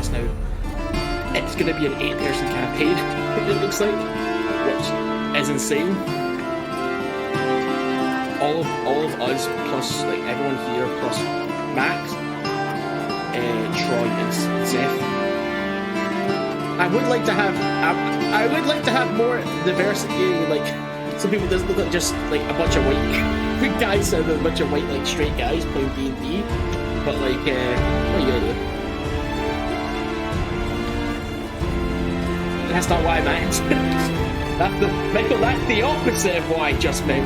just now. It's going to be an 8-person campaign, it looks like, which is insane. All of us plus like everyone here plus Max, Troy and Seth. I would like to have more diversity. Like some people doesn't look like just like a bunch of white guys and a bunch of white like straight guys playing D&D. But like, what are you gonna do? That's not what I meant. Michael, that's the opposite of what I just meant.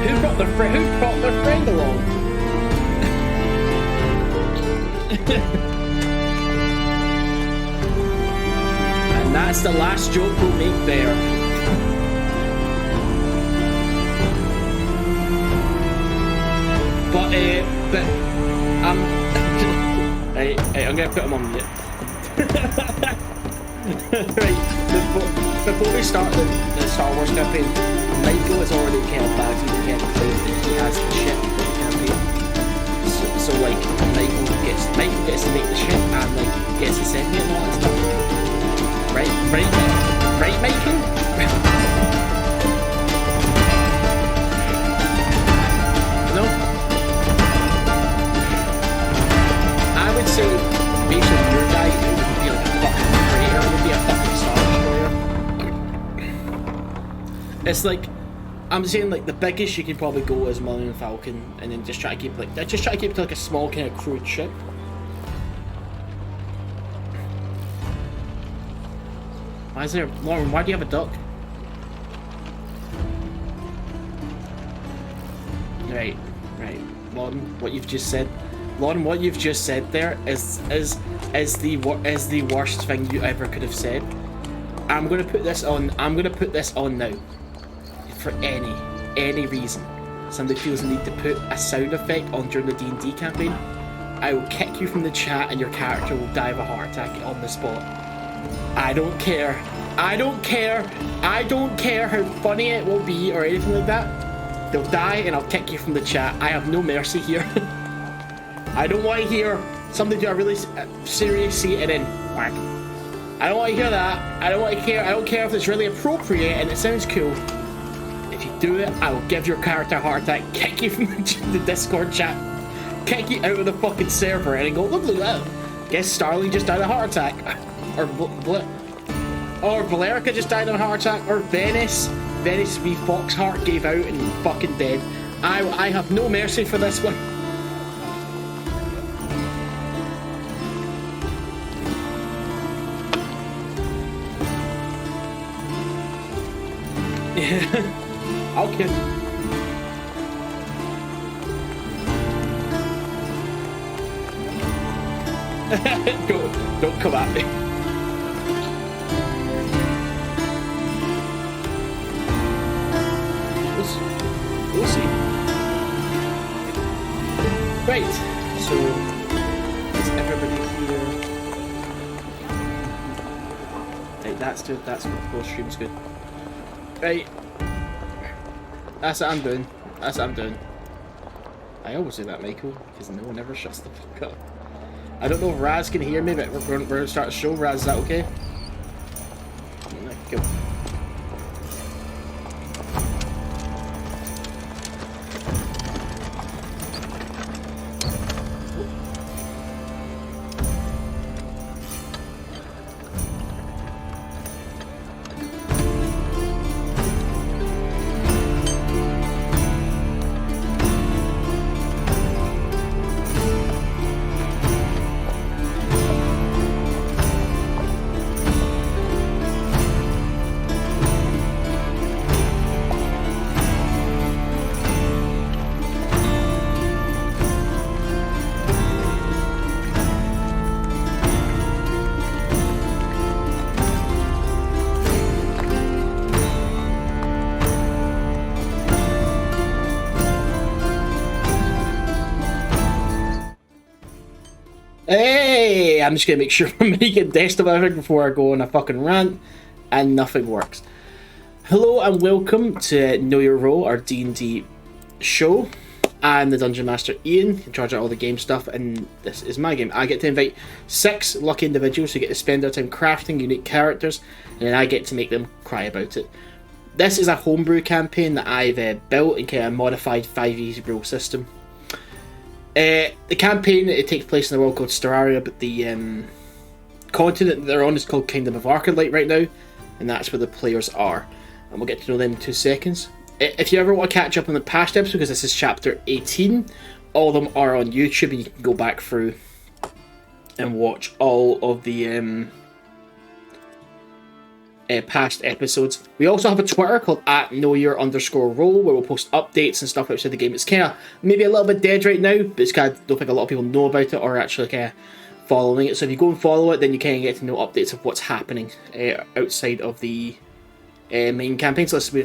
Who brought their friend along? And that's the last joke we'll make there. But I'm gonna put him on mute. Right, before we start the Star Wars campaign, Michael is already kind of back to the campaign that he has the ship for the campaign. So like Michael gets to make the ship and like gets to send me and all that stuff. Right, Michael? No? I would say based on your guy, it would be like a fucking freighter, it would be a fucking Star Destroyer. It's like, I'm saying like the biggest you could probably go is Millennium Falcon, and then just try to keep it to like a small kind of crewed ship. Why is there, Lauren? Why do you have a duck? Right, Lauren. What you've just said, there is the worst thing you ever could have said. I'm gonna put this on now. For any reason somebody feels the need to put a sound effect on during the D&D campaign, I will kick you from the chat and your character will die of a heart attack on the spot. I don't care how funny it will be or anything like that. They'll die and I'll kick you from the chat. I have no mercy here. I don't want to hear somebody do a really serious scene and then whack. I don't want to hear that. I don't care if it's really appropriate and it sounds cool. If you do it, I will give your character a heart attack, kick you from the Discord chat, kick you out of the fucking server, and go, look at that. Guess Starling just died of a heart attack. Or Valericia just died of a heart attack. Or Venis V Foxheart gave out and fucking dead. I have no mercy for this one. Yeah. Okay. Don't come at me. We'll see. Right. So is everybody here? Right, that's good. That's good. Both streams good. Right. That's what I'm doing. I always do that, Michael, because no one ever shuts the fuck up. I don't know if Raz can hear me, but we're going to start a show. Raz, is that okay? Go. Hey, I'm just gonna make sure I'm making test of everything before I go on a fucking rant, and nothing works. Hello and welcome to Know Your Role, our D&D show. I'm the Dungeon Master Eoin, in charge of all the game stuff, and this is my game. I get to invite 6 lucky individuals who get to spend their time crafting unique characters, and then I get to make them cry about it. This is a homebrew campaign that I've built in kind of a modified 5e rule system. The campaign, it takes place in a world called Stellaria, but the continent that they're on is called Kingdom of Arcadlight right now, and that's where the players are. And we'll get to know them in 2 seconds. If you ever want to catch up on the past episodes, because this is chapter 18, all of them are on YouTube, and you can go back through and watch all of the past episodes. We also have a Twitter called @KnowYour_Role, where we'll post updates and stuff outside the game. It's kind of maybe a little bit dead right now, but it's kind of, don't think a lot of people know about it or actually kind of following it. So if you go and follow it, then you kind of get to know updates of what's happening outside of the main campaign. We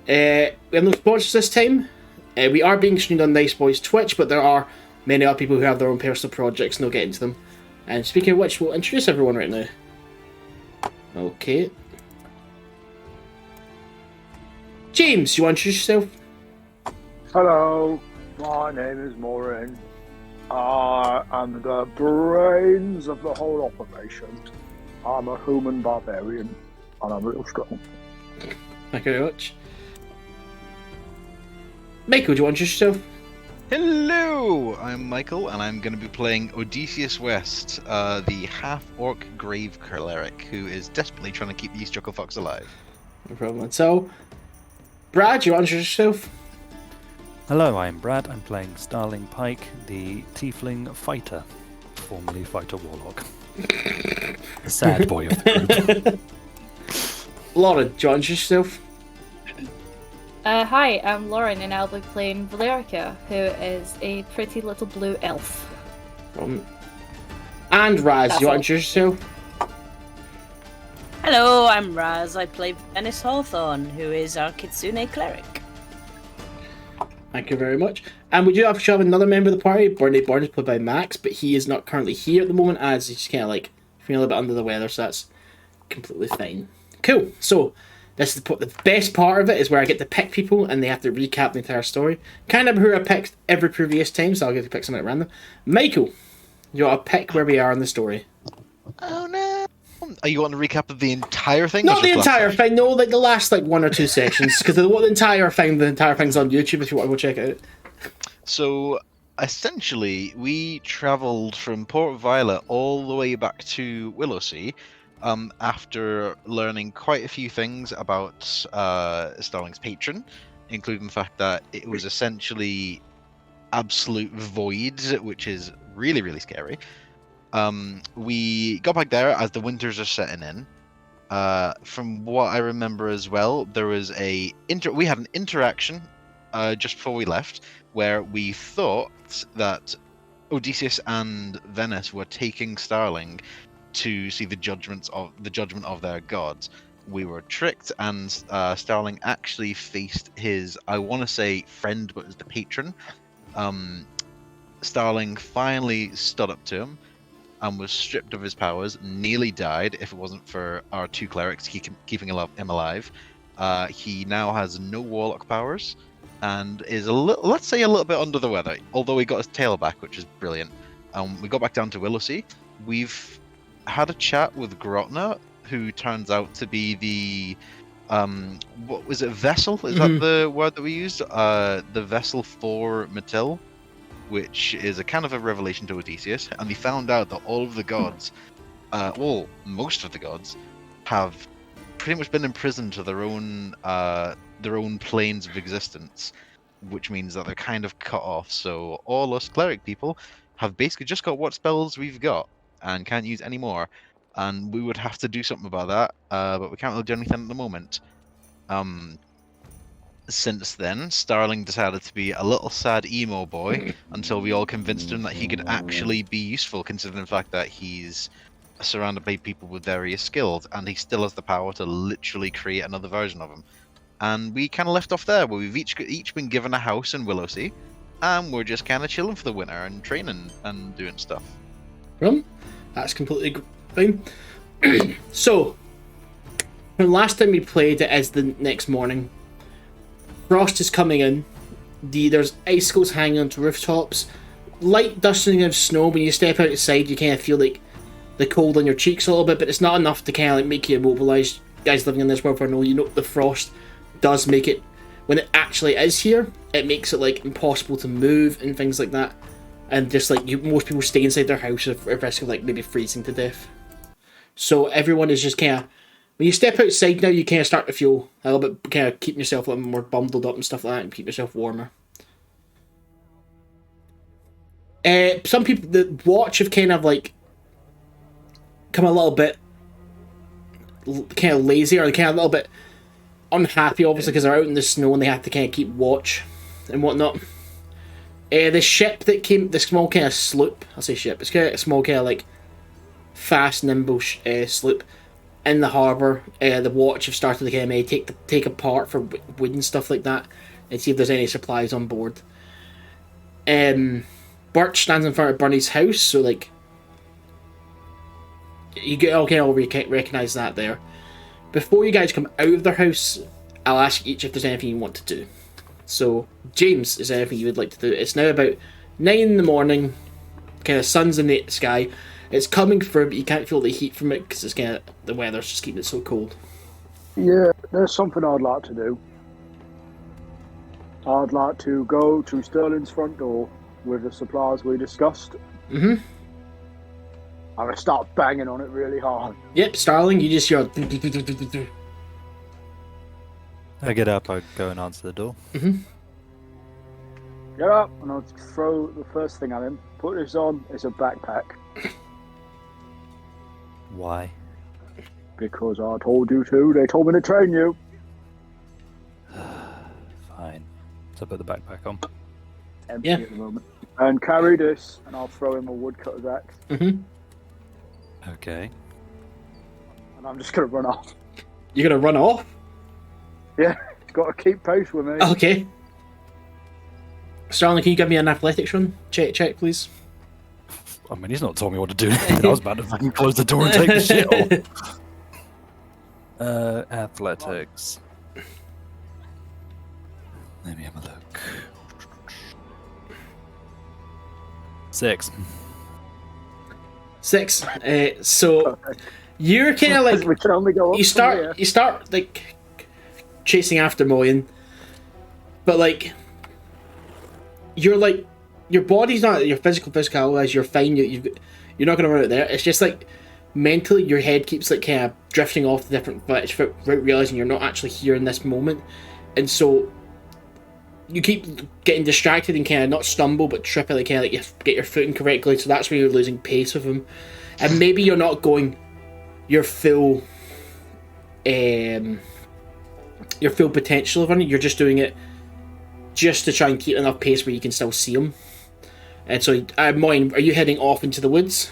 have no sponsors this time. We are being streamed on Nice Boys Twitch, but there are many other people who have their own personal projects, and they'll get into them. And speaking of which, we'll introduce everyone right now. Okay. James, you want to introduce yourself? Hello, my name is Moryn. I am the brains of the whole operation. I'm a human barbarian, and I'm real strong. Thank you very much. Michael, do you want to introduce yourself? Hello, I'm Michael, and I'm going to be playing Odeysus West, the half-orc grave cleric who is desperately trying to keep these chuckle fucks alive. No problem. So, Brad, do you want to introduce yourself? Hello, I'm Brad. I'm playing Starling Pike, the tiefling fighter, formerly fighter warlock. The sad boy of the group. Lauren, do you want to introduce yourself? Hi, I'm Lauren, and I'll be playing Valericia, who is a pretty little blue elf. And Raz, do you want to introduce yourself? Hello, I'm Raz. I play Venis Hawthorne, who is our Kitsune cleric. Thank you very much. And we do have another member of the party. Burnie is played by Max, but he is not currently here at the moment, as he's kind of like feeling a little bit under the weather, so that's completely fine. Cool. So, this is the best part of it, is where I get to pick people and they have to recap the entire story. Kind of who I picked every previous time, so I'll get to pick someone at random. Michael, you want to pick where we are in the story? Oh no! Are you wanting to recap of the entire thing? Not the entire thing, no, like the last 1 or 2 sessions, because the entire thing's on YouTube if you want to go check it out. So, essentially, we travelled from Port Violet all the way back to Willowsea, after learning quite a few things about Starling's patron, including the fact that it was essentially absolute void, which is really, really scary. We got back there as the winters are setting in. From what I remember as well, there was we had an interaction just before we left, where we thought that Odeysus and Venis were taking Starling to see the judgment of their gods. We were tricked, and Starling actually faced his, I want to say friend, but it was the patron. Starling finally stood up to him and was stripped of his powers, nearly died if it wasn't for our 2 clerics keeping him alive. He now has no warlock powers and is let's say a little bit under the weather, although he got his tail back, which is brilliant. We got back down to Willowsea. We've had a chat with Grotna, who turns out to be the what was it, vessel? Is that the word that we used? The vessel for Matil, which is a kind of a revelation to Odysseus, and they found out that all of the gods, most of the gods, have pretty much been imprisoned to their own planes of existence, which means that they're kind of cut off. So all us cleric people have basically just got what spells we've got and can't use any more, and we would have to do something about that, but we can't really do anything at the moment. Since then, Starling decided to be a little sad emo boy until we all convinced him that he could actually be useful, considering the fact that he's surrounded by people with various skills, and he still has the power to literally create another version of him. And we kind of left off there, where we've each been given a house in Willowsea, and we're just kind of chilling for the winter and training and doing stuff. That's completely fine. So, the last time we played, it is the next morning. Frost is coming in. There's icicles hanging onto rooftops. Light dusting of snow. When you step outside, you kind of feel like the cold on your cheeks a little bit, but it's not enough to kind of like make you immobilized. Guys living in this world, you know the frost does make it, when it actually is here, it makes it like impossible to move and things like that. And just like most people stay inside their house at risk of like maybe freezing to death. So everyone is just kind of, when you step outside now, you kind of start to feel a little bit, kind of keeping yourself a little more bundled up and stuff like that, and keep yourself warmer. Some people that watch have kind of like come a little bit kind of lazy, or kind of a little bit unhappy, obviously, because they're out in the snow and they have to kind of keep watch and whatnot. The ship that came, the small kind of sloop, I'll say ship, it's kind of a small kind of like fast, nimble sloop in the harbour. The watch have started to kind of take apart for wood and stuff like that, and see if there's any supplies on board. Birch stands in front of Burnie's house, so like you get all recognise that there. Before you guys come out of their house, I'll ask each if there's anything you want to do. So, James, is there anything you would like to do? It's now about 9 in the morning, kind of sun's in the sky. It's coming through, but you can't feel the heat from it because it's kind of, the weather's just keeping it so cold. Yeah, there's something I'd like to do. I'd like to go to Starling's front door with the supplies we discussed. Mm-hmm. I'm going to start banging on it really hard. Yep, Starling, you just hear... I get up, I go and answer the door. Mm-hmm. Get up, and I'll throw the first thing at him. Put this on, it's a backpack. Why? Because I told you to, they told me to train you. Fine. So I put the backpack on. Empty at the moment. And carry this, and I'll throw him a woodcutter's axe. Mm-hmm. Okay. And I'm just going to run off. You're going to run off? Yeah, got to keep pace with me. Okay. Starling, can you give me an athletics run? Check, please. I mean, he's not told me what to do. I was about to fucking close the door and take the shit off. Athletics. Let me have a look. 6. 6. So you're kind of like we can only go up you start like chasing after Moryn, but like you're like your body's not your physical as you're fine. You're not gonna run out there. It's just like mentally your head keeps like kind of drifting off to different bits without realizing you're not actually here in this moment, and so you keep getting distracted and kind of not stumble but trip it, like kind of like you get your footing correctly. So that's where you're losing pace with him, and maybe you're not going your full potential of running. You're just doing it just to try and keep enough pace where you can still see him. And so, Moryn, are you heading off into the woods?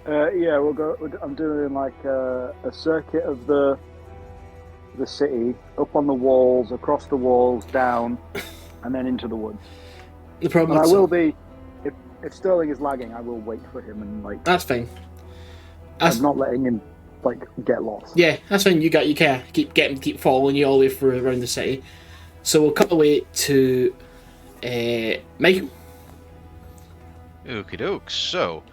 Yeah, we'll go. I'm doing like a circuit of the city, up on the walls, across the walls, down, and then into the woods. The problem. And I will be, if Starling is lagging, I will wait for him and like. That's fine. I'm not letting him like get lost. Yeah, that's fine. You can keep following you all the way through around the city. So we'll cut away to Michael. Okie doke. So,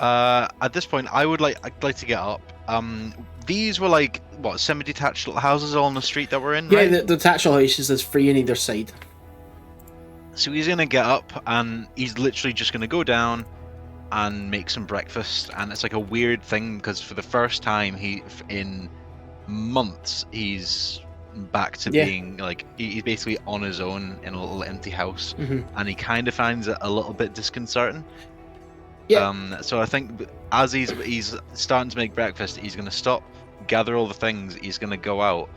at this point, I'd like to get up. These were like what, semi-detached little houses all on the street that we're in. Yeah, right? the detached houses. There's 3 on either side. So he's gonna get up and he's literally just gonna go down and make some breakfast. And it's like a weird thing because for the first time in months he's back to being like he's basically on his own in a little empty house, and he kind of finds it a little bit disconcerting. Yeah. So I think as he's starting to make breakfast, he's gonna stop, gather all the things, he's gonna go out,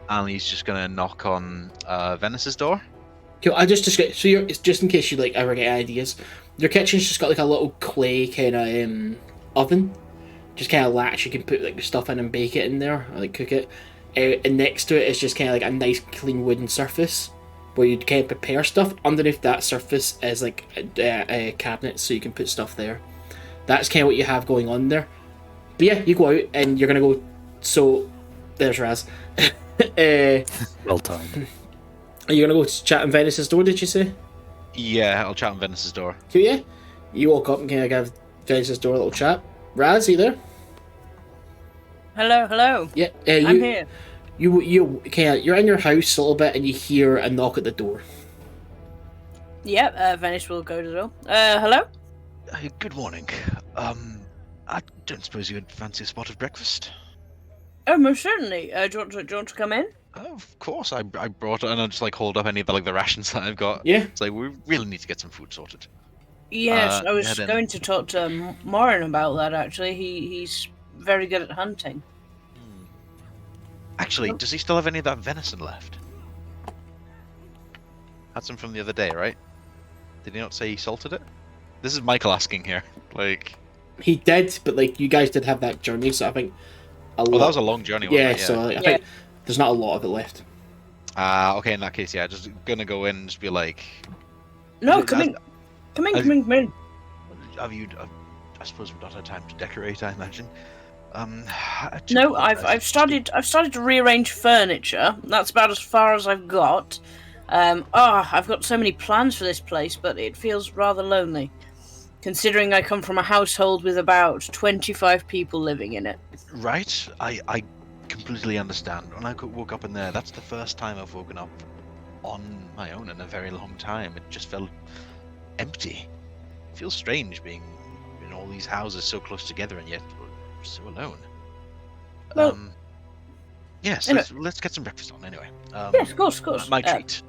and he's just gonna knock on Venis's door. Cool. I just describe, so it's just in case you like ever get ideas. Your kitchen's just got like a little clay kind of oven, just kind of latch. You can put like stuff in and bake it in there, or like cook it. And next to it is just kind of like a nice clean wooden surface where you'd kind of prepare stuff. Underneath that surface is like a cabinet, so you can put stuff there. That's kind of what you have going on there. But yeah, you go out and you're gonna go. So There's Raz. Well timed. Are you gonna go chat in Venis's door? Did you say? Yeah, I'll chat on Venis's door. Cool, yeah. You walk up and kind of give Venis's door a little chat. Raz, are you there? Hello, hello. Yeah. I'm here. You're in your house a little bit, and you hear a knock at the door. Yep, Venis will go to the door. Hello? Good morning. I don't suppose you'd fancy a spot of breakfast? Oh, most certainly. Do you want to come in? Oh, of course. I brought it, and I'll just like hold up any of the rations that I've got. Yeah. It's like we really need to get some food sorted. Yes, I was then- going to talk to Moryn about that, actually. He's very good at hunting. Actually, does he still have any of that venison left? Had some from the other day, right? Did he not say he salted it? This is Michael asking here. Like, He did, but like you guys did have that journey, so I think that was a long journey, wasn't yeah, it? so like, I think there's not a lot of it left. Okay, in that case, yeah, just gonna go in and just be like, No, As- come in. Come in. have you? I suppose we've not had time to decorate, I imagine. No, I've started to rearrange furniture. That's about as far as I've got. I've got so many plans for this place, but it feels rather lonely, considering I come from a household with about 25 people living in it. Right, I completely understand. When I woke up in there, that's the first time I've woken up on my own in a very long time. It just felt empty. It feels strange being in all these houses so close together and yet so alone. Well, yes, anyway. let's get some breakfast on anyway. Yes, of course. My treat.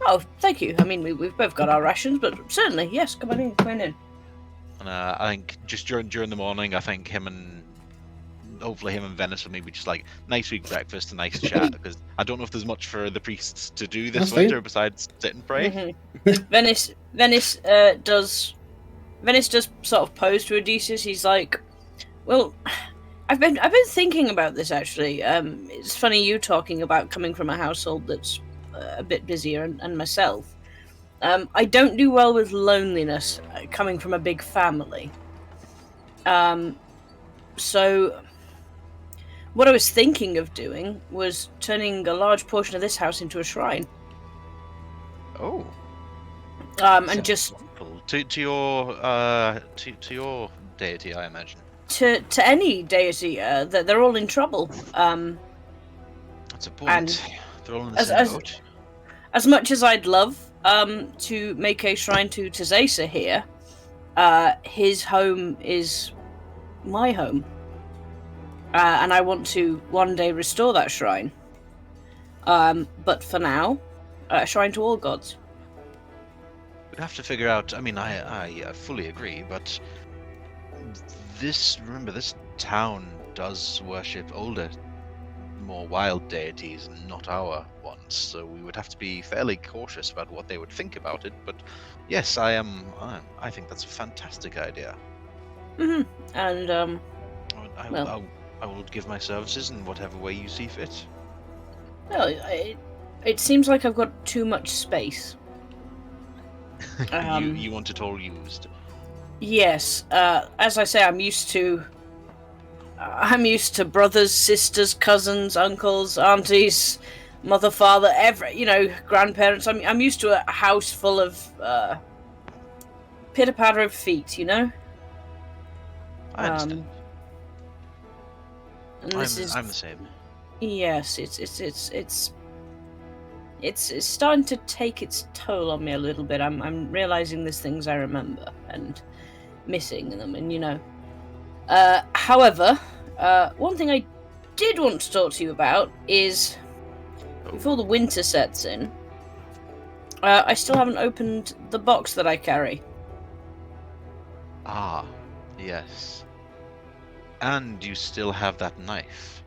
Oh, thank you. I mean, we've both got our rations, but certainly, yes. Come on in. And I think just during the morning, I think hopefully him and Venis will maybe just like nice big breakfast, a nice chat, because I don't know if there's much for the priests to do this That's fine. winter besides sit and pray. Venis does sort of pose to Odeysus. He's like, well, I've been thinking about this actually. It's funny you talking about coming from a household that's a bit busier, and myself. I don't do well with loneliness coming from a big family. So what I was thinking of doing was turning a large portion of this house into a shrine. Oh. And Sounds just wonderful. to your deity, I imagine. to any deity that they're all in trouble. That's a point. And They're all in the same boat. As much as I'd love to make a shrine to Tazesa here, his home is my home. And I want to one day restore that shrine. But for now, a shrine to all gods. We'd have to figure out. I mean, I fully agree, but this town does worship older, more wild deities, not our ones. So we would have to be fairly cautious about what they would think about it. But yes, I think that's a fantastic idea. And I will give my services in whatever way you see fit. well, it seems like I've got too much space. You want it all used. Yes, as I say, I'm used to brothers, sisters, cousins, uncles, aunties, mother, father, grandparents. I'm used to a house full of pitter patter of feet. I understand. And this I'm the same. Yes, it's starting to take its toll on me a little bit. I'm realizing there's things I remember and missing them, and however, one thing I did want to talk to you about is before the winter sets in, I still haven't opened the box that I carry. Ah, yes. And you still have that knife.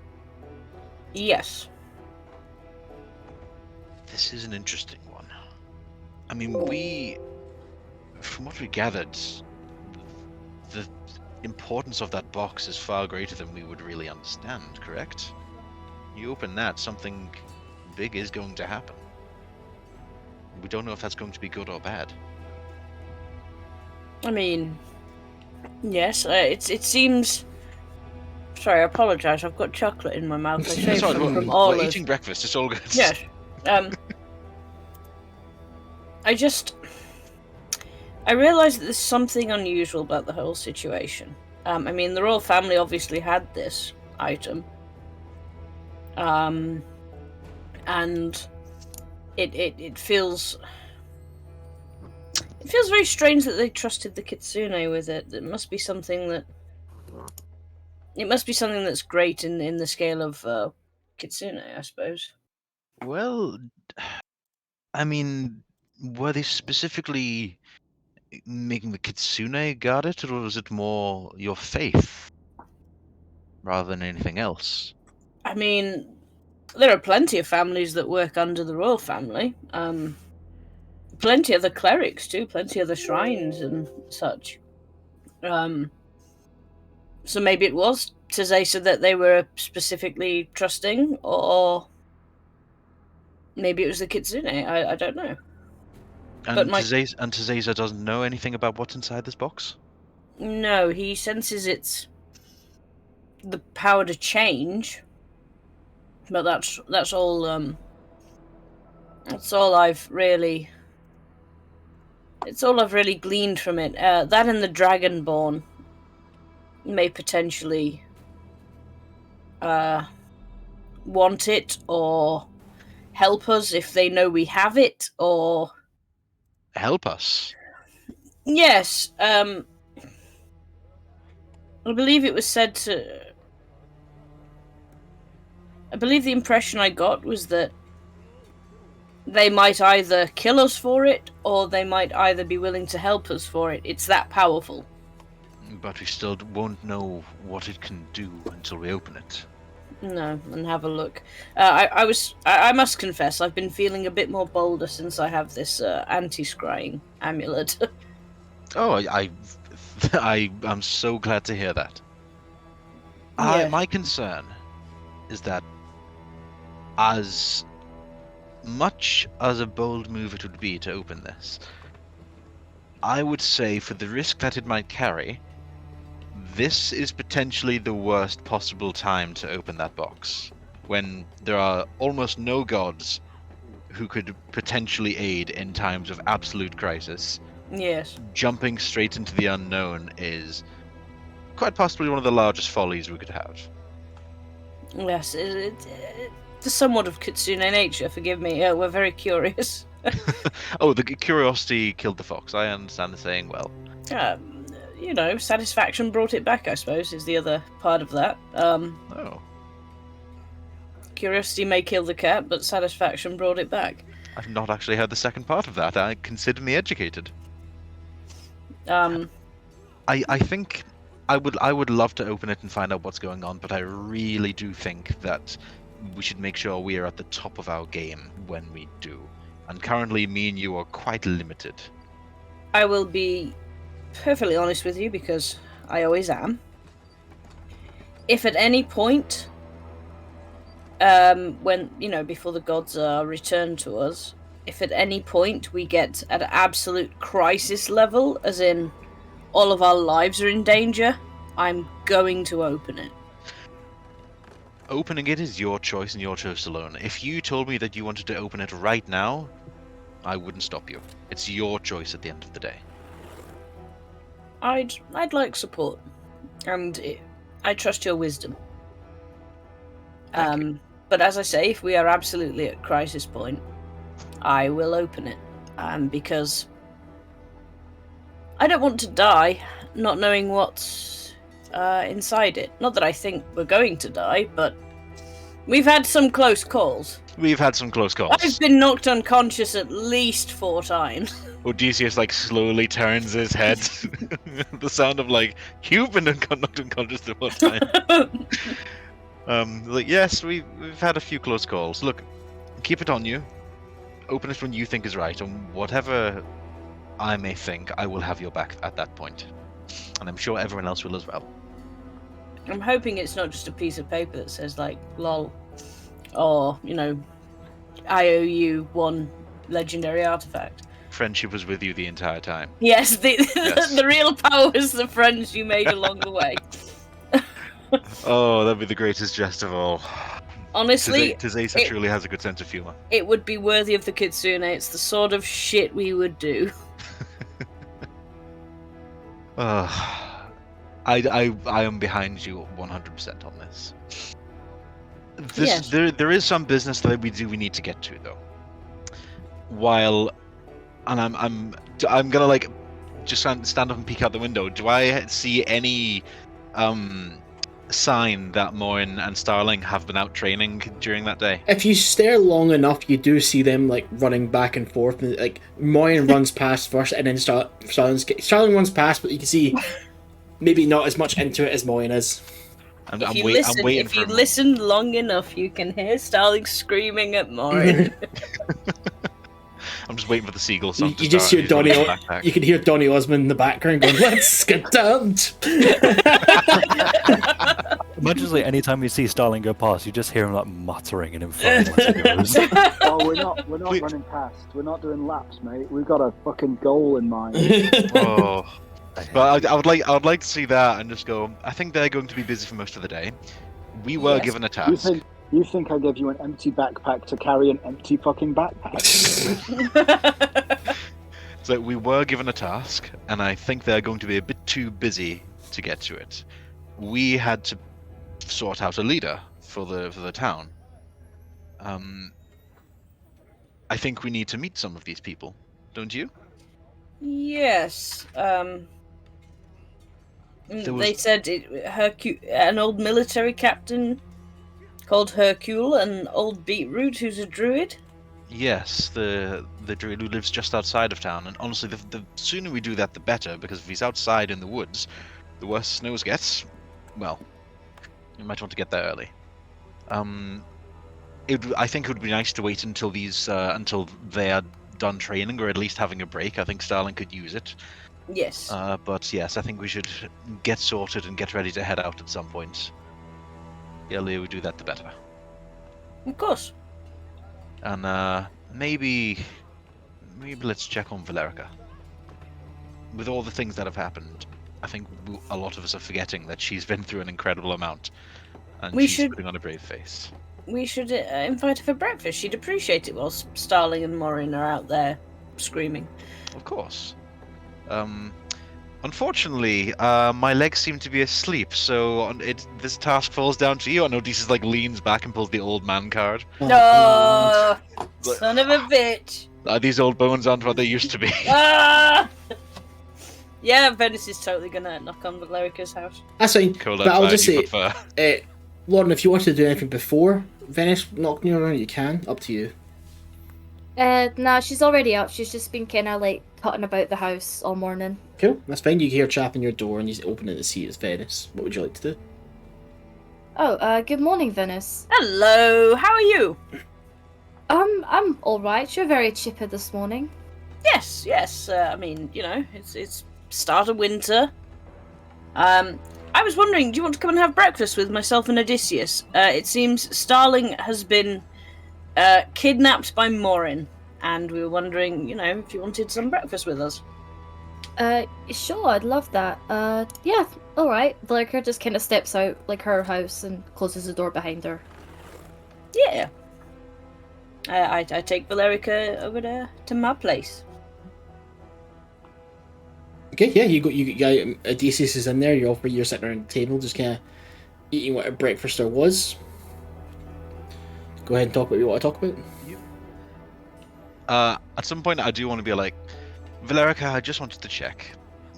Yes. This is an interesting one. I mean, from what we gathered, the importance of that box is far greater than we would really understand, correct? You open that, something big is going to happen. We don't know if that's going to be good or bad. I mean, yes, it seems Sorry, I apologise. I've got chocolate in my mouth. I shaved Sorry, some from we're Olive. eating breakfast. It's all good. Yes. I realise that there's something unusual about the whole situation. I mean, the royal family obviously had this item. And it feels very strange that they trusted the kitsune with it. It must be something that's great in the scale of kitsune, I suppose. Well, I mean, were they specifically making the kitsune guard it, or was it more your faith rather than anything else? I mean, there are plenty of families that work under the royal family. Plenty of the clerics too, plenty of the shrines and such. So maybe it was Tazesa that they were specifically trusting, or maybe it was the kitsune. I don't know. And Tazesa doesn't know anything about what's inside this box? No, he senses the power to change, but that's all. That's all I've really. It's all I've really gleaned from it. That and the Dragonborn may potentially want it or help us if they know we have it, or Help us? yes. I believe it was said to. I believe the impression I got was that they might either kill us for it, or they might either be willing to help us for it. It's that powerful. But we still won't know what it can do until we open it. No, and have a look. I must confess, I've been feeling a bit more bolder since I have this anti-scrying amulet. Oh, I'm so glad to hear that. Yeah. My concern is that as much as a bold move it would be to open this, I would say for the risk that it might carry, this is potentially the worst possible time to open that box, when there are almost no gods who could potentially aid in times of absolute crisis. Yes. Jumping straight into the unknown is quite possibly one of the largest follies we could have. Yes, it's somewhat of kitsune nature, forgive me. We're very curious. Oh, the curiosity killed the fox. I understand the saying well. Satisfaction brought it back, I suppose, is the other part of that. Oh. Curiosity may kill the cat, but satisfaction brought it back. I've not actually heard the second part of that. I consider me educated. Um, I think I would love to open it and find out what's going on, but I really do think that we should make sure we are at the top of our game when we do. And currently, me and you are quite limited. I will be perfectly honest with you, because I always am. If at any point, when, before the gods are returned to us, if at any point we get at absolute crisis level, as in all of our lives are in danger, I'm going to open it. Opening it is your choice and your choice alone. If you told me that you wanted to open it right now, I wouldn't stop you. It's your choice at the end of the day. I'd like support, and I trust your wisdom. But as I say, if we are absolutely at crisis point, I will open it, because I don't want to die not knowing what's inside it. Not that I think we're going to die, but we've had some close calls. We've had some close calls. I've been knocked unconscious at least 4 times. Odeysus slowly turns his head. The sound of you've been knocked unconscious at one time. Yes, we've had a few close calls. Look, keep it on you. Open it when you think is right, and whatever I may think, I will have your back at that point. And I'm sure everyone else will as well. I'm hoping it's not just a piece of paper that says, lol, or, I owe you 1 legendary artifact. Friendship was with you the entire time. Yes, Yes. the real power is the friends you made along the way. Oh, that'd be the greatest jest of all. Honestly, Odeysus truly has a good sense of humor. it would be worthy of the Kitsune. It's the sort of shit we would do. I am behind you 100% on this. Yes. There is some business that we need to get to though. I'm gonna like just stand up and peek out the window. Do I see any sign that Moryn and Starling have been out training during that day? If you stare long enough, you do see them like running back and forth. And, like Moryn runs past first, and then Starling runs past, but you can see maybe not as much into it as Moryn is. I'm If waiting you for listen long enough, you can hear Starling screaming at Moryn. I'm just waiting for the seagull You, song to you just start. hear Donny. He's running backpack. You can hear Donny Osmond in the background going, "Let's get down." Imagine like anytime you see Starling go past, you just hear him like muttering and inferring as he goes. Oh, we're not running past. We're not doing laps, mate. We've got a fucking goal in mind. Oh, but I would like to see that and just go. I think they're going to be busy for most of the day. We were Yes. given a task. You think I gave you an empty backpack to carry an empty fucking backpack? So we were given a task, and I think they're going to be a bit too busy to get to it. We had to sort out a leader for the town. I think we need to meet some of these people, don't you? Yes. There They was- said an old military captain called Hercule, an old beetroot who's a druid. Yes, the druid who lives just outside of town. And honestly, the sooner we do that, the better. Because if he's outside in the woods, the worse snows gets. Well, you might want to get there early. I think it would be nice to wait until until they are done training, or at least having a break. I think Starling could use it. Yes. But yes, I think we should get sorted and get ready to head out at some point. The earlier we do that, the better. Of course. And maybe let's check on Valericia. With all the things that have happened, I think a lot of us are forgetting that she's been through an incredible amount, and she's putting on a brave face. We should invite her for breakfast. She'd appreciate it while Starling and Moryn are out there screaming. Of course. Unfortunately, my legs seem to be asleep, so this task falls down to you. And Odeysus like leans back and pulls the old man card. No, son of a bitch! These old bones aren't what they used to be. Ah! Yeah, Venis is totally gonna knock on Valericia's house. That's fine. Cool, But I'll just say, prefer. Lauren, if you wanted to do anything before Venis knocking you around, you can. Up to you. No, she's already up. She's just been kind of like cutting about the house all morning. Cool. That's fine. You can hear chapping your door, and you open it to see it's Venis. What would you like to do? Oh, good morning, Venis. Hello, how are you? I'm all right. You're very chipper this morning. Yes. I mean, you know, it's start of winter. I was wondering, do you want to come and have breakfast with myself and Odeysus? It seems Starling has been kidnapped by Moryn, and we were wondering, you know, if you wanted some breakfast with us. Sure, I'd love that. Yeah, all right. Valericia just kind of steps out like her house and closes the door behind her. Yeah. I take Valericia over to my place. Okay, yeah, you Odysseus is in there. You're sitting around the table, just kind of eating whatever breakfast there was. Go ahead and talk about what you want to talk about. At some point, I do want to be like, Valericia, I just wanted to check.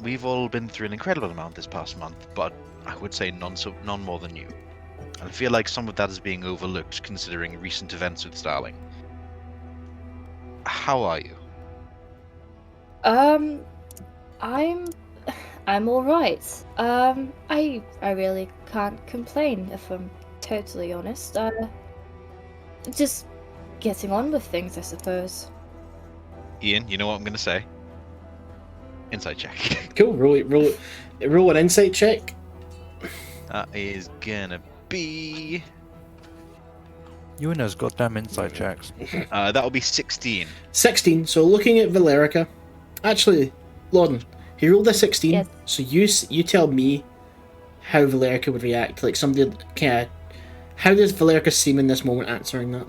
We've all been through an incredible amount this past month, but I would say none more than you. I feel like some of that is being overlooked, considering recent events with Starling. How are you? I'm all right. I really can't complain if I'm totally honest. Just getting on with things, I suppose. Ian, you know what I'm going to say? Insight check. Cool. Roll an insight check. That is gonna be... You and those goddamn insight checks. that'll be 16. 16. So looking at Valericia, actually, Lauren, he rolled a 16. Yes. So you tell me how Valerica would react. Like somebody kind of, how does Valerica seem in this moment answering that?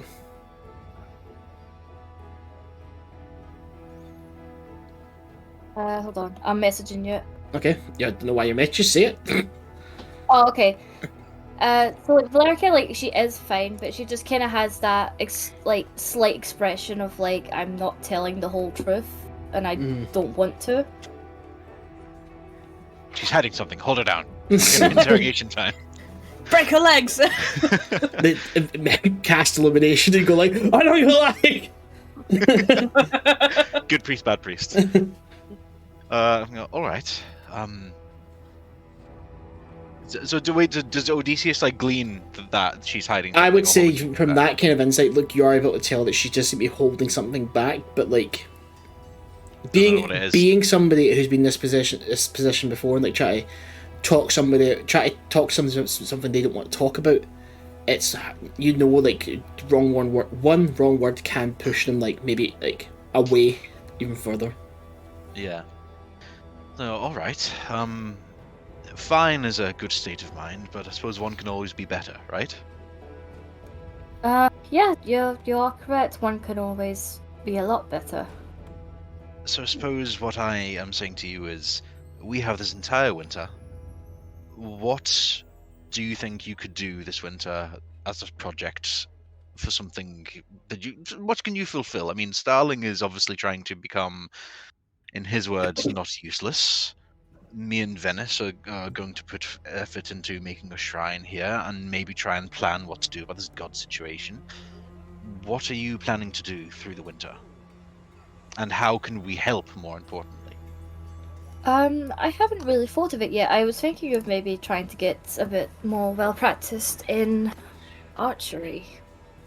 Hold on. I'm messaging you. Okay, yeah, I don't know why you made you say it. Oh, okay. So like Valerica, like she is fine, but she just kind of has that slight expression of like I'm not telling the whole truth, and I don't want to. She's hiding something. Hold her down. Interrogation time. Break her legs! They cast illumination and go like, I know you like. Good priest, bad priest. All right. So does Odeysus like glean that she's hiding? I would say something? from that kind of insight, look, you are able to tell that she just seems to be holding something back, but like being somebody who's been in this position before and like try to talk something they don't want to talk about, it's, you know, like one wrong word can push them like maybe like away even further. Yeah. No, all right. Fine is a good state of mind, but I suppose one can always be better, right? Yeah, you are correct. One can always be a lot better. So I suppose what I am saying to you is, we have this entire winter. What do you think you could do this winter as a project for something that what can you fulfill? I mean, Starling is obviously trying to become, in his words, not useless. Me and Venis are going to put effort into making a shrine here and maybe try and plan what to do about this god situation. What are you planning to do through the winter? And how can we help, more importantly? I haven't really thought of it yet. I was thinking of maybe trying to get a bit more well practiced in archery.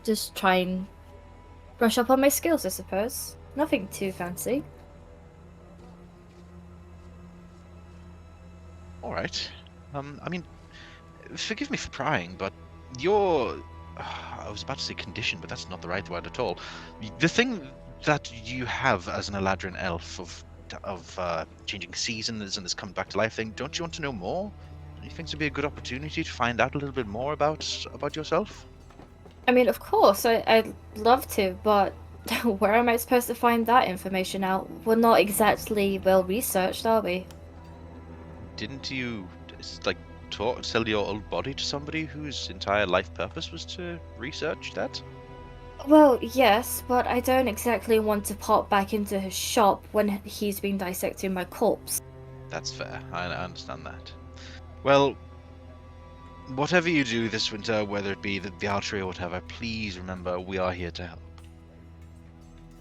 Just try and brush up on my skills, I suppose. Nothing too fancy. All right. I mean, forgive me for prying, but you're... I was about to say condition, but that's not the right word at all. The thing that you have as an Eladrin elf of changing seasons and this coming back to life thing, don't you want to know more? Don't you think this would be a good opportunity to find out a little bit more about yourself? I mean, of course, I'd love to, but where am I supposed to find that information out? We're not exactly well researched, are we? Didn't you sell your old body to somebody whose entire life purpose was to research that? Well, yes, but I don't exactly want to pop back into his shop when he's been dissecting my corpse. That's fair. I understand that. Well, whatever you do this winter, whether it be the archery or whatever, please remember we are here to help.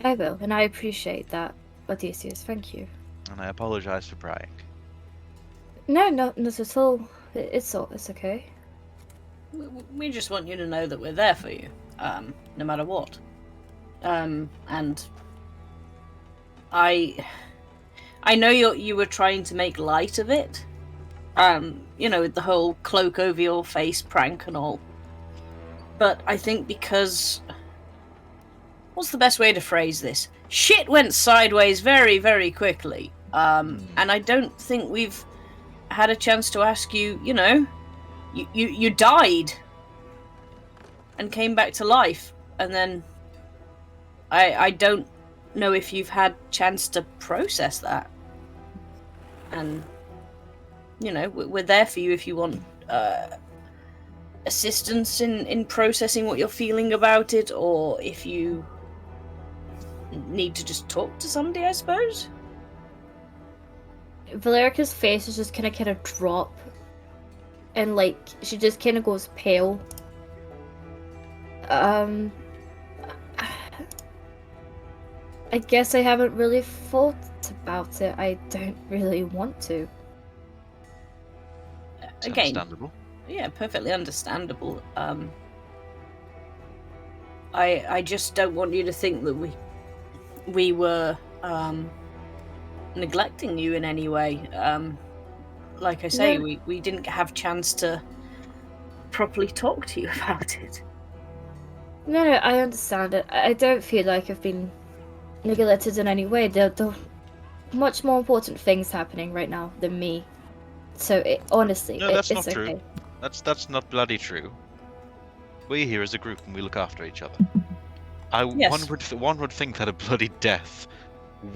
I will, and I appreciate that, Odeysus. Thank you. And I apologize for prying. No, not at all. It's okay. We just want you to know that we're there for you, no matter what. And I know you were trying to make light of it, with the whole cloak over your face prank and all. But I think because... What's the best way to phrase this? Shit went sideways very, very quickly. And I don't think we've had a chance to ask you, you died and came back to life, and then I don't know if you've had chance to process that. And we're there for you if you want assistance in processing what you're feeling about it, or if you need to just talk to somebody, I suppose. Valerica's face is just kind of drop, and she just kind of goes pale. I guess I haven't really thought about it. I don't really want to. It's Again, understandable. Yeah, perfectly understandable. I just don't want you to think that we were neglecting you in any way. Like I say, No. we didn't have chance to properly talk to you about it. No, I understand it. I don't feel like I've been neglected in any way. There are much more important things happening right now than me. So honestly, No, that's it's not true. okay. That's not bloody true. We're here as a group and we look after each other. Yes. One would think that a bloody death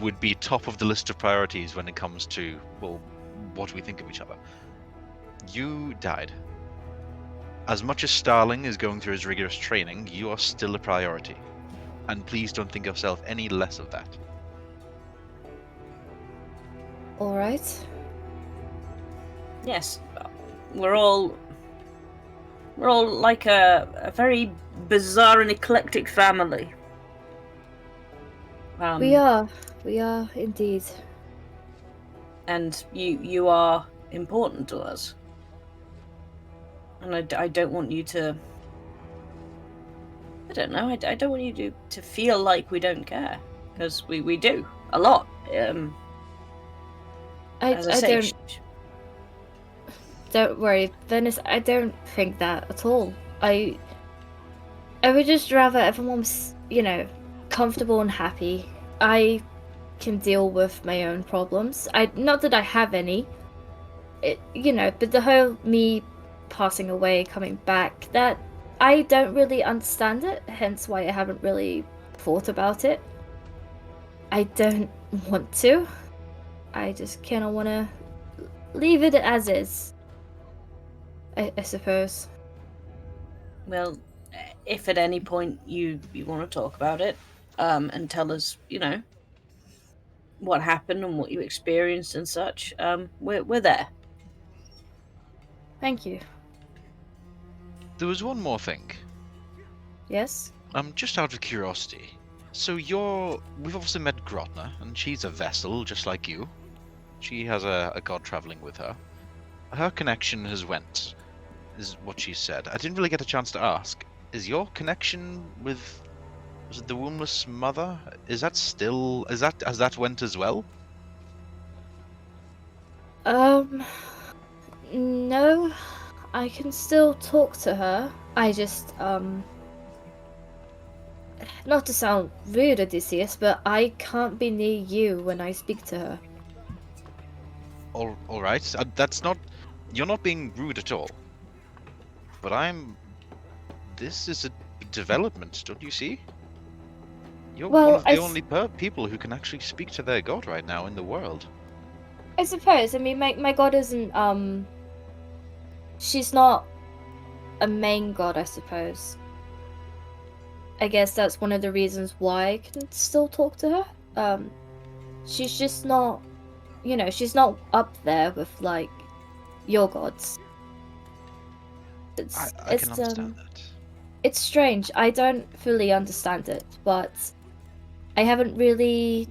would be top of the list of priorities when it comes to, well, what we think of each other. You died. As much as Starling is going through his rigorous training, you are still a priority. And please don't think yourself any less of that. All right. Yes. We're all like a very bizarre and eclectic family. We are indeed. And you are important to us. And I don't want you to... I don't know, I don't want you to feel like we don't care. Because we do. A lot. As I say, Don't worry, Venis, I don't think that at all. I would just rather everyone's, comfortable and happy. I can deal with my own problems. Not that I have any. But the whole me passing away, coming back, that I don't really understand it, hence why I haven't really thought about it. I don't want to. I just kind of want to leave it as is. I suppose. Well, if at any point you want to talk about it, and tell us, what happened and what you experienced and such, we're there. Thank you. There was one more thing. Yes? Just out of curiosity. So we've obviously met Grotna, and she's a vessel, just like you. She has a god traveling with her. Her connection has went, is what she said. I didn't really get a chance to ask. Is your connection with, was it the wombless mother? Has that went as well? No. I can still talk to her. I just, not to sound rude, Odysseus, but I can't be near you when I speak to her. All right. That's not. You're not being rude at all. But this is a development, don't you see? You're one of the only people who can actually speak to their god right now in the world. I suppose. I mean, my god isn't, she's not a main god, I suppose. I guess that's one of the reasons why I can still talk to her. She's just not, she's not up there with, like, your gods. I can understand that. It's strange. I don't fully understand it, but I haven't really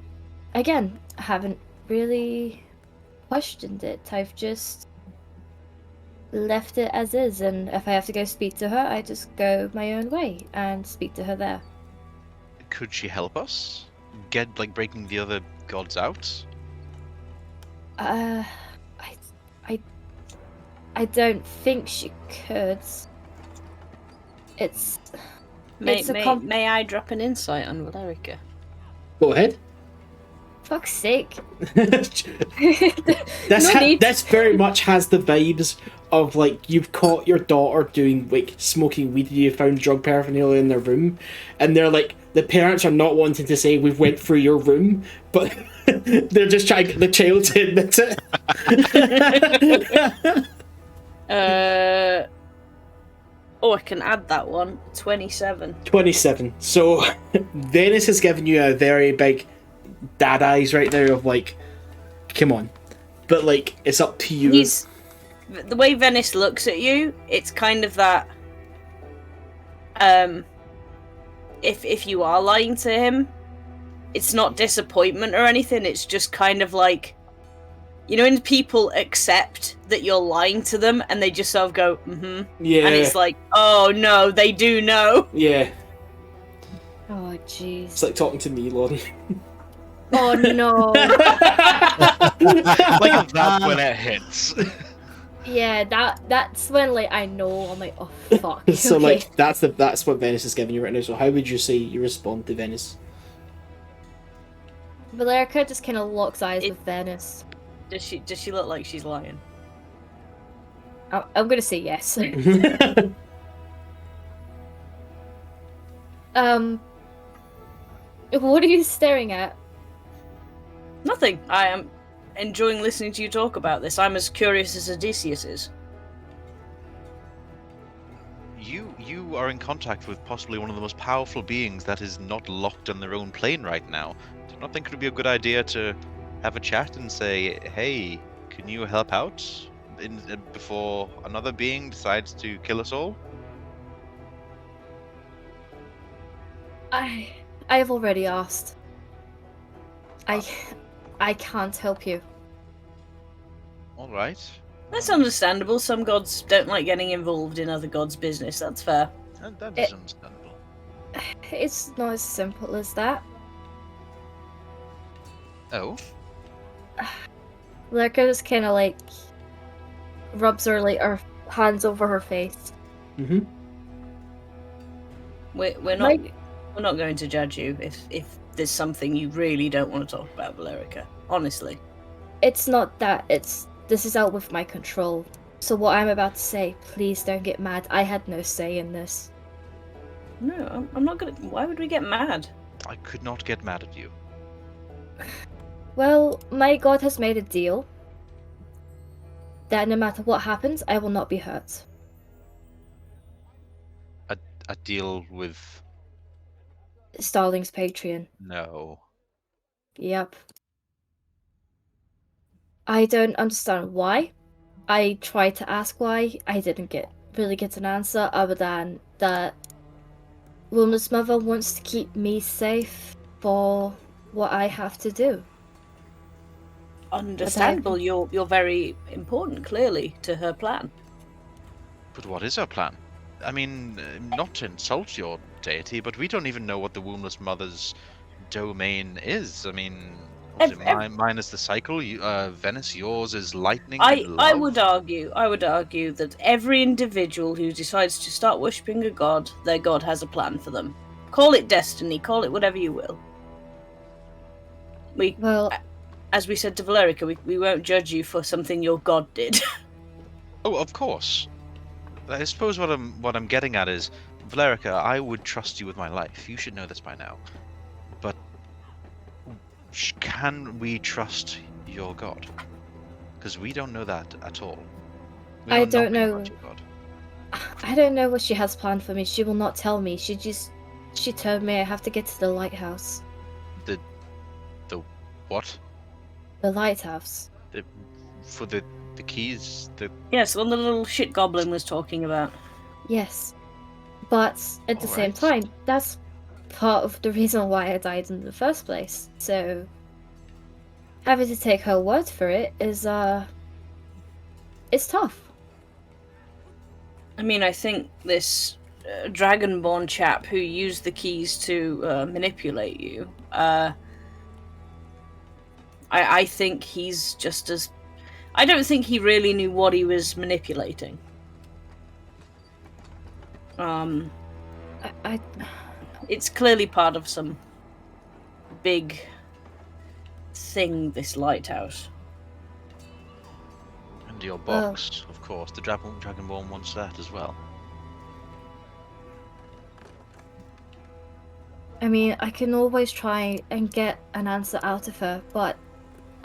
questioned it. I've just left it as is, and if I have to go speak to her, I just go my own way and speak to her there. Could she help us? Breaking the other gods out? I don't think she could. May I drop an insight on Valericia? Go ahead. Fuck's sake. This very much has the vibes of, like, you've caught your daughter doing, like, smoking weed, you found drug paraphernalia in their room, and they're like, the parents are not wanting to say we've went through your room, but they're just trying to get the child to admit it. I can add that one. 27. 27. So, Venis has given you a very big dad eyes right now of, like, come on. But, like, it's up to you. The way Venis looks at you, it's kind of that, if you are lying to him, it's not disappointment or anything, it's just kind of like, when people accept that you're lying to them and they just sort of go, mm-hmm. Yeah. And it's like, oh no, they do know. Yeah. Oh, jeez. It's like talking to me, Lauren. Oh, no. Like that when it hits. Yeah, that's when, like, I know, I'm like, oh, fuck. So, okay. like, that's what Venis is giving you right now. So how would you say you respond to Venis? Valericia just kind of locks eyes with Venis. Does she look like she's lying? I'm gonna say yes. What are you staring at? Nothing. I am enjoying listening to you talk about this. I'm as curious as Odeysus is. You are in contact with possibly one of the most powerful beings that is not locked on their own plane right now. Do you not think it would be a good idea to have a chat and say, hey, can you help out before another being decides to kill us all? I have already asked. I can't help you. All right. That's understandable. Some gods don't like getting involved in other gods' business. That's fair. That is understandable. It's not as simple as that. Oh? Lurka just kind of like rubs her hands over her face. Mm-hmm. We're not going to judge you if there's something you really don't want to talk about, Valericia. Honestly. It's not that. This is out with my control. So what I'm about to say, please don't get mad. I had no say in this. No, I'm not gonna. Why would we get mad? I could not get mad at you. Well, my god has made a deal that no matter what happens, I will not be hurt. A deal with... Starling's Patreon. No. Yep. I don't understand why. I tried to ask why. I didn't really get an answer other than that Wilma's mother wants to keep me safe for what I have to do. Understandable. You're very important, clearly, to her plan. But what is our plan? I mean, not to insult your deity, but we don't even know what the Wombless Mother's domain is. I mean, mine is the cycle. Venis, yours is lightning. And I love. would argue that every individual who decides to start worshipping a god, their god has a plan for them. Call it destiny. Call it whatever you will. As we said to Valericia, we won't judge you for something your god did. Oh, of course. I suppose what I'm getting at is, Valericia, I would trust you with my life. You should know this by now. But can we trust your god? Because we don't know that at all. I don't nothing know. about your god. I don't know what she has planned for me. She will not tell me. She told me I have to get to the lighthouse. The what? The lighthouse. For the keys? Yes, the one the little shit goblin was talking about. Yes. But at the same time, that's part of the reason why I died in the first place. So having to take her word for it is it's tough. I mean, I think this dragonborn chap who used the keys to manipulate you, I think he's just as... I don't think he really knew what he was manipulating. It's clearly part of some big thing, this lighthouse. And your box, of course. The Dragonborn wants that as well. I mean, I can always try and get an answer out of her, but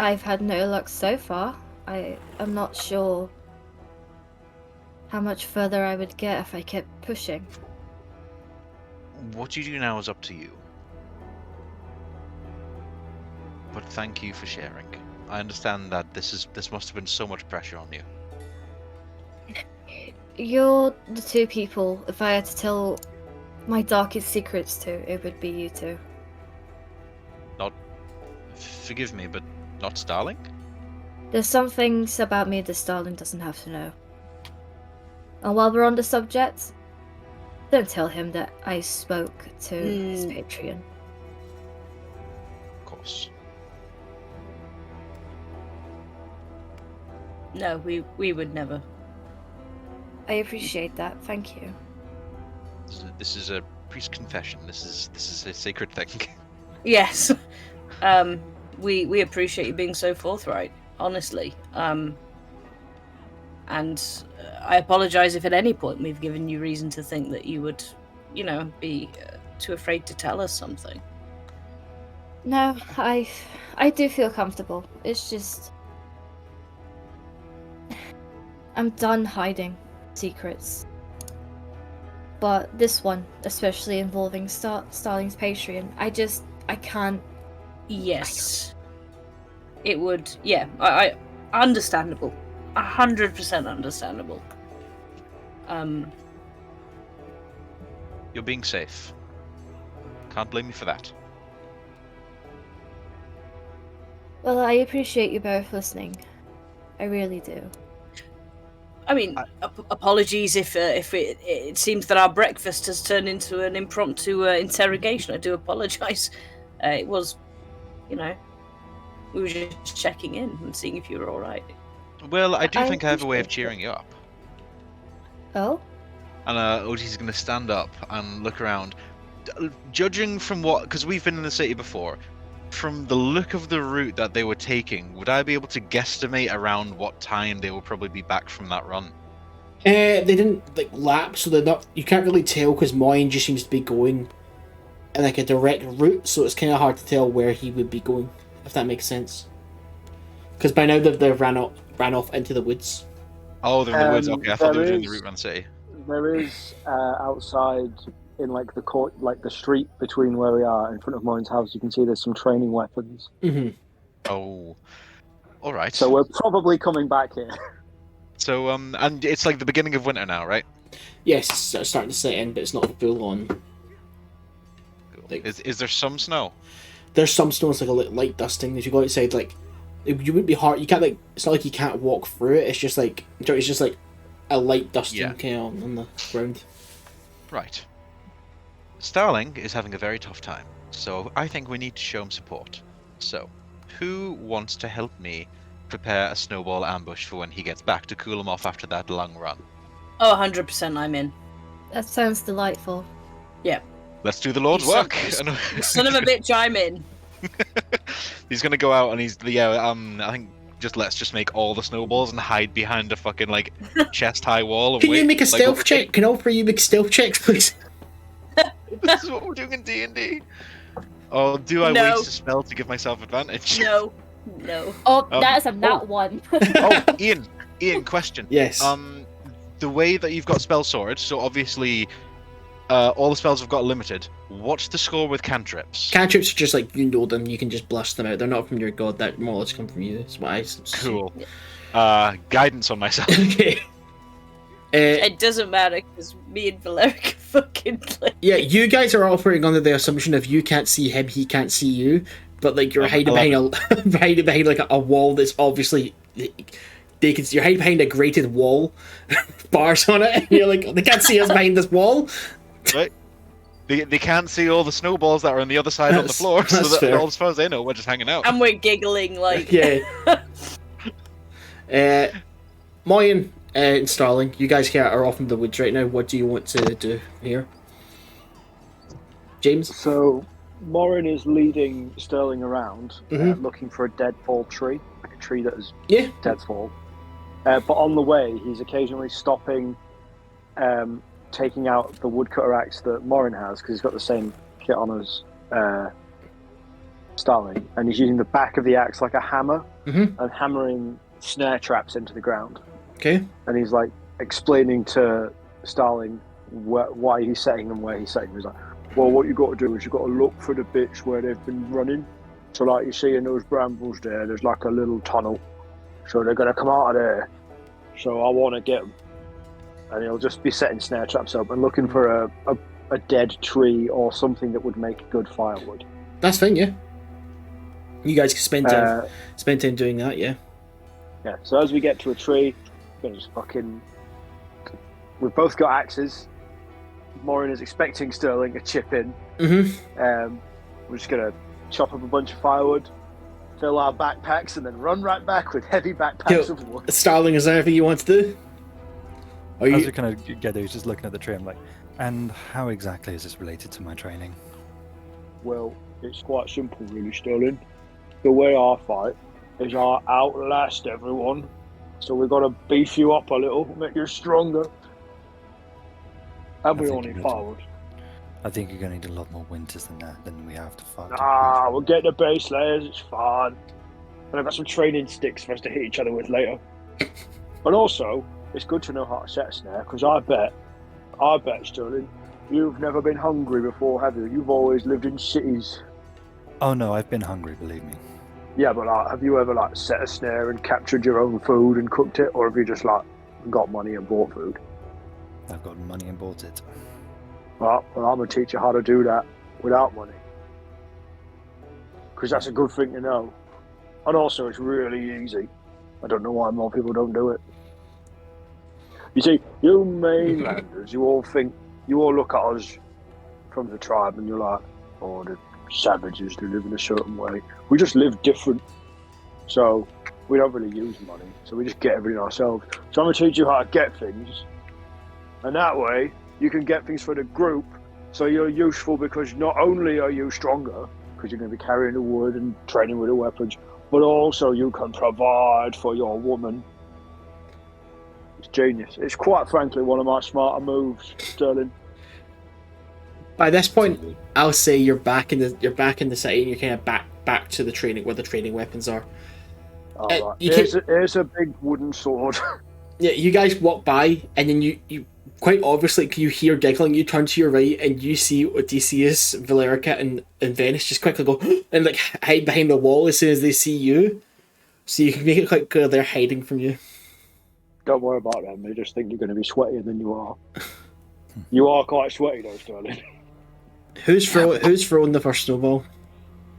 I've had no luck so far. I'm not sure how much further I would get if I kept pushing. What you do now is up to you. But thank you for sharing. I understand that this must have been so much pressure on you. You're the two people, if I had to tell my darkest secrets to, it would be you two. Forgive me, but not Starling? There's some things about me that Starling doesn't have to know. And while we're on the subject, don't tell him that I spoke to his Patreon. Of course. No, we would never. I appreciate that, thank you. This is a priest confession. This is a sacred thing. Yes. We appreciate you being so forthright, honestly. And I apologize if at any point we've given you reason to think that you would, be too afraid to tell us something. No, I do feel comfortable. It's just I'm done hiding secrets. But this one, especially involving Starling's Patreon, I can't. Yes. It would, yeah, I understandable. 100% understandable. You're being safe. Can't blame you for that. Well, I appreciate you both listening. I really do. I mean, apologies if it seems that our breakfast has turned into an impromptu interrogation. I do apologise. It was, we were just checking in and seeing if you were all right. Well, I do think I have a way of cheering you up. Oh? And Odeysus is going to stand up and look around. Judging from what... Because we've been in the city before. From the look of the route that they were taking, would I be able to guesstimate around what time they will probably be back from that run? They didn't lap, so they're not. You can't really tell because Moryn just seems to be going in a direct route, so it's kind of hard to tell where he would be going, if that makes sense. Because by now they've ran off into the woods. Oh, they're in the woods. Okay, I thought they were doing the route around the city. There is outside in the court, the street between where we are, in front of Moryn's house. You can see there's some training weapons. Mm-hmm. Oh, all right. So we're probably coming back here. So and it's the beginning of winter now, right? Yes, it's starting to set in, but it's not full on. Cool. Is there some snow? There's some snow. It's a light dusting. As you go outside, you wouldn't be hard. You can't It's not like you can't walk through it. It's just a light dusting kind of on the ground. Right. Starling is having a very tough time, so I think we need to show him support. So, who wants to help me prepare a snowball ambush for when he gets back to cool him off after that long run? Oh, 100% I'm in. That sounds delightful. Yeah. Let's do the Lord's work. Son of a bitch, I'm in. He's gonna go out and I think let's just make all the snowballs and hide behind a fucking chest high wall. And Can you make a stealth check? Can all three of you make stealth checks, please? This is what we're doing in D&D. Oh, do I waste a spell to give myself advantage? No. Oh, that is a nat one. Oh, Ian, question. Yes. The way that you've got spell sword, so obviously all the spells have got limited. What's the score with cantrips? Cantrips are just you know them, you can just blast them out. They're not from your god, that more or less come from you. That's what I see. Cool. Guidance on myself. Okay. It doesn't matter because me and Valericia fucking Yeah, you guys are operating under the assumption if you can't see him, he can't see you. But you're hiding behind a wall that's obviously you're hiding behind a grated wall, bars on it, and you're they can't see us behind this wall. Right. They can't see all the snowballs that are on the other side on the floor, so that all as far as they know, we're just hanging out. And we're giggling Yeah. Moryn and Starling, you guys here are off in the woods right now. What do you want to do here? James? So, Moryn is leading Starling around, looking for a deadfall tree, a tree that is deadfall. But on the way, he's occasionally stopping, taking out the woodcutter axe that Moryn has, because he's got the same kit on as Starling, and he's using the back of the axe like a hammer, and hammering snare traps into the ground. Okay. And he's explaining to Starling why he's setting them where he's setting them. He's like, well, what you got to do is you got to look for the bits where they've been running. So you see in those brambles there's a little tunnel. So they're going to come out of there. So I want to get them. And he'll just be setting snare traps up and looking for a dead tree or something that would make good firewood. That's fine, yeah. You guys can spend time doing that, yeah. Yeah, so as we get to a tree, we're going to just we've both got axes. Moryn is expecting Starling to chip in. We're just going to chop up a bunch of firewood, fill our backpacks, and then run right back with heavy backpacks of wood. Starling, is there anything you want to do? As we kind of get there, he's just looking at the tree. I'm like, and how exactly is this related to my training? Well, it's quite simple, really, Starling. The way I fight is I outlast everyone, So we've got to beef you up a little, make you stronger. And I we think all need you need to- firewood. I think you're going to need a lot more winters than that. Than we have to fight. We'll get the base layers, it's fine. And I've got some training sticks for us to hit each other with later. But also, it's good to know how to set a snare, because I bet, Sterling, you've never been hungry before, have you? You've always lived in cities. Oh no, I've been hungry. Believe me. Yeah, but have you ever set a snare and captured your own food and cooked it, or have you just got money and bought food? I've got money and bought it. Well, I'm gonna teach you how to do that without money, because that's a good thing to know. And also, it's really easy. I don't know why more people don't do it. You see, you mainlanders, you all look at us from the tribe, and you're like, oh, the savages, they live in a certain way. We just live different, so we don't really use money. So we just get everything ourselves. So I'm gonna teach you how to get things, and that way you can get things for the group. So you're useful, because not only are you stronger, because you're going to be carrying the wood and training with the weapons, but also you can provide for your woman. It's genius. It's quite frankly one of my smarter moves, Sterling. By this point, I'll say you're back in the city, and you're kind of back to the training where the training weapons are. Right. You Here's a big wooden sword. Yeah, you guys walk by, and then you quite obviously you hear giggling. You turn to your right, and you see Odeysus, Valericia, and Venis just quickly go and hide behind the wall as soon as they see you. So you can make it quite clear they're hiding from you. Don't worry about them. They just think you're going to be sweatier than you are. You are quite sweaty though, Sterling. Who's throwing the first snowball?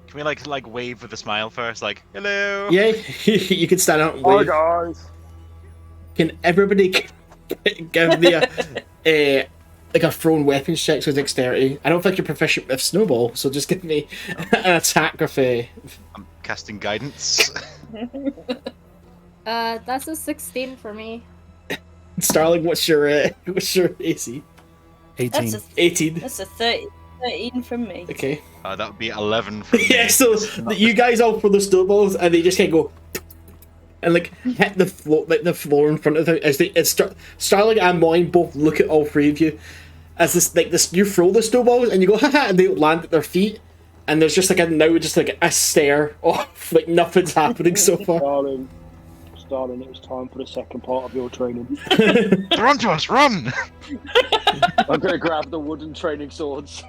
Can we wave with a smile first, like hello? Yeah, you can stand up and Hi wave. guys. Can everybody give me a thrown weapons check with dexterity? I don't think you're proficient with snowball, so just give me an attack of a. I'm casting guidance. That's a 16 for me. Starling, what's your AC? 18. 18. That's a 13 from me. Okay. That would be 11 from me. Yeah, so you guys all throw the snowballs, and they just kind of go and hit the floor in front of them. As Starling and Moryn both look at all three of you as this you throw the snowballs, and you go haha, and they land at their feet, and there's just a stare off, nothing's happening so far. Starling, it was time for the second part of your training. They're onto us, run! I'm going to grab the wooden training swords.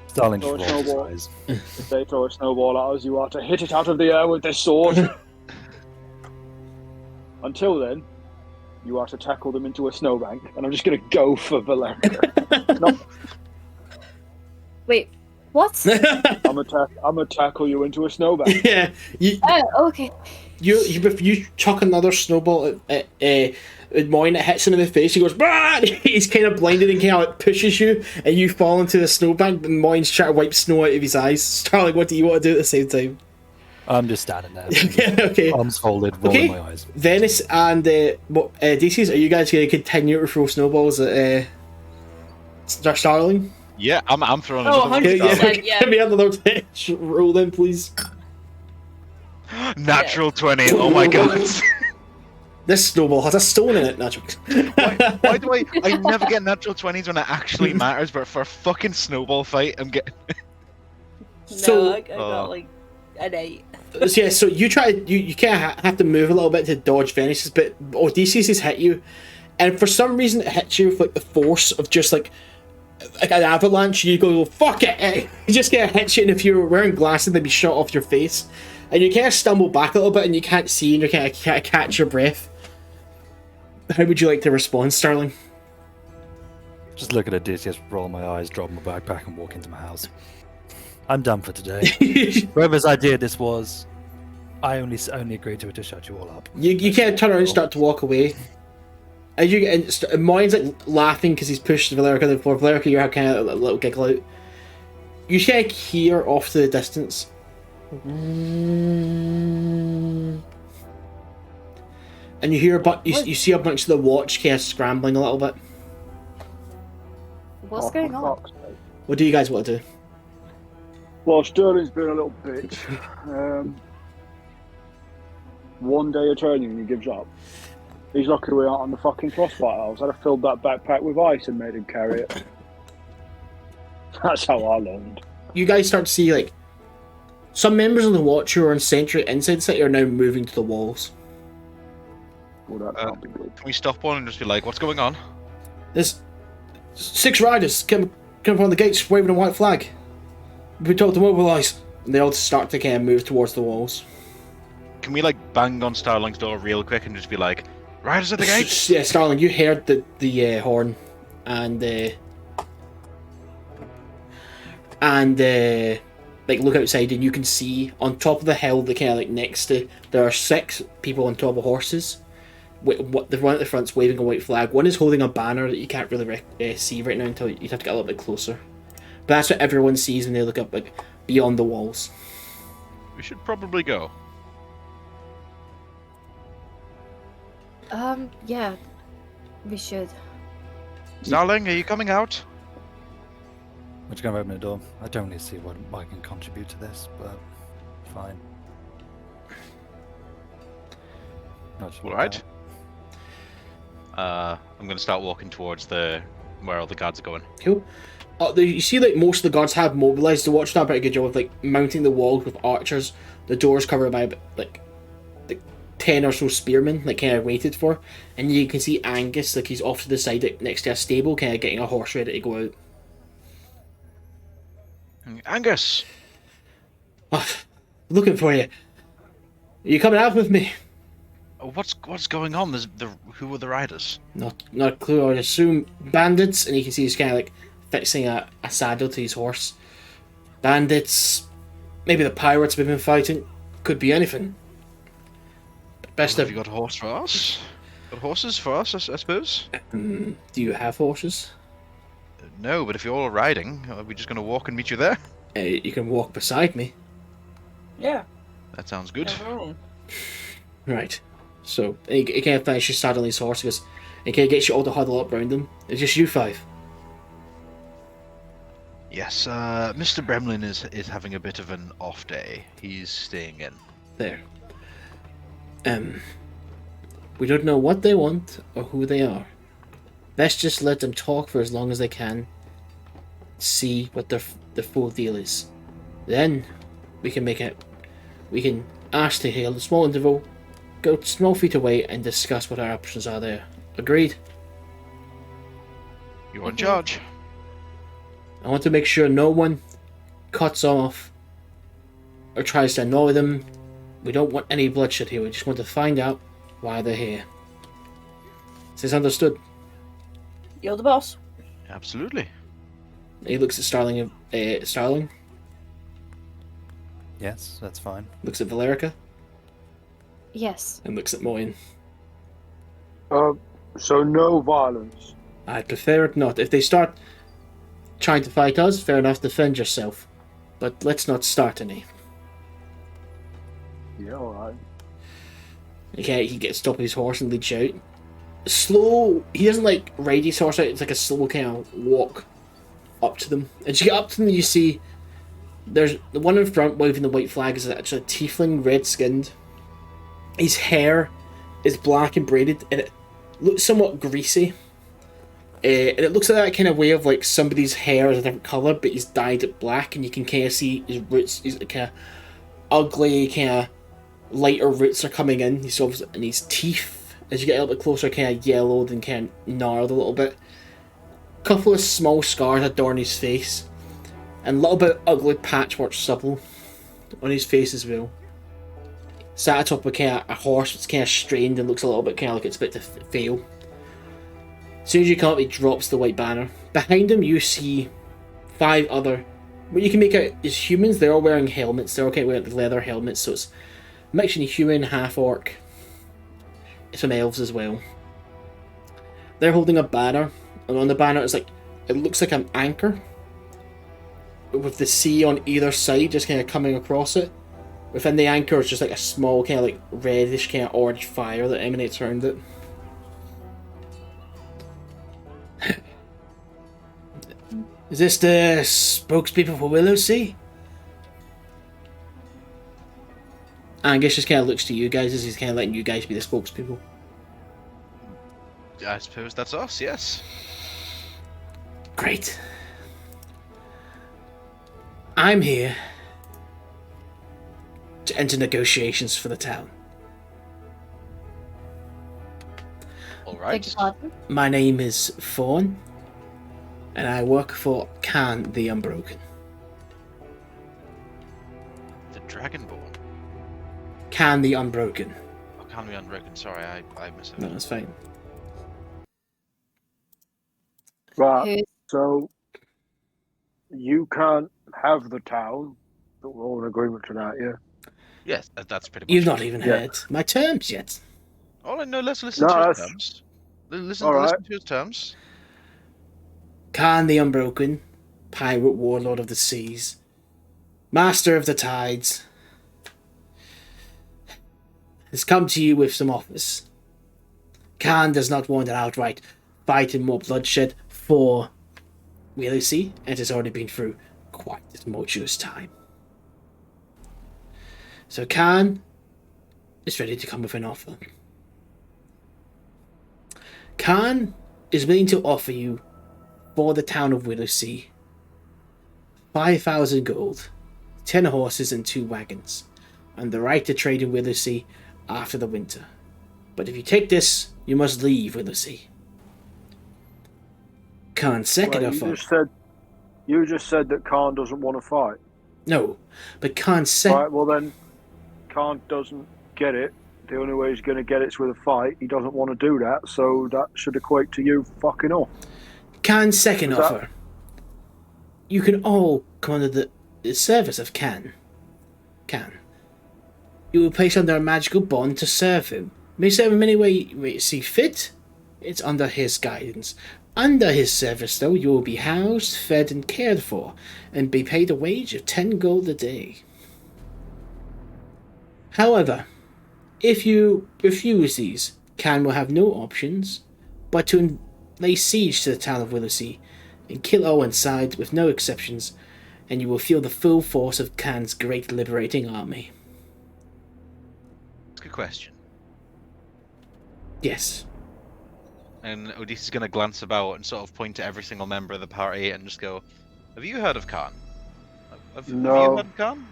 Starling Throw a just rolls his snowball. eyes. If they throw a snowball at us, you are to hit it out of the air with this sword. Until then, you are to tackle them into a snowbank, and I'm just going to go for Valericia. No, Wait, what? I'm gonna tackle you into a snowbank. Yeah, Oh, okay. you chuck another snowball at Moryn, it hits him in the face. He goes, bah! He's kind of blinded and kind of pushes you, and you fall into the snowbank. And Moryn's trying to wipe snow out of his eyes. Starling, what do you want to do at the same time? I'm just standing there. Okay. Arms folded, rolling my eyes. Venis and Odeysus, are you guys going to continue to throw snowballs at Starling? Yeah, I'm throwing Oh, another 100%, yeah. Give me another roll then, please. Natural 20. Oh my god. This snowball has a stone in it, natural. Why do I never get natural 20s when it actually matters, but for a fucking snowball fight, I'm getting. So- I got an 8. So yeah, so you kind of have to move a little bit to dodge Venis, but Odeysus has hit you, and for some reason it hits you with the force of just like an avalanche. You go, fuck it! It just kind of hits you, and if you were wearing glasses, they'd be shot off your face, and you kind of stumble back a little bit, and you can't see, and you kind of catch your breath. How would you like to respond, Starling? Just look at Odysseus, roll my eyes, drop my backpack, and walk into my house. I'm done for today. Whoever's idea this was, I only agreed to it to shut you all up. You kind of turn around and start to walk away. And Moryn's laughing because he's pushed Valericia to the floor. Valericia, you're kind of a little giggle out. You kind of hear off to the distance. And you hear you see a bunch of the watch kind of scrambling a little bit. What's going for on? fuck's sake. What do you guys want to do? Well, Sterling's been a little bitch. 1 day of training and he gives up. He's lucky we aren't on the fucking frostbite elves. I'd have filled that backpack with ice and made him carry it. That's how I learned. You guys start to see, like, some members of the Watch who are on sentry inside the city are now moving to the walls. Well, that can't be good. Can we stop one and just be like, what's going on? There's 6 riders come from the gates waving a white flag. We've been told to mobilise. And they all start to kind of move towards the walls. Can we like bang on Starling's door real quick and just be like, riders at the gates? Yeah, Starling, you heard the horn, and like look outside and you can see on top of the hill, the kind of like next to, there are 6 people on top of horses. The one at the front's waving a white flag. One is holding a banner that you can't really see right now until you have to get a little bit closer. But that's what everyone sees when they look up, like beyond the walls. We should probably go. Yeah, we should. Starling, are you coming out? I'm just going to open the door. I don't really see what I can contribute to this, but fine. Not sure All right. I'm going to start walking towards where all the guards are going. Cool. You see, like most of the guards have mobilised. The Watch done a pretty good job of like mounting the walls with archers. The doors covered by like 10 or so spearmen, like kind of waited for, and you can see Angus, like he's off to the side, like, next to a stable, kind of getting a horse ready to go out. Angus! Oh, looking for you. Are you coming out with me? What's going on? Who are the riders? Not a clue. I'd assume bandits, and you can see he's kind of like fixing a saddle to his horse. Bandits, maybe the pirates we've been fighting. Could be anything. Best Have you got a horse for us? Got horses for us, I suppose? Do you have horses? No, but if you're all riding, are we just going to walk and meet you there? You can walk beside me. Yeah. That sounds good. Right. So he kind of finishes saddling his horse because he kind of gets you all to huddle up around him. It's just you 5. Yes, Mr. Bremlin is having a bit of an off day. He's staying in. There. We don't know what they want or who they are. Let's just let them talk for as long as they can. See what the full deal is. Then we can make it. We can ask to hail a small interval, go small feet away, and discuss what our options are there. Agreed? You're in charge. I want to make sure no one cuts off or tries to annoy them. We don't want any bloodshed here. We just want to find out why they're here. Is this understood? You're the boss. Absolutely. He looks at Starling. Starling Yes, that's fine. looks at Valerica Yes. and looks at Moryn. So no violence. I'd prefer it not. If they start trying to fight us, fair enough, defend yourself. But let's not start any. Yeah, alright. Okay, he gets top of his horse and leads you out. Slow. He doesn't like ride his horse out. It's like a slow kind of walk up to them. As you get up to them, you see there's the one in front waving the white flag is actually a tiefling, red-skinned. His hair is black and braided, and it looks somewhat greasy. And it looks like that kind of way of like somebody's hair is a different colour, but he's dyed it black, and you can kind of see his roots. He's kind of ugly, kind of lighter roots are coming in. He's obviously, and his teeth, as you get a little bit closer, kind of yellowed and kind of gnarled a little bit. Couple of small scars adorn his face, and a little bit ugly patchwork stubble on his face as well. Sat atop of kind of a horse that's kind of strained and looks a little bit kind of like it's about to fail. As soon as you come up, he drops the white banner. Behind him, you see 5 other. What you can make out is humans. They're all wearing helmets. They're all kind of wearing leather helmets, so it's mixing human, half orc, some elves as well. They're holding a banner, and on the banner it's like it looks like an anchor with the sea on either side, just kind of coming across it. Within the anchor is just like a small kind of like reddish kind of orange fire that emanates around it. Is this the spokespeople for Willowsea? Angus just kind of looks to you guys as he's kind of letting you guys be the spokespeople. I suppose that's us, yes. Great. I'm here to enter negotiations for the town. Alright. My name is Fawn, and I work for Khan the Unbroken. The Dragonborn. Khan the Unbroken. Oh, Khan the Unbroken, sorry, I misheard. No, that's fine. Right, so you can't have the town, but we're all in agreement to that, yeah? Yes, that's pretty much You've it. not even heard my terms yet. All I know, let's listen No, to his that's- terms. Listen Alright. to his terms. Khan the Unbroken, pirate warlord of the seas, master of the tides, has come to you with some offers. Khan does not want an outright fight and more bloodshed for Velisage, and has already been through quite a tumultuous time. So Khan is ready to come with an offer. Khan is willing to offer you, for the town of Velisage, 5,000 gold, 10 horses and 2 wagons, and the right to trade in Velisage after the winter. But if you take this, you must leave Velisage. Khan's second Well, offer... you just said that Khan doesn't want to fight. No, but Khan's second... Right, well then, Khan doesn't get it. The only way he's going to get it's with a fight. He doesn't want to do that, so that should equate to you fucking off. Khan's second Is that- offer. You can all come under the service of Khan. Khan. You will place under a magical bond to serve him. May serve him any way you see fit. It's under his guidance. Under his service, though, you will be housed, fed, and cared for, and be paid a wage of 10 gold a day. However, if you refuse these, Khan will have no options but to lay siege to the town of Velisage and kill all inside with no exceptions, and you will feel the full force of Khan's great liberating army. Good question. Yes. And Odeysus is going to glance about and sort of point to every single member of the party and just go, have you heard of Khan? Have you No. heard of Khan?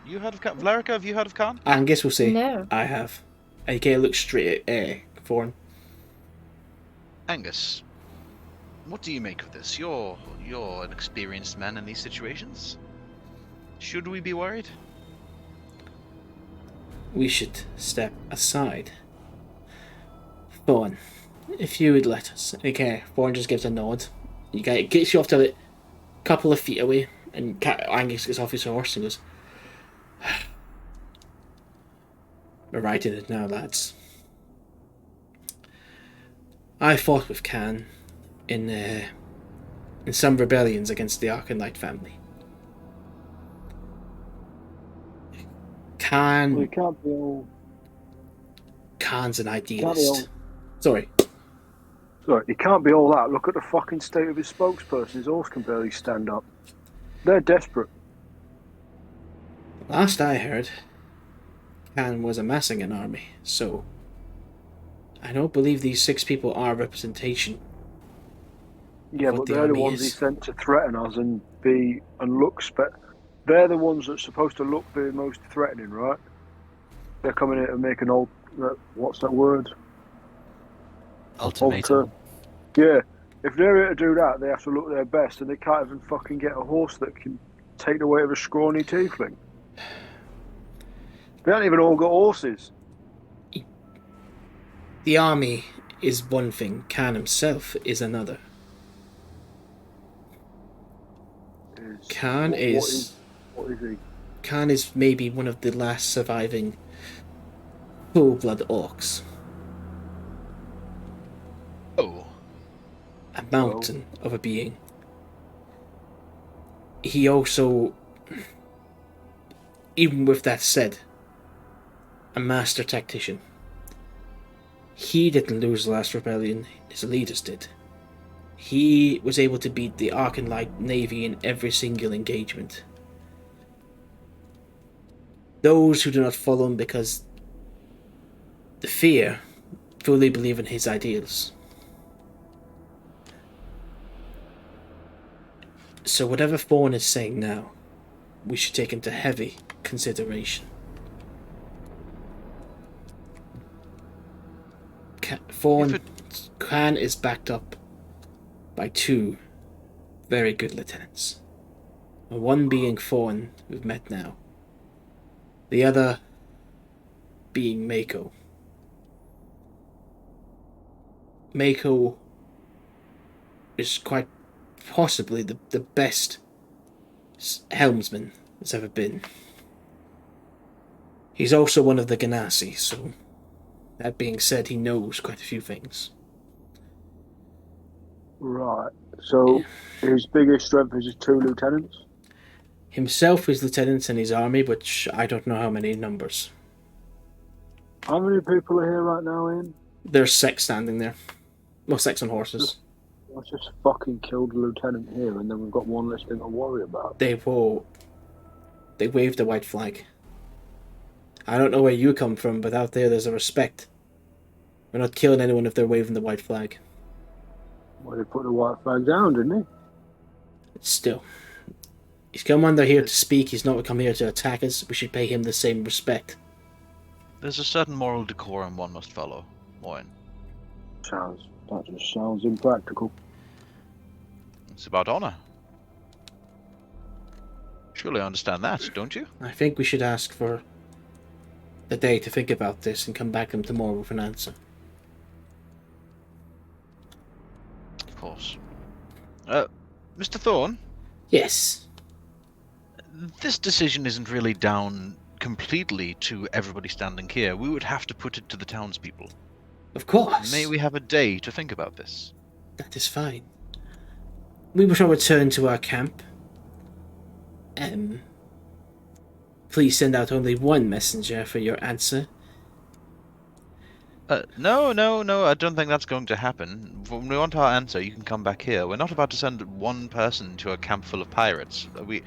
You heard of Khan? Valerica, have you heard of Khan? Angus will say, No. I have. And he kind of looks straight at Thorn. Angus, what do you make of this? You're an experienced man in these situations. Should we be worried? We should step aside. Thorn, if you would let us. Okay, Thorn just gives a nod. You gets you off to a couple of feet away, and Angus gets off his horse and goes, we're right in it now, lads. I fought with Khan in some rebellions against the Arcanite family. Khan... We can't be all... Khan's an Can't be all... idealist. Sorry. Sorry, he can't be all that. Look at the fucking state of his spokesperson. His horse can barely stand up. They're desperate. Last I heard, Khan was amassing an army, so I don't believe these 6 people are a representation. Yeah, What but the they're the army ones he is. sent to threaten us and look They're the ones that's supposed to look the most threatening, right? They're coming in to make an old... what's that word? Ultimatum. Yeah, if they're here to do that, they have to look their best, and they can't even fucking get a horse that can take the weight of a scrawny tiefling. They haven't even all got horses. The army is one thing, Khan himself is another. Khan What is he? Khan is maybe one of the last surviving full-blood orcs. Oh. A mountain of a being. He also, even with that said, a master tactician. He didn't lose the last rebellion, his leaders did. He was able to beat the Arcanite Navy in every single engagement. those who do not follow him because the fear fully believe in his ideals. So whatever Thorn is saying now, we should take into heavy consideration. Thorn's clan is backed up by 2 very good lieutenants. One being Thorn, we've met now. The other being Mako. Mako is quite possibly the best helmsman there's ever been. He's also one of the Ganassi, so that being said, he knows quite a few things. Right. So his biggest strength is his 2 lieutenants? Himself is lieutenants in his army, but I don't know how many numbers. How many people are here right now, Ian? There's 6 standing there. Well, 6 on horses. I just fucking killed a lieutenant here, and then we've got 1 less thing to worry about. They waved the white flag. I don't know where you come from, but out there's a respect. We're not killing anyone if they're waving the white flag. Well, he put the white flag down, didn't he? Still, he's come under here to speak. He's not come here to attack us. We should pay him the same respect. There's a certain moral decorum one must follow, Moryn. That just sounds impractical. It's about honor. Surely I understand that, don't you? I think we should ask for a day to think about this and come back to him tomorrow with an answer. Of course. Mr. Thorne? Yes. This decision isn't really down completely to everybody standing here. We would have to put it to the townspeople. Of course. May we have a day to think about this? That is fine. We shall return to our camp. Please send out only 1 messenger for your answer. No, I don't think that's going to happen. When we want our answer, you can come back here. We're not about to send 1 person to a camp full of pirates. We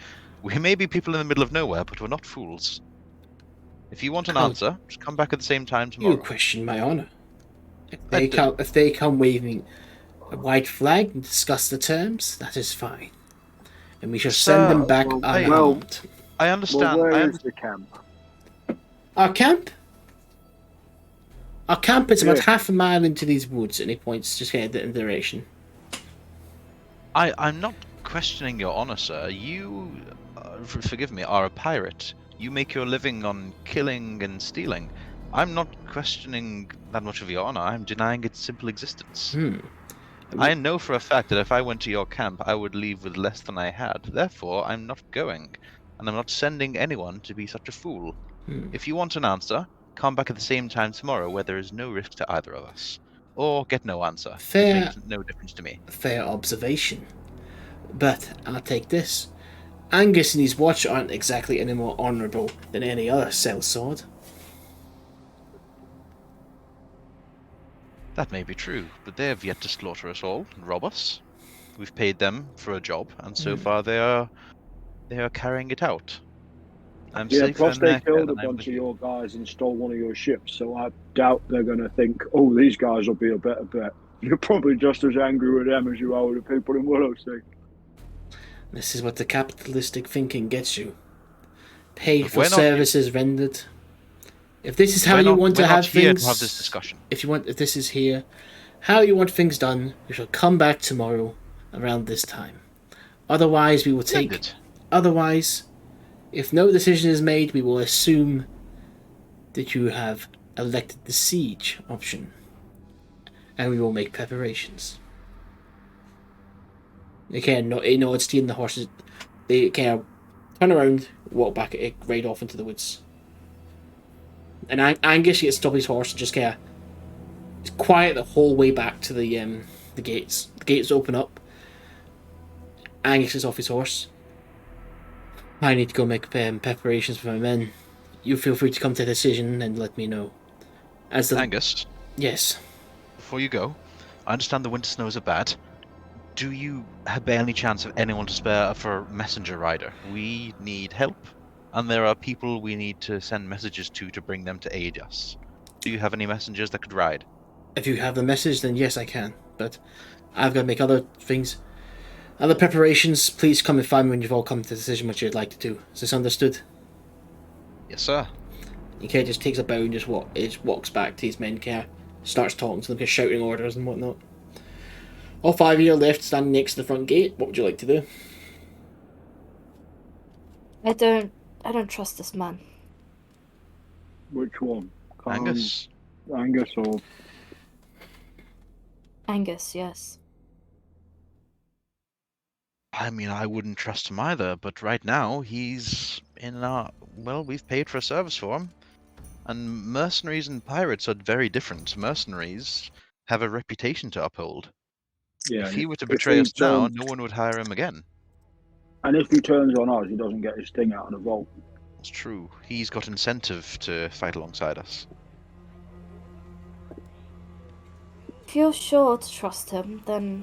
may be people in the middle of nowhere, but we're not fools. If you want an answer, just come back at the same time tomorrow. You question my honor. If they come waving a white flag and discuss the terms, that is fine. And we shall send them back unarmed. I understand. Well, where is the camp? Our camp? Our camp is about half a mile into these woods, and he points just in the direction. I'm not questioning your honor, sir. You, forgive me, are a pirate. You make your living on killing and stealing. I'm not questioning that much of your honor. I'm denying its simple existence. I know for a fact that if I went to your camp, I would leave with less than I had. Therefore, I'm not going. And I'm not sending anyone to be such a fool. If you want an answer, come back at the same time tomorrow where there is no risk to either of us. Or get no answer. Fair. It makes no difference to me. Fair observation. But I'll take this. Angus and his watch aren't exactly any more honourable than any other sellsword. That may be true, but they have yet to slaughter us all and rob us. We've paid them for a job, and so far they are carrying it out. I'm safe plus in they their killed care, a and I'm bunch with of you. your guys and stole one of your ships, so I doubt they're going to think, oh, these guys will be a better bet. You're probably just as angry with them as you are with the people in Willowsea. This is what the capitalistic thinking gets you. Paid But for we're not- services rendered. If this is how you want to we're have not here things, to have this discussion. if this is here, how you want things done, we shall come back tomorrow around this time. Otherwise, we will take. Splendid. Otherwise, if no decision is made, we will assume that you have elected the siege option, and we will make preparations. They can it's stealing the horses. They can turn around, walk back right off into the woods. And Angus gets to stop his horse and just kind of quiet the whole way back to the gates. The gates open up. Angus gets off his horse. I need to go make preparations for my men. You feel free to come to a decision and let me know. Angus, Yes. before you go, I understand the winter snows are bad. Do you have any chance of anyone to spare for messenger rider? We need help. and there are people we need to send messages to bring them to aid us. Do you have any messengers that could ride? If you have the message, then yes, I can. But I've got to make other things, other preparations. Please come and find me when you've all come to the decision what you'd like to do. Is this understood? Yes, sir. Okay, just takes a bow and just walks back to his men, starts talking to them, just shouting orders and whatnot. All 5 of you are left standing next to the front gate. What would you like to do? I don't trust this man. Which one? Angus? Angus or... Angus, yes. I mean, I wouldn't trust him either, but right now he's in our... Well, we've paid for a service for him. And mercenaries and pirates are very different. Mercenaries have a reputation to uphold. Yeah, If he were to betray us now, no one would hire him again. And if he turns on us, he doesn't get his thing out of the vault. That's true. He's got incentive to fight alongside us. If you're sure to trust him, then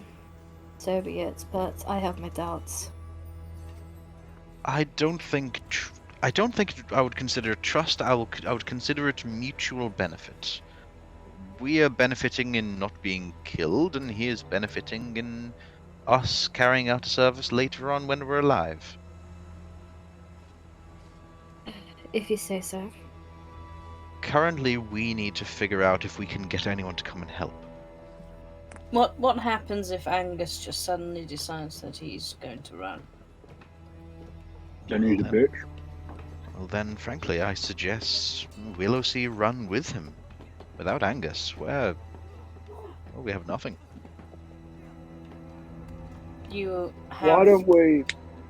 so be it, but I have my doubts. I don't think I would consider it trust. I would consider it mutual benefit. We are benefiting in not being killed, and he is benefiting in us carrying out a service later on when we're alive. If you say so. Currently, we need to figure out if we can get anyone to come and help. What happens if Angus just suddenly decides that he's going to run? Then he's a bitch. Well then, frankly, I suggest Willowsea run with him. Without Angus, we have nothing. You have...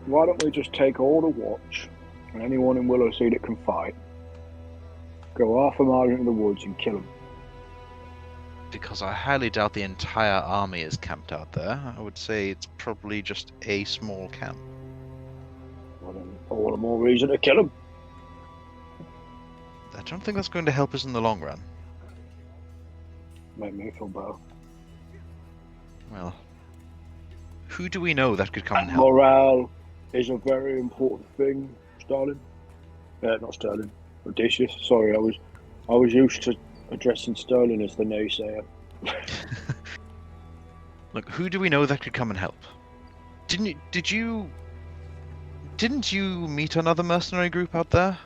Why don't we just take all the watch and anyone in Willowsea that can fight, go half a mile into the woods and kill them? Because I highly doubt the entire army is camped out there. I would say it's probably just a small camp. Well, then all the more reason to kill them. I don't think that's going to help us in the long run. Make me feel better. Well, who do we know that could come and help? Morale is a very important thing, Starling. Not Starling. Odeysus. Sorry, I was used to addressing Starling as the naysayer. Look, who do we know that could come and help? Didn't you meet another mercenary group out there?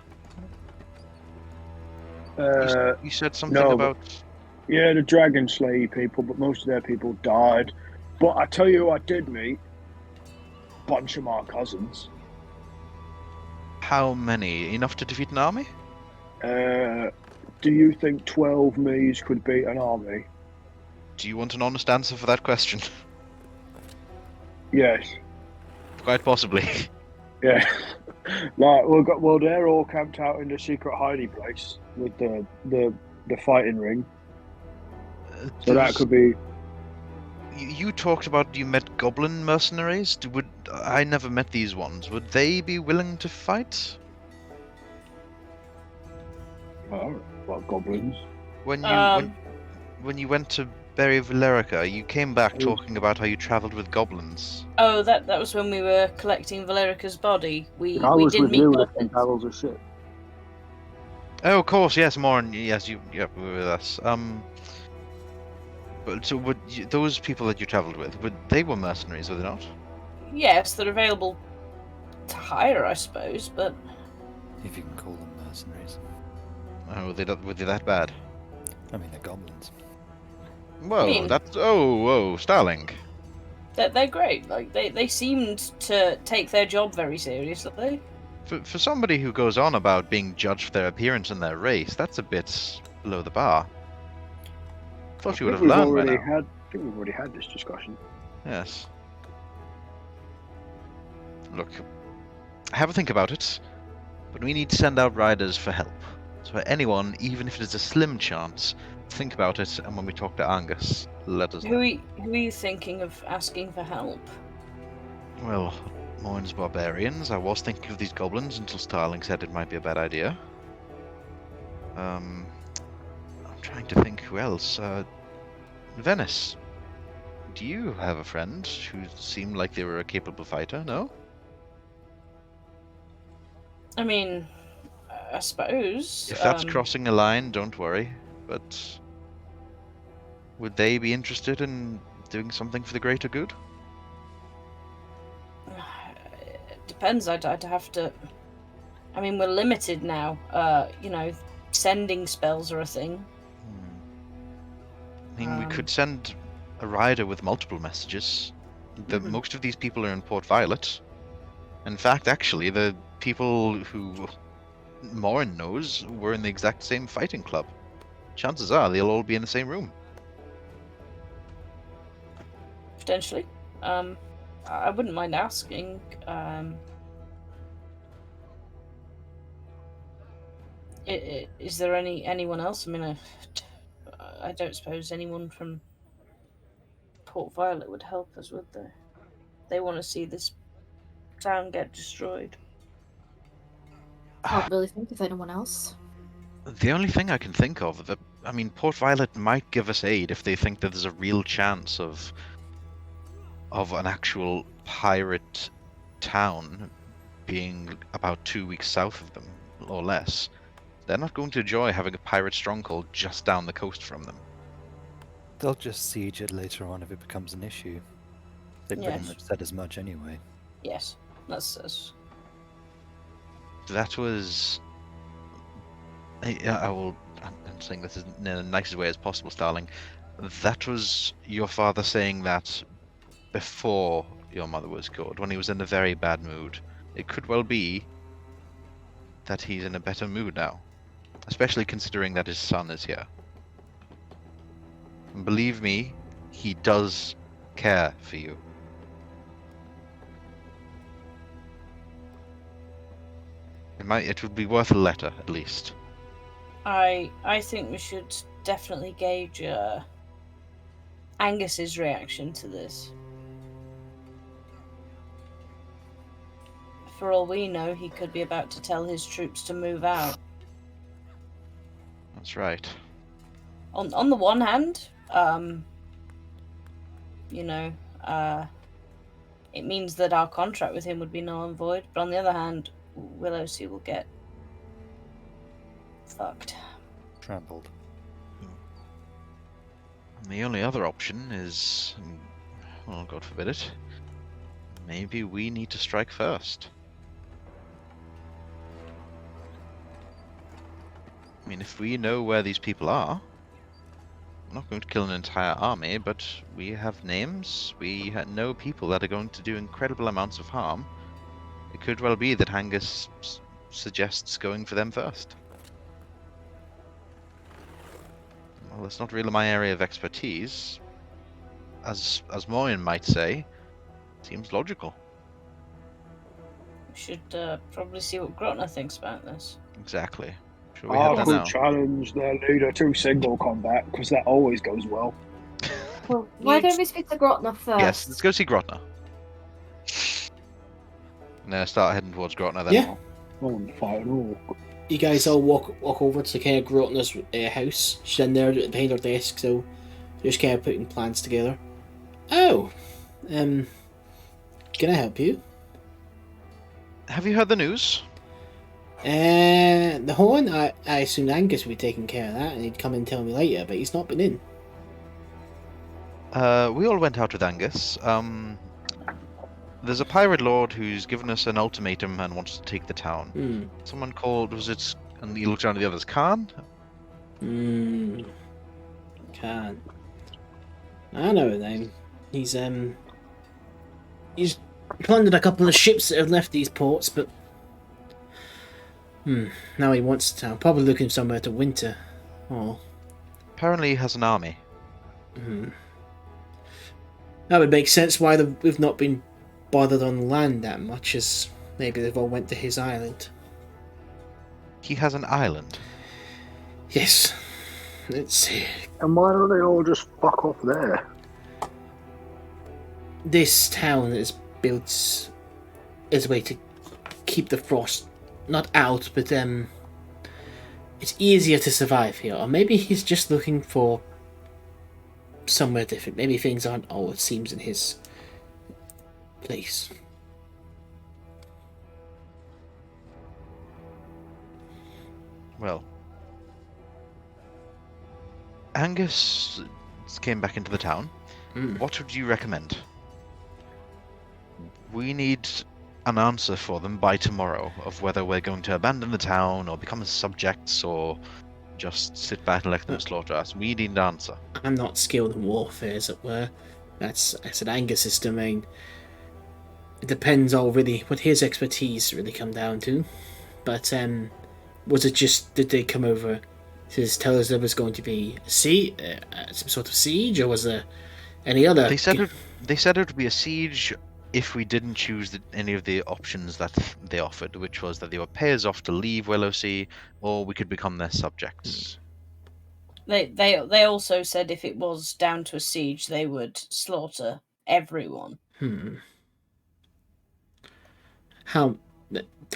You said something about... Yeah, the Dragon Slayer people, but most of their people died. But I tell you who I did meet. A bunch of my cousins. How many? Enough to defeat an army? Do you think 12 me's could beat an army? Do you want an honest answer for that question? Yes. Quite possibly. Yeah. Well, they're all camped out in the secret hiding place with the fighting ring. So that could be... You talked about you met goblin mercenaries. I never met these ones. Would they be willing to fight? What goblins? When you went to bury Valericia, you came back talking about how you travelled with goblins. Oh, that was when we were collecting Valerica's body. We was did with meet you goblins. lifting barrels of shit. Oh, of course, yes, Moryn. Yes, you were with us. But so those people that you travelled with, they were mercenaries, were they not? Yes, they're available to hire, I suppose, but... If you can call them mercenaries. Oh, were they that bad? I mean, they're goblins. Whoa, whoa, Starling. They're great. Like, they seemed to take their job very seriously. For somebody who goes on about being judged for their appearance and their race, that's a bit below the bar. Thought you would have learned by now. I think we've already had this discussion. Yes. Look, have a think about it, but we need to send out riders for help. So for anyone, even if it is a slim chance, think about it, and when we talk to Angus, let us know. Who are you thinking of asking for help? Well, Moryn's barbarians. I was thinking of these goblins until Starling said it might be a bad idea. I'm trying to think who else. Venis. Do you have a friend who seemed like they were a capable fighter, no? I mean, I suppose. If that's crossing a line, don't worry. But would they be interested in doing something for the greater good? It depends. I'd have to. I mean, we're limited now. Sending spells are a thing. I mean, we could send a rider with multiple messages. Mhm. Most of these people are in Port Violet. In fact, actually, the people who Moryn knows were in the exact same fighting club. Chances are they'll all be in the same room. Potentially. I wouldn't mind asking. Is there anyone else? I mean, I don't suppose anyone from Port Violet would help us, would they? They want to see this town get destroyed. Can't really think of anyone else. The only thing I can think of, I mean, Port Violet might give us aid if they think that there's a real chance of an actual pirate town being about 2 weeks south of them, or less. They're not going to enjoy having a pirate stronghold just down the coast from them. They'll just siege it later on if it becomes an issue. They pretty Yes. much said as much anyway. Yes, that's. That was. I'm saying this in the nicest way as possible, Starling. That was your father saying that before your mother was killed, when he was in a very bad mood. It could well be that he's in a better mood now, especially considering that his son is here. And believe me, he does care for you. It would be worth a letter, at least. I think we should definitely gauge Angus's reaction to this. For all we know, he could be about to tell his troops to move out. That's right. On the one hand, it means that our contract with him would be null and void. But on the other hand, Willowsea will get fucked. Trampled. And the only other option is, well, God forbid it, maybe we need to strike first. I mean, if we know where these people are, we're not going to kill an entire army, but we have names, we know people that are going to do incredible amounts of harm. It could well be that Angus suggests going for them first. Well, it's not really my area of expertise. As Moryn might say, seems logical. We should probably see what Grotner thinks about this. Exactly. Should we head I there could now? challenge their leader to single combat, because that always goes well. Well, why don't we speak to Grotner first? Yes, let's go see Grotner. And start heading towards Grotner then. Yeah. I wouldn't fight at all. You guys all walk over to kind of Grotner's house. She's in there behind her desk, so just kind of putting plans together. Oh, can I help you? Have you heard the news? The horn. I assumed Angus would be taking care of that, and he'd come and tell me later, but he's not been in. We all went out with Angus. There's a pirate lord who's given us an ultimatum and wants to take the town. Someone called, and he looked around at the others, Khan? Khan. I know his name. He's plundered a couple of ships that have left these ports, but now he wants the town. Probably looking somewhere to winter. Oh. Apparently he has an army. That would make sense why we've not been bothered on land that much, as maybe they've all went to his island. He has an island? Yes. Let's see. And why don't they all just fuck off there? This town is built as a way to keep the frost not out, but it's easier to survive here. Or maybe he's just looking for somewhere different. Maybe things aren't all it seems in his place. Well, Angus came back into the town. Hmm. What would you recommend? We need an answer for them by tomorrow of whether we're going to abandon the town or become subjects or just sit back and let them slaughter us. We need an answer. I'm not skilled in warfare, as it were. That's an Angus's domain. It depends all really what his expertise really come down to. But was it just did they come over to tell us there was going to be some sort of siege, or was there any other? They said it would be a siege if we didn't choose any of the options that they offered, which was that they would pay us off to leave Willowsea, or we could become their subjects. They also said if it was down to a siege, they would slaughter everyone. How?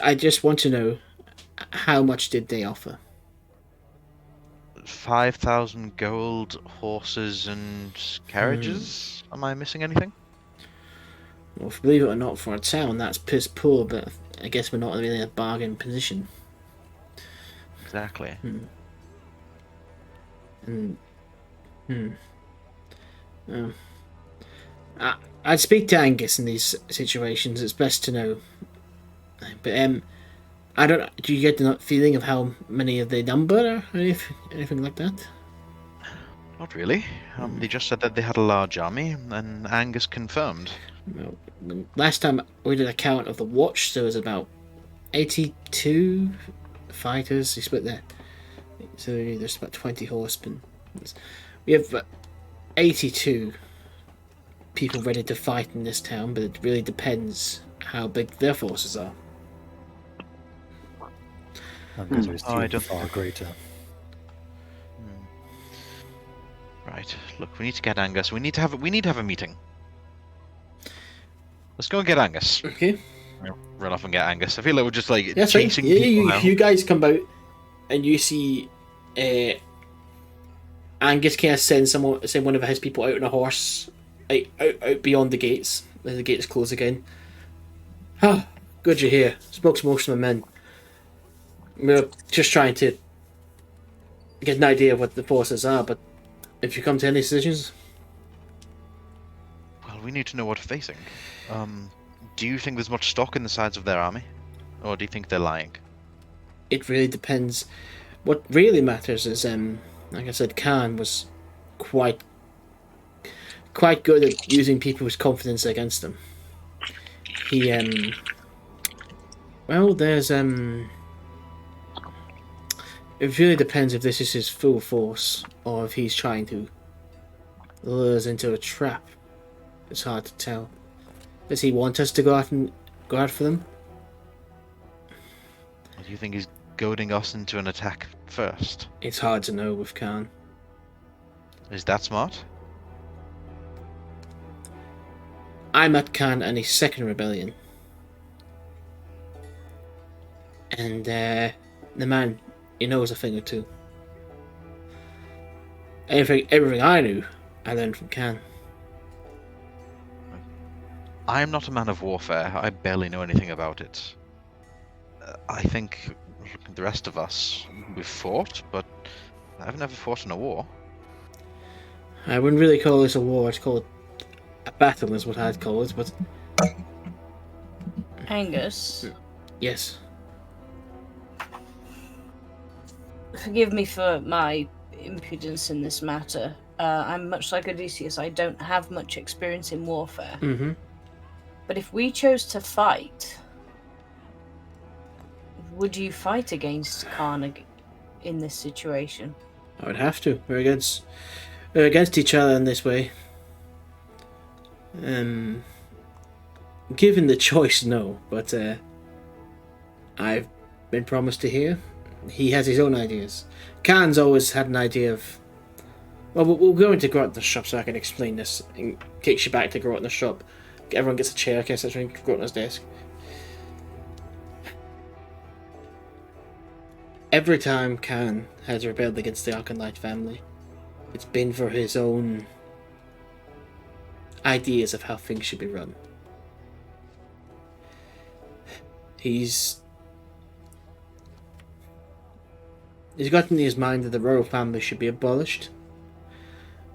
I just want to know how much did they offer? 5,000 gold, horses, and carriages. Am I missing anything? Well, if believe it or not, for a town, that's piss poor, but I guess we're not really in a bargain position. Exactly. I'd speak to Angus in these situations. It's best to know. But I don't. Do you get the feeling of how many of they number or anything like that? Not really. They just said that they had a large army, and Angus confirmed. Well, the last time we did a count of the watch, there was about 82 fighters. They split there, so there's about 20 horsemen. We have 82 people ready to fight in this town, but it really depends how big their forces are. Angus is I don't- far greater. Right. Look, we need to get Angus. We need to have a meeting. Let's go and get Angus. Okay. Run off and get Angus. I feel like we're just like That's right. chasing Yeah, people now. you guys come out and you see Angus kind of send one of his people out on a horse, out beyond the gates. As the gates close again. Ah, good you're here. Spoke to most of my men. We're just trying to get an idea of what the forces are, but if you come to any decisions, Well, we need to know what we're facing. Do you think there's much stock in the sides of their army? Or do you think they're lying? it really depends. What really matters is, like I said, Khan was quite good at using people's confidence against them. He, well, there's, it really depends if this is his full force, or if he's trying to lure us into a trap. It's hard to tell. Does he want us to go out for them? Or do you think he's goading us into an attack first? It's hard to know with Khan. Is that smart? I met Khan in his second rebellion. And the man, he knows a thing or two. Everything I knew, I learned from Khan. I am not a man of warfare. I barely know anything about it. I think the rest of us, we've fought, but I've never fought in a war. I wouldn't really call this a war, I'd call it a battle is what I'd call it, but Angus, yes. forgive me for my impudence in this matter. I'm much like Odeysus. I don't have much experience in warfare. Mm-hmm. But if we chose to fight, would you fight against Khan in this situation? I would have to. We're against each other in this way. Given the choice, no. But I've been promised to hear. He has his own ideas. Khan's always had an idea of. Well, we'll go into Grotner's shop so I can explain this. And takes you back to Grotner's shop. Everyone gets a chair, sits around Grotner's desk. Every time Khan has rebelled against the Arcanlight family, it's been for his own ideas of how things should be run. He's got in his mind that the royal family should be abolished,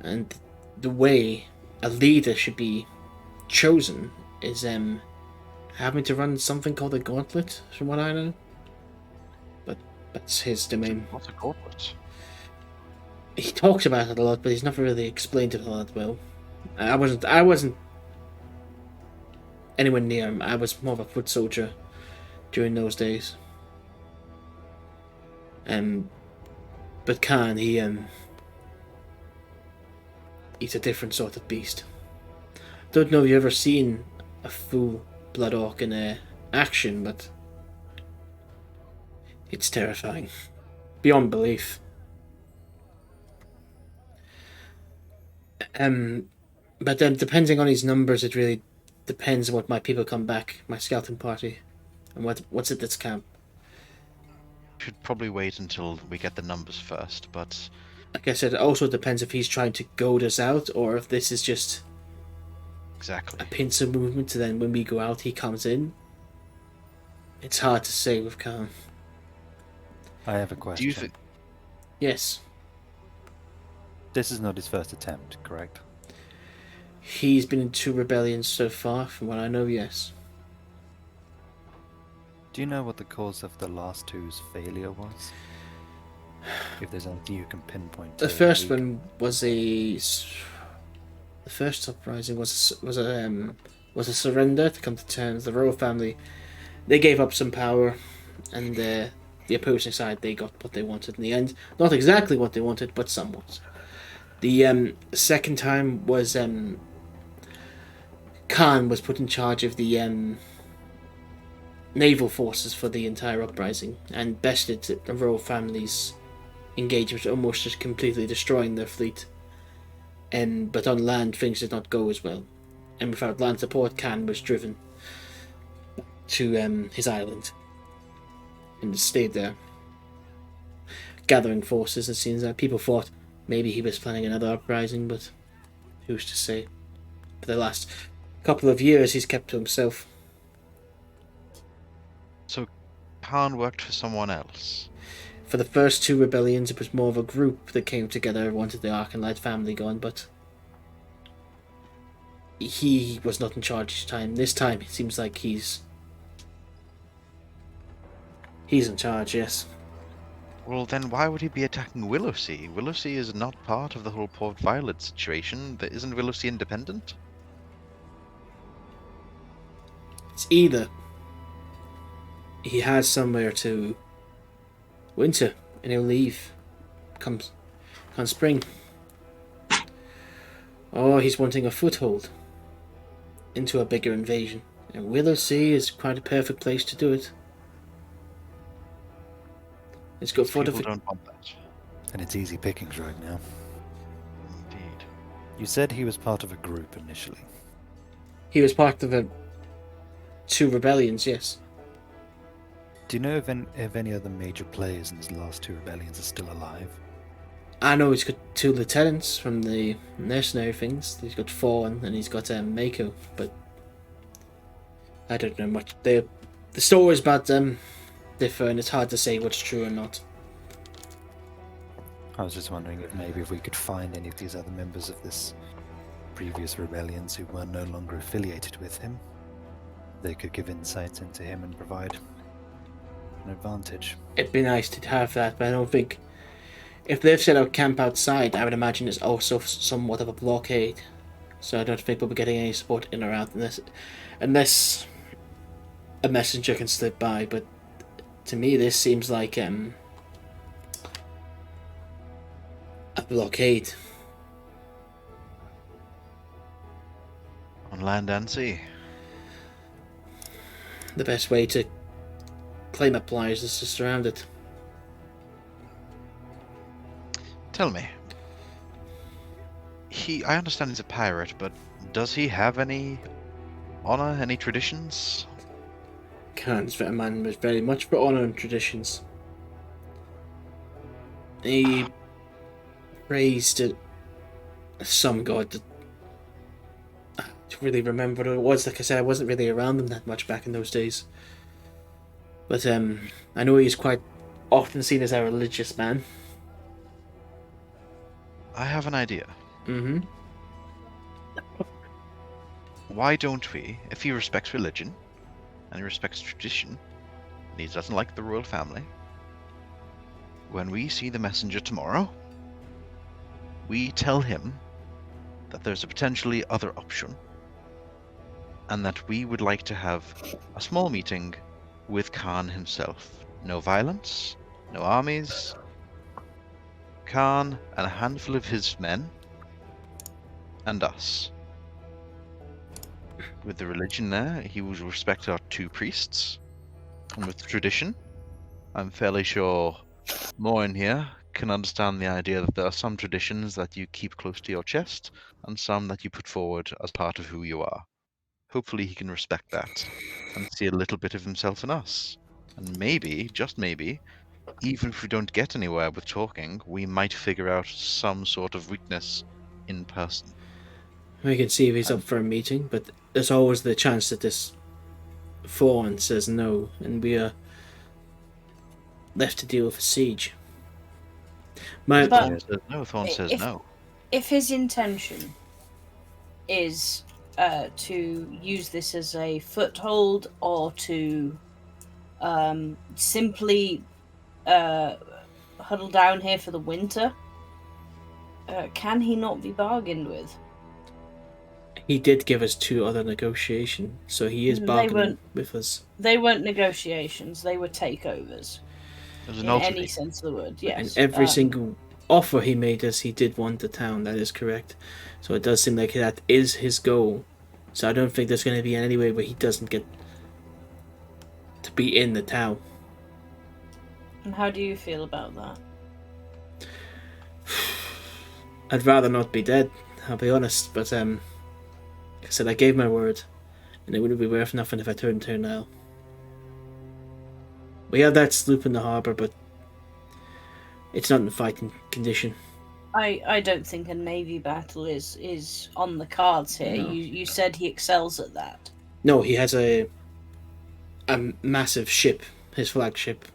and the way a leader should be chosen is having to run something called a gauntlet, from what I know. But that's his domain. What's a gauntlet? He talks about it a lot, but he's never really explained it all that well. I wasn't anywhere near him. I was more of a foot soldier during those days. But Khan, he's a different sort of beast. Don't know if you've ever seen a full blood orc in action, but it's terrifying. Beyond belief. But then depending on his numbers, it really depends on what my people come back, my scouting party, and what's at this camp. Should probably wait until we get the numbers first, but Like I said, it also depends if he's trying to goad us out or if this is just exactly. a pincer movement, and then when we go out, he comes in. It's hard to say with Khan. I have a question. Do you think? Yes, This is not his first attempt, correct? he's been in 2 rebellions so far, from what I know, yes. Do you know what the cause of the last two's failure was? If there's anything you can pinpoint. The to first leak. one was the first uprising was a surrender to come to terms. The royal family, they gave up some power, and the opposing side, they got what they wanted in the end. Not exactly what they wanted, but somewhat. The second time was Khan was put in charge of the naval forces for the entire uprising and bested the royal family's engagement, almost just completely destroying their fleet. But on land, things did not go as well. And without land support, Khan was driven to his island and stayed there, gathering forces. It seems that people thought maybe he was planning another uprising, but who's to say? For the last couple of years, he's kept to himself. So Khan worked for someone else. For the first 2 rebellions, it was more of a group that came together, wanted the Arcanlight family gone, but he was not in charge each time. This time, it seems like he's in charge, yes. Well, then why would he be attacking Willowsea? Willowsea is not part of the whole Port Violet situation. Isn't Willowsea independent? It's either he has somewhere to winter and he'll leave come spring, or he's wanting a foothold into a bigger invasion, and Willowsea is quite a perfect place to do it. It's got People fortifications. don't want that. And it's easy pickings right now. Indeed. You said he was part of a group initially. He was part of 2 rebellions, yes. Do you know if any other major players in his last 2 rebellions are still alive? I know he's got 2 lieutenants from the mercenary things. He's got Fawn and he's got Mako, but I don't know much. The stories about them differ, and it's hard to say what's true or not. I was just wondering if we could find any of these other members of this previous rebellions who were no longer affiliated with him. They could give insights into him and provide an advantage. It'd be nice to have that, but I don't think... If they've set out camp outside, I would imagine it's also somewhat of a blockade. So I don't think we'll be getting any support in or out unless a messenger can slip by, but to me this seems like a blockade. On land and sea. The best way to claim up pliers is to surround it. Tell me. I understand he's a pirate, but does he have any honor, any traditions? Khan's a man was very much for honour and traditions. He praised some god that I don't really remember what it was. Like I said, I wasn't really around them that much back in those days. But I know he's quite often seen as a religious man. I have an idea. Mm-hmm. Why don't we, if he respects religion, and he respects tradition, and he doesn't like the royal family, when we see the messenger tomorrow, we tell him that there's a potentially other option, and that we would like to have a small meeting with Khan himself. No violence, no armies. Khan and a handful of his men, and us. With the religion there, he will respect our 2 priests. And with tradition, I'm fairly sure Moryn here can understand the idea that there are some traditions that you keep close to your chest, and some that you put forward as part of who you are. Hopefully he can respect that, and see a little bit of himself in us. And maybe, just maybe, even if we don't get anywhere with talking, we might figure out some sort of weakness in person. We can see if he's up for a meeting, but there's always the chance that this Fawn says no, and we are left to deal with a siege. But- Thorn says no. Thorn says If- no. If his intention is to use this as a foothold, or to simply huddle down here for the winter, can he not be bargained with? He did give us 2 other negotiations, so he is They bargaining weren't- with us. They weren't negotiations; they were takeovers. It was an In ultimate. any sense of the word, yes. And every single offer he made us, he did want the town. That is correct. So it does seem like that is his goal. So I don't think there's going to be any way where he doesn't get to be in the town. And how do you feel about that? I'd rather not be dead, I'll be honest. But like I said, I gave my word, and it wouldn't be worth nothing if I turned to now. We have that sloop in the harbour, but it's not in fighting condition. I don't think a navy battle is on the cards here. No. You said he excels at that. No, he has a massive ship, his flagship,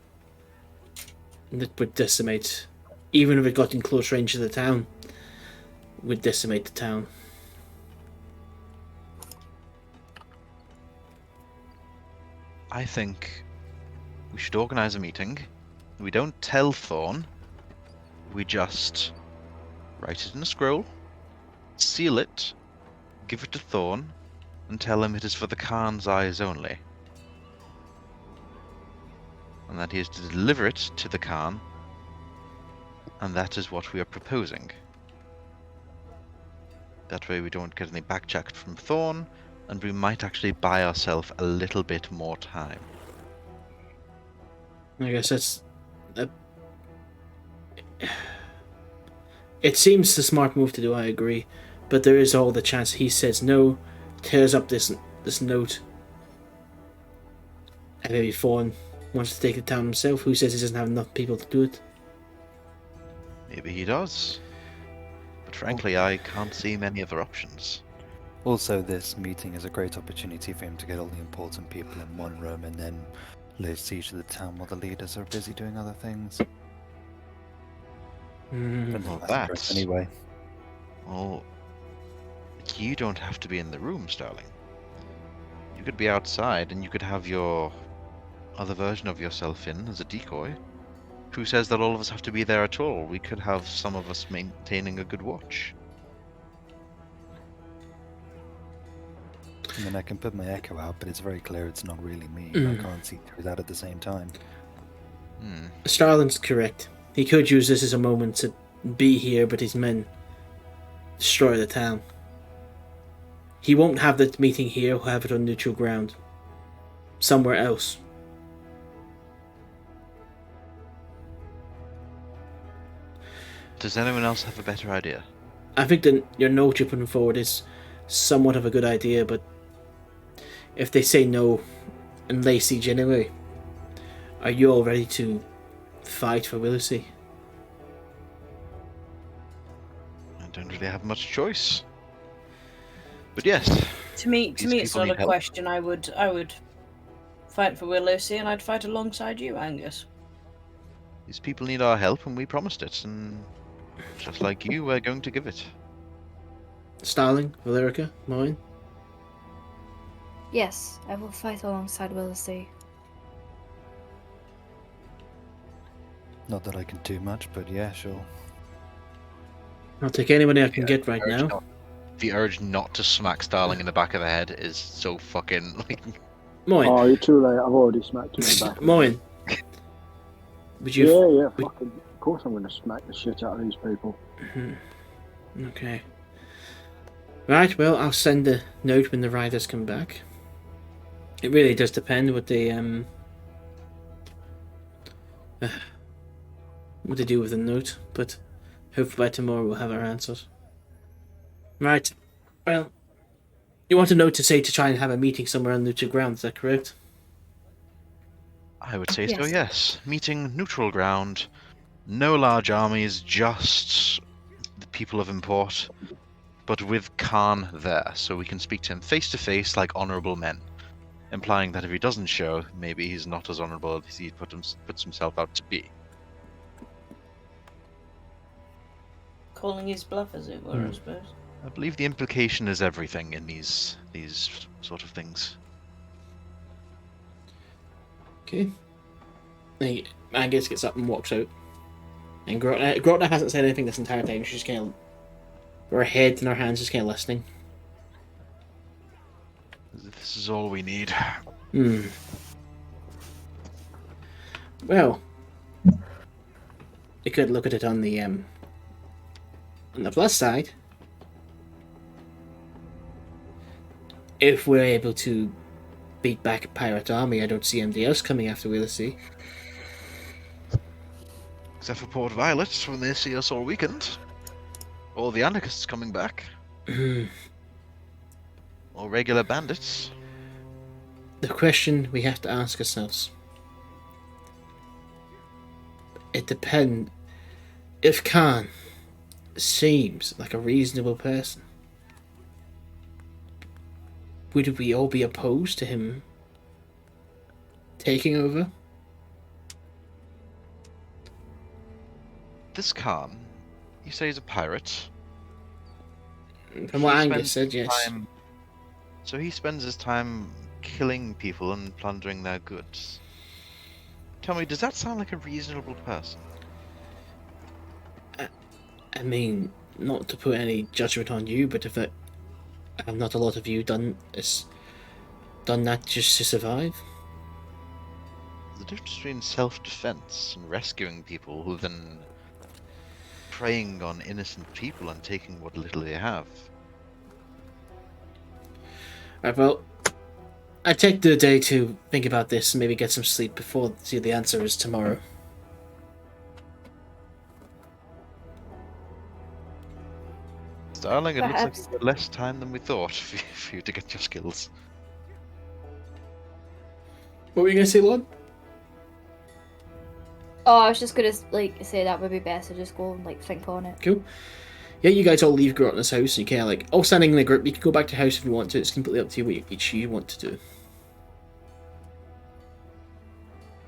that would decimate, even if it got in close range of the town, would decimate the town. I think we should organize a meeting. We don't tell Thorn. We just write it in a scroll, seal it, give it to Thorn, and tell him it is for the Khan's eyes only. And that he is to deliver it to the Khan, and that is what we are proposing. That way we don't get any backchat from Thorn, and we might actually buy ourselves a little bit more time. I guess that's... It seems the smart move to do, I agree. But there is all the chance he says no, tears up this note, and maybe Fawn wants to take the town himself. Who says he doesn't have enough people to do it? Maybe he does. But frankly, I can't see many other options. Also, this meeting is a great opportunity for him to get all the important people in one room and then lay siege to the town while the leaders are busy doing other things. Don't Well, think that's correct that's- anyway. Well, you don't have to be in the room, Starling. You could be outside and you could have your other version of yourself in as a decoy. Who says that all of us have to be there at all? We could have some of us maintaining a good watch. I mean, I can put my echo out, but it's very clear it's not really me. Mm. I can't see through that at the same time. Starling's correct. He could use this as a moment to be here, but his men destroy the town. He won't have the meeting here, he'll have it on neutral ground. Somewhere else. Does anyone else have a better idea? I think that your note you're putting forward is somewhat of a good idea, but if they say no and lay siege anyway, are you all ready to fight for Willisey? I don't really have much choice. But yes, To me, These it's people not a need help. question. I would fight for Willocy, and I'd fight alongside you, Angus. These people need our help, and we promised it, and just like you, we're going to give it. Starling, Valericia, Moryn. Yes, I will fight alongside Willisy. Not that I can do much, but yeah, sure. I'll take anybody I can get right now. The urge not to smack Starling in the back of the head is so fucking like. Moryn. Oh, you're too late. I've already smacked you in the back. Moryn. Would you? Yeah, fucking. Of course, I'm going to smack the shit out of these people. Okay. Right. Well, I'll send a note when the riders come back. It really does depend what they what they do with the note, but hopefully by tomorrow we'll have our answers. Right. Well, you want a note to say to try and have a meeting somewhere on neutral ground, is that correct? I would say so, Yes. yes. Meeting neutral ground. No large armies, just the people of import. But with Khan there, so we can speak to him face to face like honourable men. Implying that if he doesn't show, maybe he's not as honourable as he puts himself out to be. Calling his bluff, as it were, I suppose. I believe the implication is everything in these sort of things. Okay. Angus gets up and walks out. And Grotna hasn't said anything this entire time. She's kind of... her head in her hands, just kind of listening. This is all we need. Well, you could look at it on the plus side. If we're able to beat back a pirate army, I don't see anybody else coming after Willisy. Except for Port Violet, when they see us all weekend. All the anarchists coming back. Or regular bandits. The question we have to ask ourselves. It depends. If Khan seems like a reasonable person, would we all be opposed to him taking over? This Khan, you say he's a pirate? From what He Angus spends said, yes. So he spends his time killing people and plundering their goods. Tell me, does that sound like a reasonable person? I mean, not to put any judgment on you, but if it, have not a lot of you done that just to survive? The difference between self-defense and rescuing people who then preying on innocent people and taking what little they have. Right, well, I take the day to think about this and maybe get some sleep before see the answer is tomorrow. Starling, it looks like Perhaps. you've got less time than we thought for you to get your skills. What were you going to say, Lord? Oh, I was just gonna say that would be better. Just go and think on it. Cool. Yeah, you guys all leave Grotna's house. You kind of all standing in a group. You can go back to your house if you want to. It's completely up to you what each you want to do.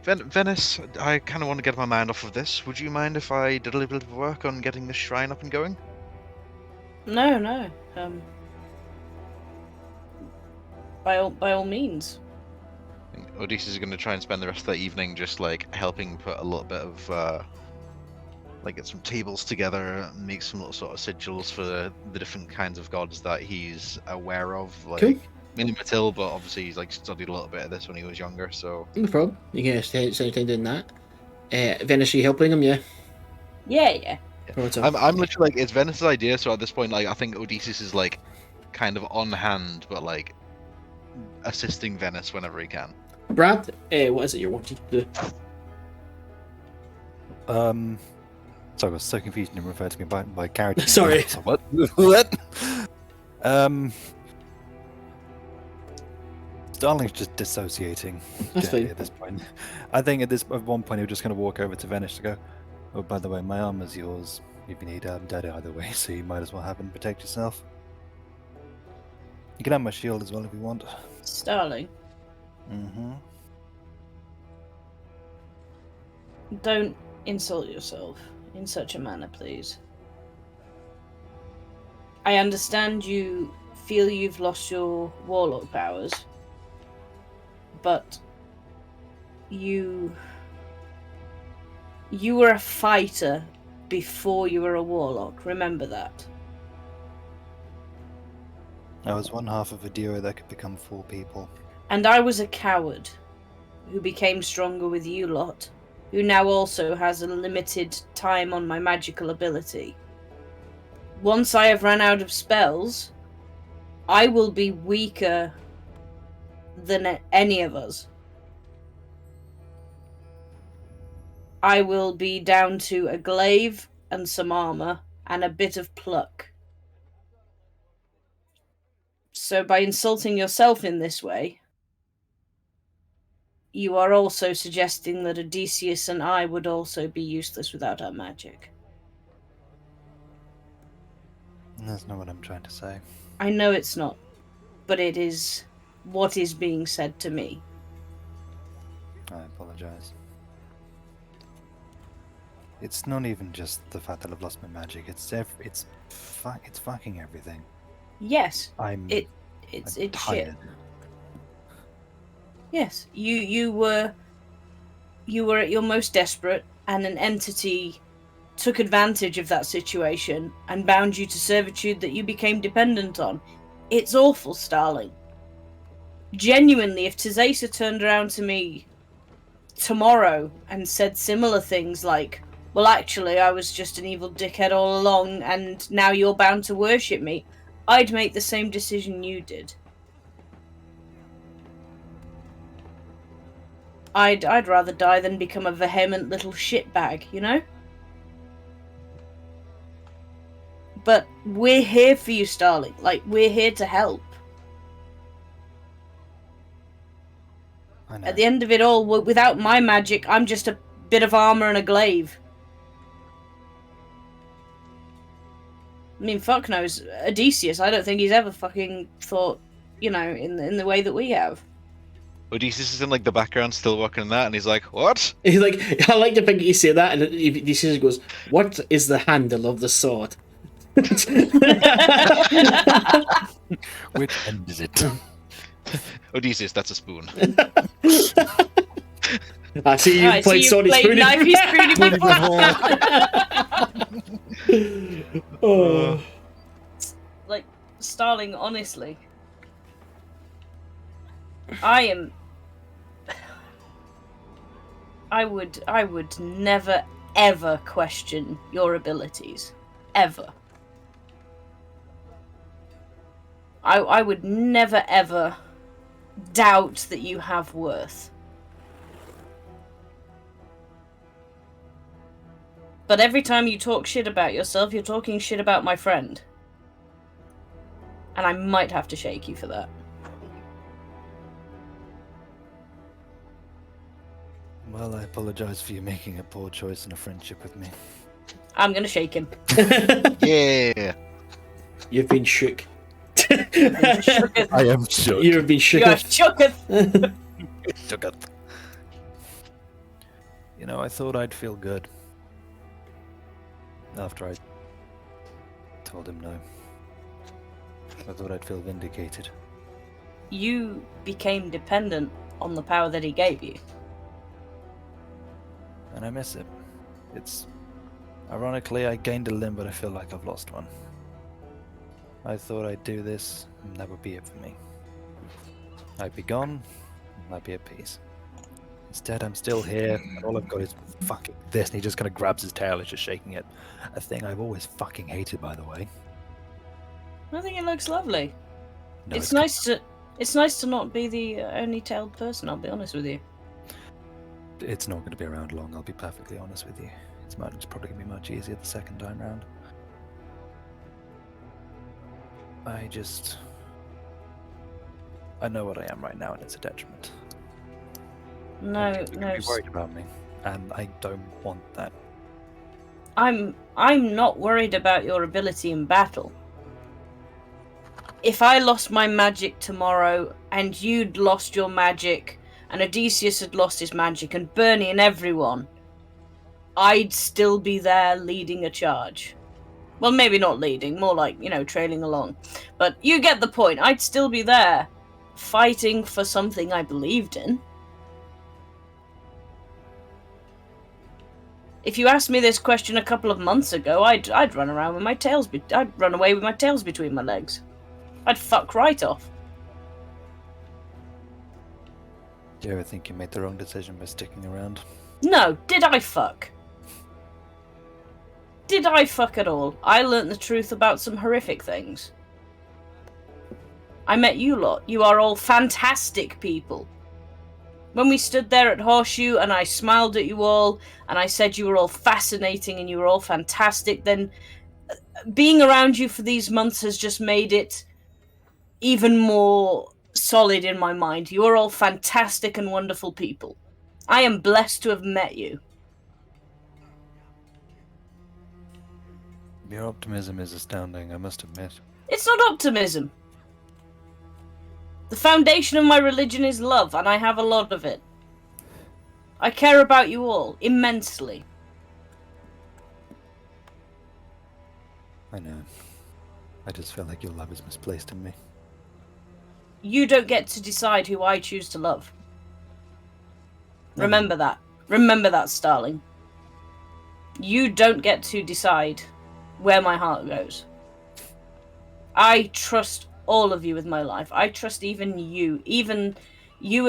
Venis, I kind of want to get my mind off of this. Would you mind if I did a little bit of work on getting this shrine up and going? No. By all means. I think Odeysus is going to try and spend the rest of the evening just helping put a little bit of get some tables together, make some little sort of sigils for the different kinds of gods that he's aware of. Cool. Mainly Matilda, but obviously he's studied a little bit of this when he was younger, so. No problem. You can spend anything doing that. Venis, are you helping him? Yeah. Yeah. Right, I'm literally it's Venis' idea, so at this point, I think Odeysus is kind of on hand, but assisting Venis whenever he can. Brad, what is it you're wanting to do? So I got so confused and referred to me by character. Sorry. So what? What? Starling's just dissociating. That's gently fine. at this point. I think at one point he was just going to walk over to Venis to go, oh, by the way, my armor's yours. If you need daddy either way, so you might as well have him protect yourself. You can have my shield as well if you want. Starling, Mm-hmm. don't insult yourself in such a manner, please. I understand you feel you've lost your warlock powers, but you were a fighter before you were a warlock. Remember that. I was one half of a duo that could become 4 people. And I was a coward who became stronger with you lot, who now also has a limited time on my magical ability. Once I have run out of spells, I will be weaker than any of us. I will be down to a glaive and some armor and a bit of pluck. So by insulting yourself in this way, you are also suggesting that Odeysus and I would also be useless without our magic. That's not what I'm trying to say. I know it's not, but it is what is being said to me. I apologize. It's not even just the fact that I've lost my magic. It's fucking everything. Yes, I'm it's tired. shit. Yes, you were at your most desperate, and an entity took advantage of that situation and bound you to servitude that you became dependent on. It's awful, Starling. Genuinely, if Odeysus turned around to me tomorrow and said similar things like, well, actually, I was just an evil dickhead all along, and now you're bound to worship me, I'd make the same decision you did. I'd rather die than become a vehement little shitbag, you know? But we're here for you, Starling. Like, we're here to help. I know. At the end of it all, without my magic, I'm just a bit of armor and a glaive. I mean, fuck knows. Odeysus, I don't think he's ever fucking thought, you know, in the way that we have. Odysseus is in like the background, still working on that, and he's like, "What?" He's like, I like to think you say that, and Odysseus goes, "What is the handle of the sword?" Which end is it? Odysseus, that's a spoon. I see you Right, played so Sword you played Spoony. Knifey Spoony before. Oh. Like, Starling, honestly, I would never ever question your abilities. Ever. I would never ever doubt that you have worth. But every time you talk shit about yourself, you're talking shit about my friend. And I might have to shake you for that. Well, I apologize for you making a poor choice in a friendship with me. I'm gonna shake him. Yeah. You've been shook. Shooketh. I am shook. You've been shook. You are shooketh. Shook up. You know, I thought I'd feel good after I told him no. I thought I'd feel vindicated. You became dependent on the power that he gave you. And I miss it. It's... Ironically, I gained a limb, but I feel like I've lost one. I thought I'd do this, and that would be it for me. I'd be gone, and I'd be at peace. Instead, I'm still here, and all I've got is fucking this, and he just kind of grabs his tail and just shaking it. A thing I've always fucking hated, by the way. I think it looks lovely. No, It's nice to not be the only tailed person, I'll be honest with you. It's not going to be around long, I'll be perfectly honest with you. It's probably going to be much easier the second time round. I know what I am right now, and it's a detriment. No, You're no. gonna be worried about me, and I don't want that. I'm not worried about your ability in battle. If I lost my magic tomorrow, and you'd lost your magic, and Odeysus had lost his magic, and Burnie and everyone, I'd still be there leading a charge. Well, maybe not leading, more like, trailing along. But you get the point. I'd still be there, fighting for something I believed in. If you asked me this question a couple of months ago, I'd run around with my tails. I'd run away with my tails between my legs. I'd fuck right off. Do you ever think you made the wrong decision by sticking around? No, did I fuck? Did I fuck at all? I learnt the truth about some horrific things. I met you lot. You are all fantastic people. When we stood there at Horseshoe and I smiled at you all and I said you were all fascinating and you were all fantastic, then being around you for these months has just made it even more solid in my mind. You are all fantastic and wonderful people. I am blessed to have met you. Your optimism is astounding, I must admit. It's not optimism. The foundation of my religion is love, and I have a lot of it. I care about you all, immensely. I know. I just feel like your love is misplaced in me. You don't get to decide who I choose to love. Remember that. Remember that, Starling. You don't get to decide where my heart goes. I trust all of you with my life. I trust even you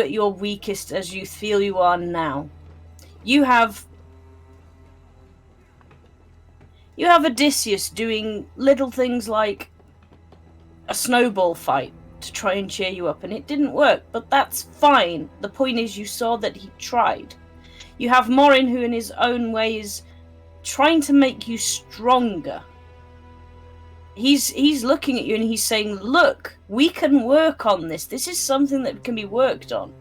at your weakest as you feel you are now. You have Odeysus doing little things like a snowball fight to try and cheer you up, and it didn't work, but that's fine. The point is you saw that he tried. You have Moryn, who in his own way is trying to make you stronger. He's looking at you and he's saying, look, we can work on this. This is something that can be worked on.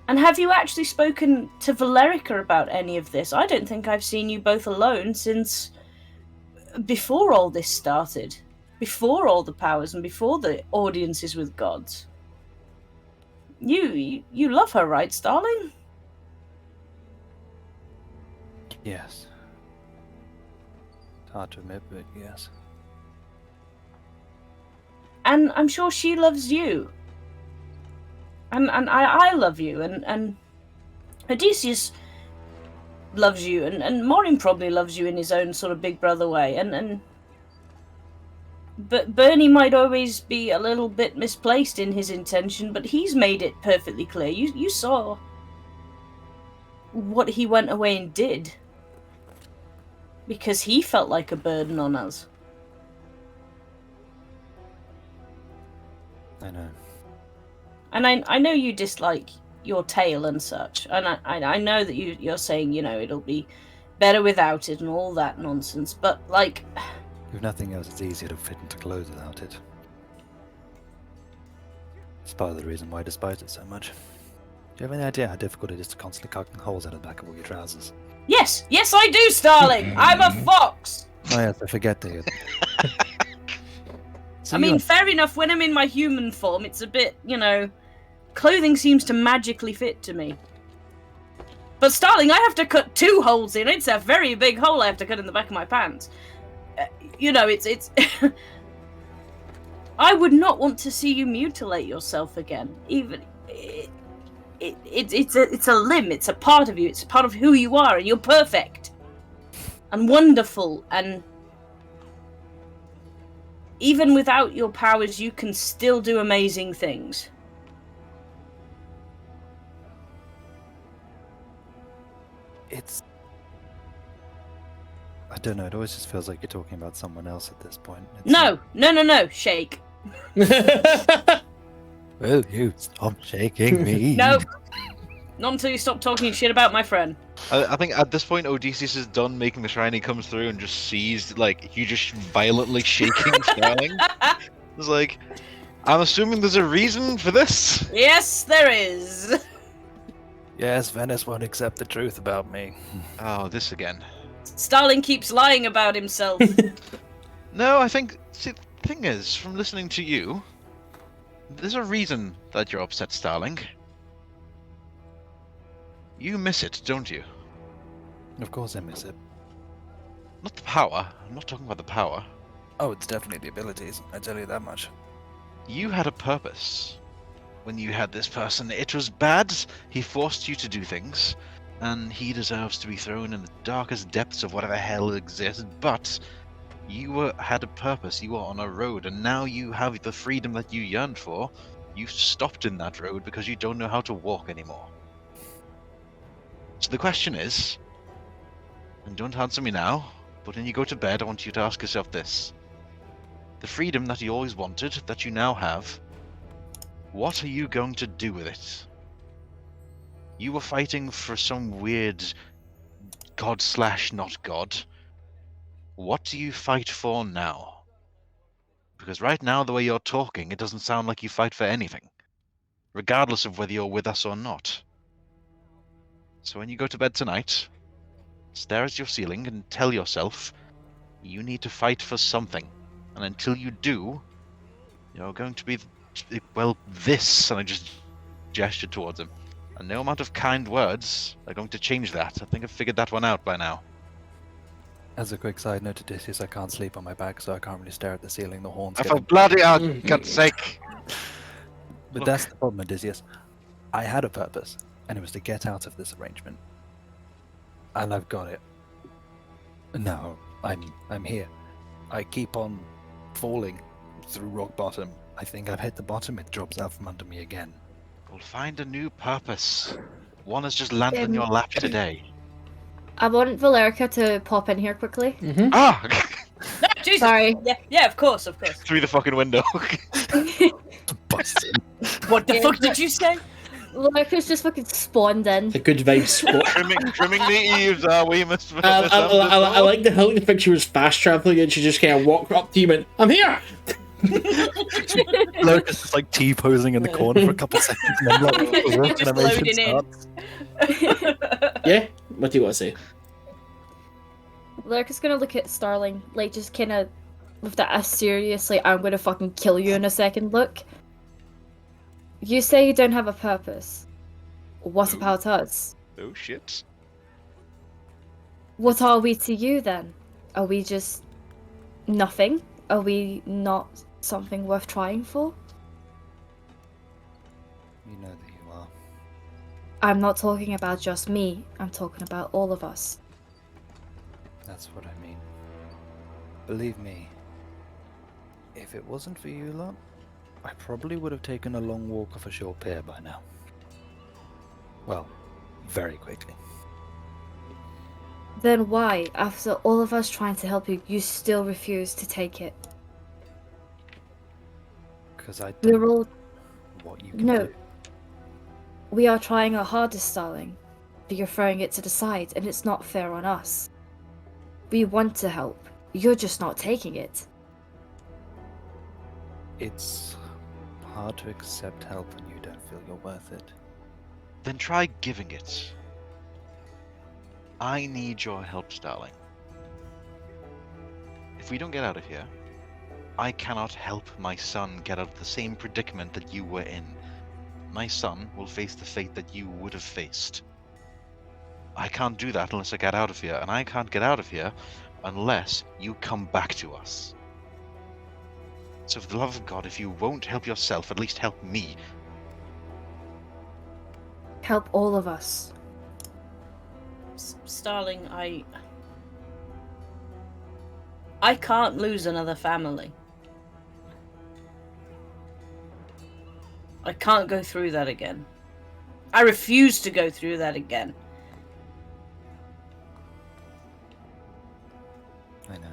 And have you actually spoken to Valericia about any of this? I don't think I've seen you both alone since before all this started. Before all the powers and before the audiences with gods. You love her, right, Starling? Yes. It's hard to admit, but yes. And I'm sure she loves you. And I love you, and Odeysus loves you, and Moryn probably loves you in his own sort of big brother way, but Burnie might always be a little bit misplaced in his intention, but he's made it perfectly clear. You saw what he went away and did. Because he felt like a burden on us. I know. And I know you dislike your tail and such, and I know that you're saying, it'll be better without it and all that nonsense, but, like... If nothing else, it's easier to fit into clothes without it. It's part of the reason why I despise it so much. Do you have any idea how difficult it is to constantly cocking holes out of the back of all your trousers? Yes, I do, Starling! I'm a fox! Oh yes, I forget that. I mean, fair enough, when I'm in my human form, it's a bit, clothing seems to magically fit to me. But Starling, I have to cut 2 holes in. It's a very big hole I have to cut in the back of my pants. It's... I would not want to see you mutilate yourself again. Even... It's a limb, it's a part of you, it's a part of who you are, and you're perfect. And wonderful, and... Even without your powers, you can still do amazing things. It's... I don't know, it always just feels like you're talking about someone else at this point. No, shake. Will you stop shaking me? No. Not until you stop talking shit about my friend. I think at this point, Odeysus is done making the shrine. He comes through and just sees, you just violently shaking Starling. It's like, I'm assuming there's a reason for this? Yes, there is. Yes, Venis won't accept the truth about me. Oh, this again. Starling keeps lying about himself. No, I think... See, the thing is, from listening to you, there's a reason that you're upset, Starling. You miss it, don't you? Of course I miss it. Not the power. I'm not talking about the power. Oh, it's definitely the abilities. I tell you that much. You had a purpose when you had this person. It was bad. He forced you to do things, and he deserves to be thrown in the darkest depths of whatever hell exists. But you had a purpose. You were on a road, and now you have the freedom that you yearned for. You stopped in that road because you don't know how to walk anymore. So the question is, and don't answer me now, but when you go to bed, I want you to ask yourself this. The freedom that you always wanted, that you now have, what are you going to do with it? You were fighting for some weird god/not god. What do you fight for now? Because right now, the way you're talking, it doesn't sound like you fight for anything, regardless of whether you're with us or not. So when you go to bed tonight, stare at your ceiling and tell yourself, you need to fight for something. And until you do, you're going to be, well, this. And I just gestured towards him. And no amount of kind words are going to change that. I think I've figured that one out by now. As a quick side note, Odeysus, I can't sleep on my back, so I can't really stare at the ceiling. The horns. I get for in- bloody God's sake! But Look. that's the problem, Odysseus. I had a purpose, and it was to get out of this arrangement. And I've got it. No, I'm here. I keep on falling through rock bottom. I think I've hit the bottom. It drops out from under me again. We'll find a new purpose. One has just landed in your lap today. I want Valericia to pop in here quickly. Mm-hmm. Ah! No, Jesus. Sorry. Yeah, of course. Through the fucking window. Busted. What the Yeah, fuck but- did you say? Valerica's just fucking spawned in. It's a good vibe spot. trimming the eaves, are we, Mr. I like the how the picture was fast traveling and she just kind of walked up to you and went, I'm here! Locust is like T-posing in the corner for a couple seconds, and then like the walk Just animation loading in. starts. Yeah? What do you want to say? Valerica's gonna look at Starling, like just kind of with that seriously, I'm gonna fucking kill you in a second look. You say you don't have a purpose. What about us? Oh shit. What are we to you then? Are we just nothing? Are we not something worth trying for? You know that you are. I'm not talking about just me, I'm talking about all of us. That's what I mean. Believe me, if it wasn't for you lot, I probably would have taken a long walk off a short pier by now. Well, very quickly. Then why, after all of us trying to help you, you still refuse to take it? Because I We're don't all... know what you can No. do. We are trying our hardest, Starling, but you're throwing it to the side, and it's not fair on us. We want to help. You're just not taking it. It's hard to accept help when you don't feel you're worth it. Then try giving it. I need your help, Starling. If we don't get out of here, I cannot help my son get out of the same predicament that you were in. My son will face the fate that you would have faced. I can't do that unless I get out of here, and I can't get out of here unless you come back to us. So for the love of God, if you won't help yourself, at least help me. Help all of us. Starling, I can't lose another family. I can't go through that again. I refuse to go through that again. I know.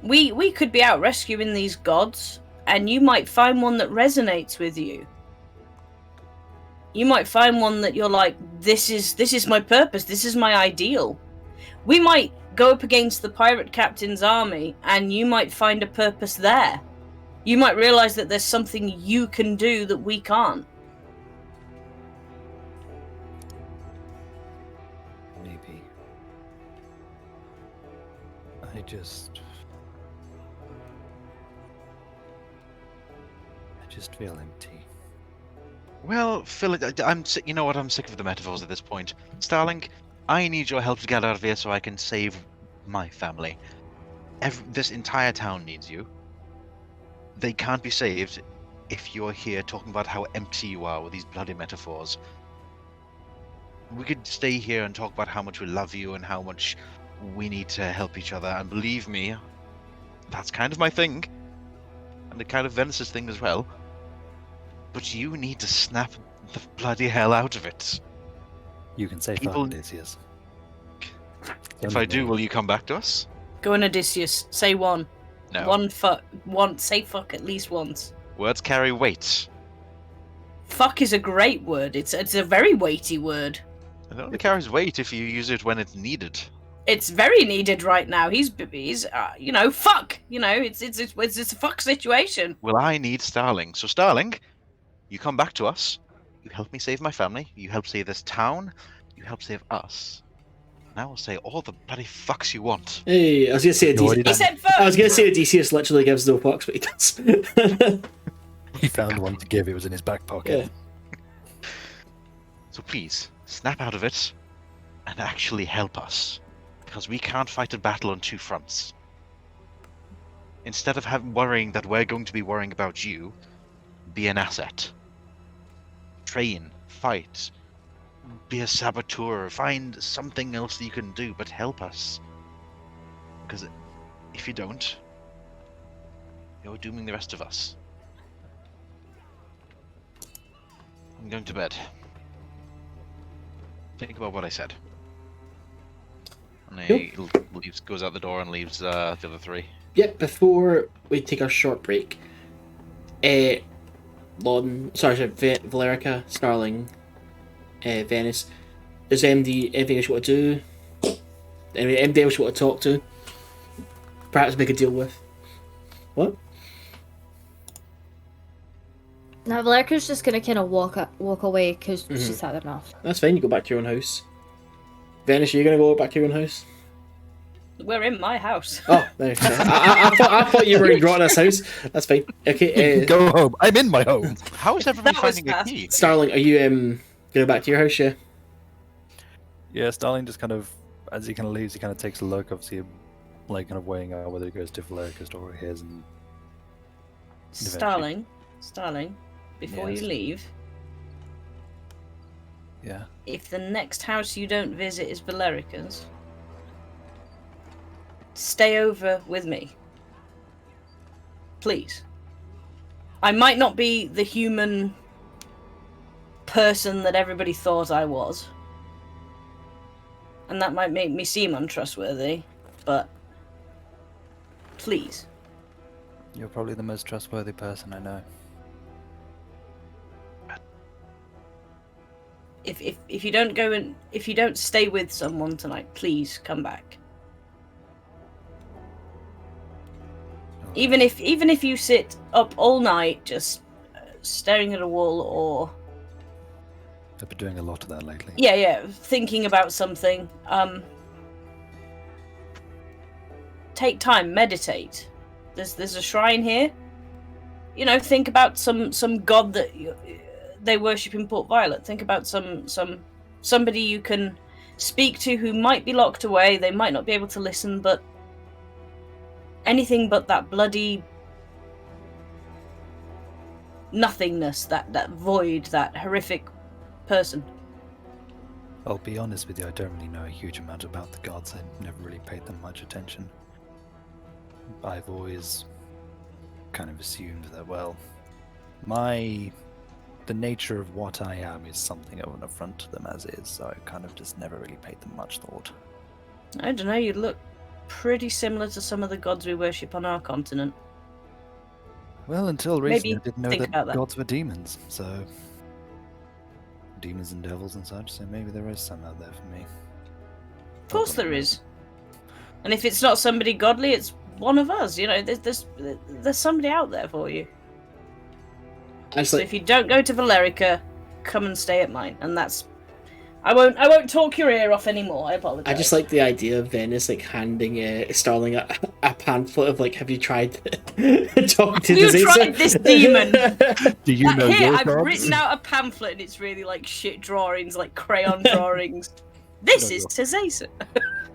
We could be out rescuing these gods, and you might find one that resonates with you. You might find one that you're like, this is my purpose, this is my ideal. We might go up against the pirate captain's army, and you might find a purpose there. You might realize that there's something you can do that we can't. Maybe. I just feel empty. Well, Phil, I'm sick. You know what? I'm sick of the metaphors at this point. Starling, I need your help to get out of here so I can save my family. This entire town needs you. They can't be saved if you're here talking about how empty you are with these bloody metaphors. We could stay here and talk about how much we love you and how much we need to help each other. And believe me, that's kind of my thing. And the kind of Venis's thing as well. But you need to snap the bloody hell out of it. You can say People- fuck, Odeysus. If I do, will you come back to us? Go on, Odysseus. Say one. No. One fuck. Say fuck at least once. Words carry weight. Fuck is a great word. It's a very weighty word. It only carries weight if you use it when it's needed. It's very needed right now. He's fuck. It's a fuck situation. Well, I need Starling. So, Starling, you come back to us. You help me save my family. You help save this town. You help save us. And I will say all the bloody fucks you want. Hey, I was gonna say You already He done. said fuck. I was gonna say Odysseus literally gives no fucks, but he does. He found one to give. It was in his back pocket. Yeah. So please, snap out of it and actually help us. Because we can't fight a battle on two fronts. Instead of worrying that we're going to be worrying about you, be an asset. Train, fight, be a saboteur, find something else that you can do, but help us. Because if you don't, you're dooming the rest of us. I'm going to bed. Think about what I said. And he goes out the door and leaves the other three. Yeah, before we take our short break, Valerica, Starling, Venis, is MD anything else you want to do? MD else you want to talk to? Perhaps make a deal with? What? Now Valerica's just gonna kind of walk away because she's had enough. That's fine, you go back to your own house. Venis, are you going to go back to your own house? We're in my house. Oh, there you go. I thought you were in Grotna's house. That's fine. Okay, Go home. I'm in my home. How is everybody That was finding a fast. key? Starling, are you going back to your house, yeah? Yeah, Starling just kind of, as he kind of leaves, he kind of takes a look, obviously, like kind of weighing out whether he goes to Valerica's or his, and Starling, before Yes. you leave, yeah. if the next house you don't visit is Valerica's, stay over with me. Please. I might not be the human person that everybody thought I was. And that might make me seem untrustworthy, but please. You're probably the most trustworthy person I know. If you don't go and if you don't stay with someone tonight, please come back. Even if you sit up all night just staring at a wall or I've been doing a lot of that lately. yeah, thinking about something, take time, meditate. There's a shrine here. You know, think about some god that they worship in Port Violet. Think about somebody you can speak to who might be locked away. They might not be able to listen, but anything but that bloody nothingness, that void, that horrific person. I'll be honest with you, I don't really know a huge amount about the gods. I never really paid them much attention. I've always kind of assumed that, well, the nature of what I am is something of an affront to them as is, so I kind of just never really paid them much thought. I don't know, you look pretty similar to some of the gods we worship on our continent. Well, until recently Maybe I didn't know think that about that. gods were demons, so demons and devils and such, so maybe there is some out there for me. Of course there is. And if it's not somebody godly, it's one of us. You know, there's somebody out there for you. It's So like, if you don't go to Valerica, come and stay at mine. And that's I won't talk your ear off anymore. I apologize. I just like the idea of Venis like handing Starling a pamphlet of like, have you tried talking to You Odeysus? tried this demon. Do you know Here, your I've gods? written out a pamphlet and it's really like shit drawings, like crayon drawings. This No, is Odeysus.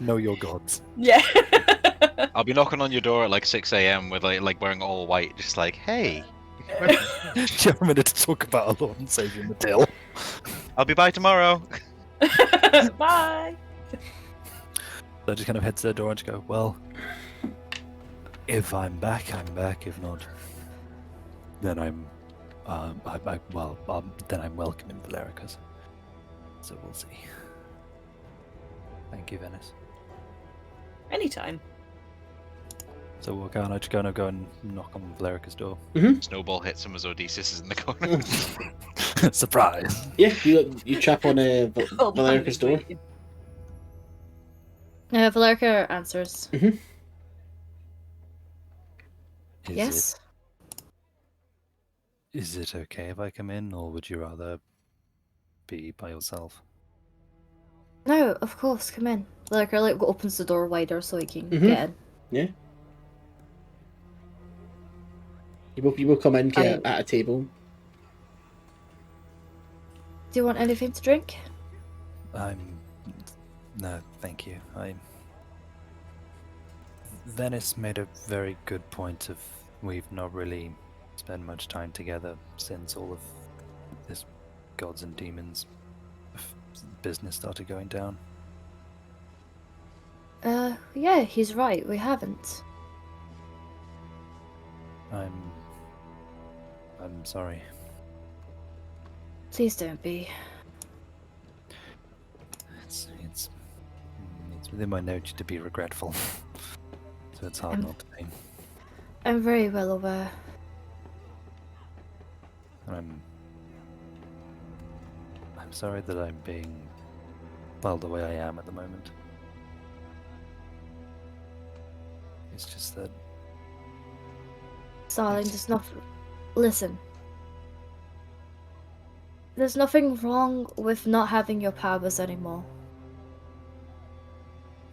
Know your gods. Yeah. I'll be knocking on your door at like 6 a.m. with like wearing all white, just like, hey. Do you have a minute to talk about our Lord and Savior Matil? I'll be by tomorrow. Bye. So I just kind of head to the door and just go, well, if I'm back, I'm back. If not, then I'm then I'm welcome in Valerica's. So we'll see. Thank you, Venis. Anytime. So we'll go and I just go and knock on Valerica's door. Snowball hits him as Odeysus is in the corner. Surprise! Yeah, you trap on Valerica's door. Valerica answers. Mhm. Yes. Is it okay if I come in, or would you rather be by yourself? No, of course, come in. Valerica like opens the door wider so he can Mhm. get in. Yeah. You will come in, get at a table. Do you want anything to drink? No, thank you. Venis made a very good point of we've not really spent much time together since all of this gods and demons business started going down. Yeah, he's right, we haven't. I'm sorry. Please don't be. It's within my nature to be regretful. So it's hard not to be. I'm very well aware. I'm sorry that I'm being, well, the way I am at the moment. It's just that Starling, listen. There's nothing wrong with not having your powers anymore.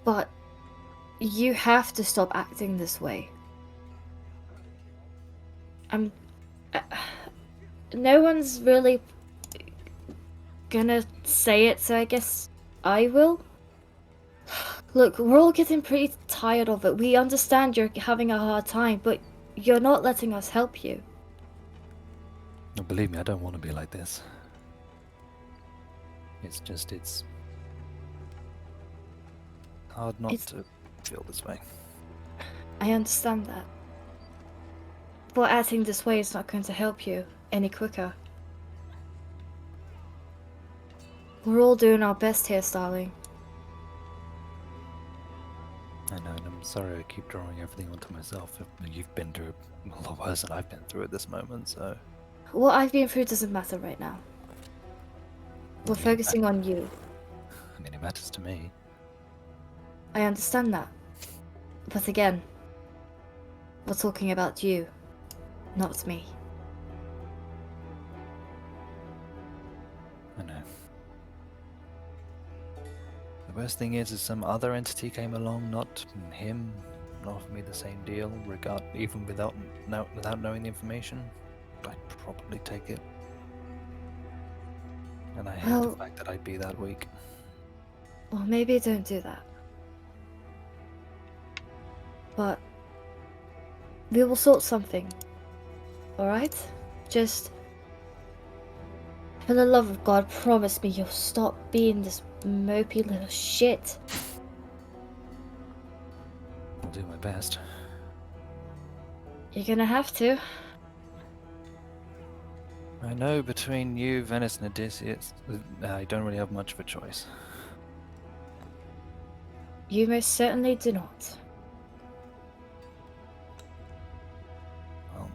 But you have to stop acting this way. No one's really gonna say it, so I guess I will. Look, we're all getting pretty tired of it. We understand you're having a hard time, but you're not letting us help you. no, believe me, I don't want to be like this. It's hard not to feel this way. I understand that. But acting this way is not going to help you any quicker. We're all doing our best here, Starling. I know, and I'm sorry I keep drawing everything onto myself. You've been through a lot worse than I've been through at this moment, so... What I've been through doesn't matter right now. We're focusing on you. I mean, it matters to me. I understand that. But again, we're talking about you, not me. I know. The worst thing is some other entity came along, not him, and offered me the same deal, even without knowing the information. I'd probably take it. And I hate the fact that I'd be that weak. Well, maybe don't do that. But we will sort something. Alright? Just, for the love of God, promise me you'll stop being this mopey little shit. I'll do my best. You're gonna have to. I know between you, Venis, and Odeysus, I don't really have much of a choice. You most certainly do not. Well...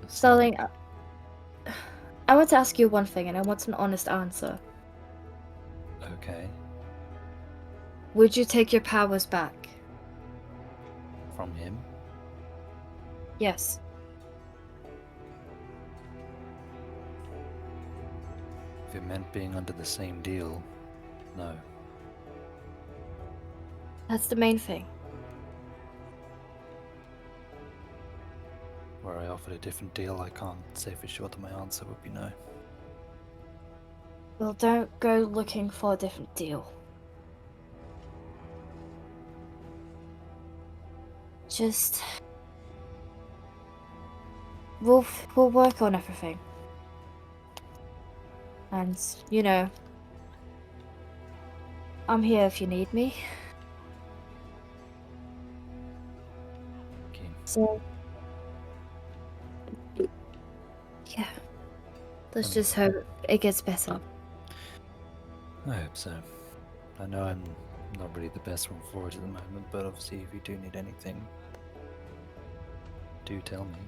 Starling, I want to ask you one thing, and I want an honest answer. Okay. Would you take your powers back? From him? Yes. If it meant being under the same deal, no. That's the main thing. Where I offered a different deal, I can't say for sure that my answer would be no. Well, don't go looking for a different deal. Just... We'll work on everything. And, you know, I'm here if you need me. Okay. So... Yeah. Let's just hope it gets better. I hope so. I know I'm not really the best one for it at the moment, but obviously if you do need anything, do tell me.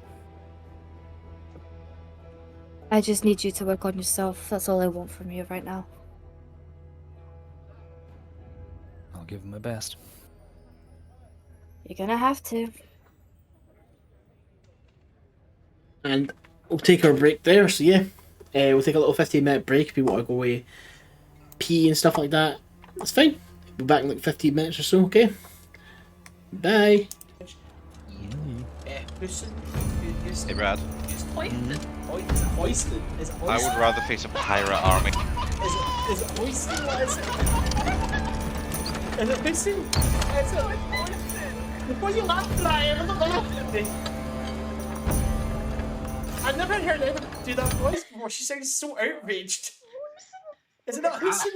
I just need you to work on yourself. That's all I want from you right now. I'll give it my best. You're gonna have to. And we'll take our break there. So yeah, we'll take a little 15-minute break if we want to go away, pee and stuff like that. That's fine. We'll be back in like 15 minutes or so. Okay. Bye. Hey, Brad. Hoisted. Is it hoisted? I would rather face a pirate army. Is it hoisted? What is it? Is it hoisted? Is it hoisted? What are you laughing at? I'm not laughing at me. I've never heard anyone do that voice before. She sounds so outraged. Is it not Hussein?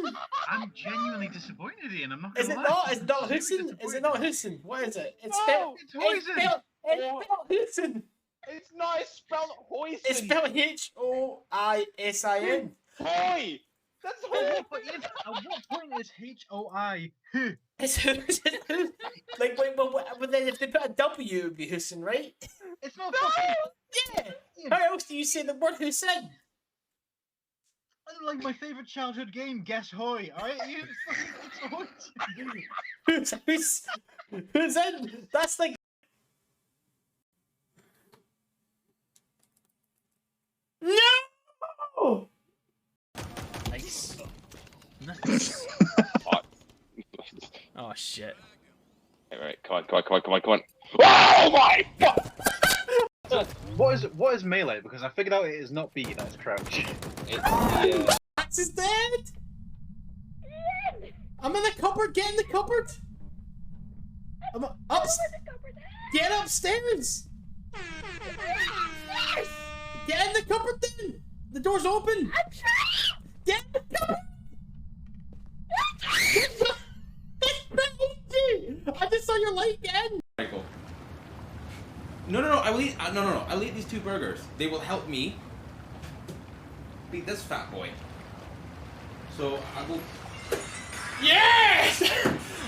I'm genuinely disappointed, Ian. I'm not Is gonna it lie. not? Is it not I'm genuinely Hussein? Is it disappointed. not Hussein? What is it? It's No, spelled. it's Hoisin. It's spelled Hussein. It's not. It's spelled Hoisin. It's spelled Hoisin. Hoy. That's At Hoy. what point is H-O-I? It's Hussein. Like, wait, but then if they put a W, it would be Hussein, right? It's not fucking... Yeah. How else do you say the word Hussein? I don't like my favourite childhood game, Guess Hoy, alright? It's Hussein. That's like. No! Nice. Nice. Oh shit. Alright, come on. Oh my fuck! What is melee? Because I figured out it is not B, that's crouch. Max is dead! I'm in the cupboard, get in the cupboard! I'm up. Get upstairs! Get in the cupboard then! The door's open! I'm trying! Get in the cupboard! I just saw your light again! Michael. No. I will eat. No. I will eat these 2 burgers. They will help me beat this fat boy. So I will. Yes!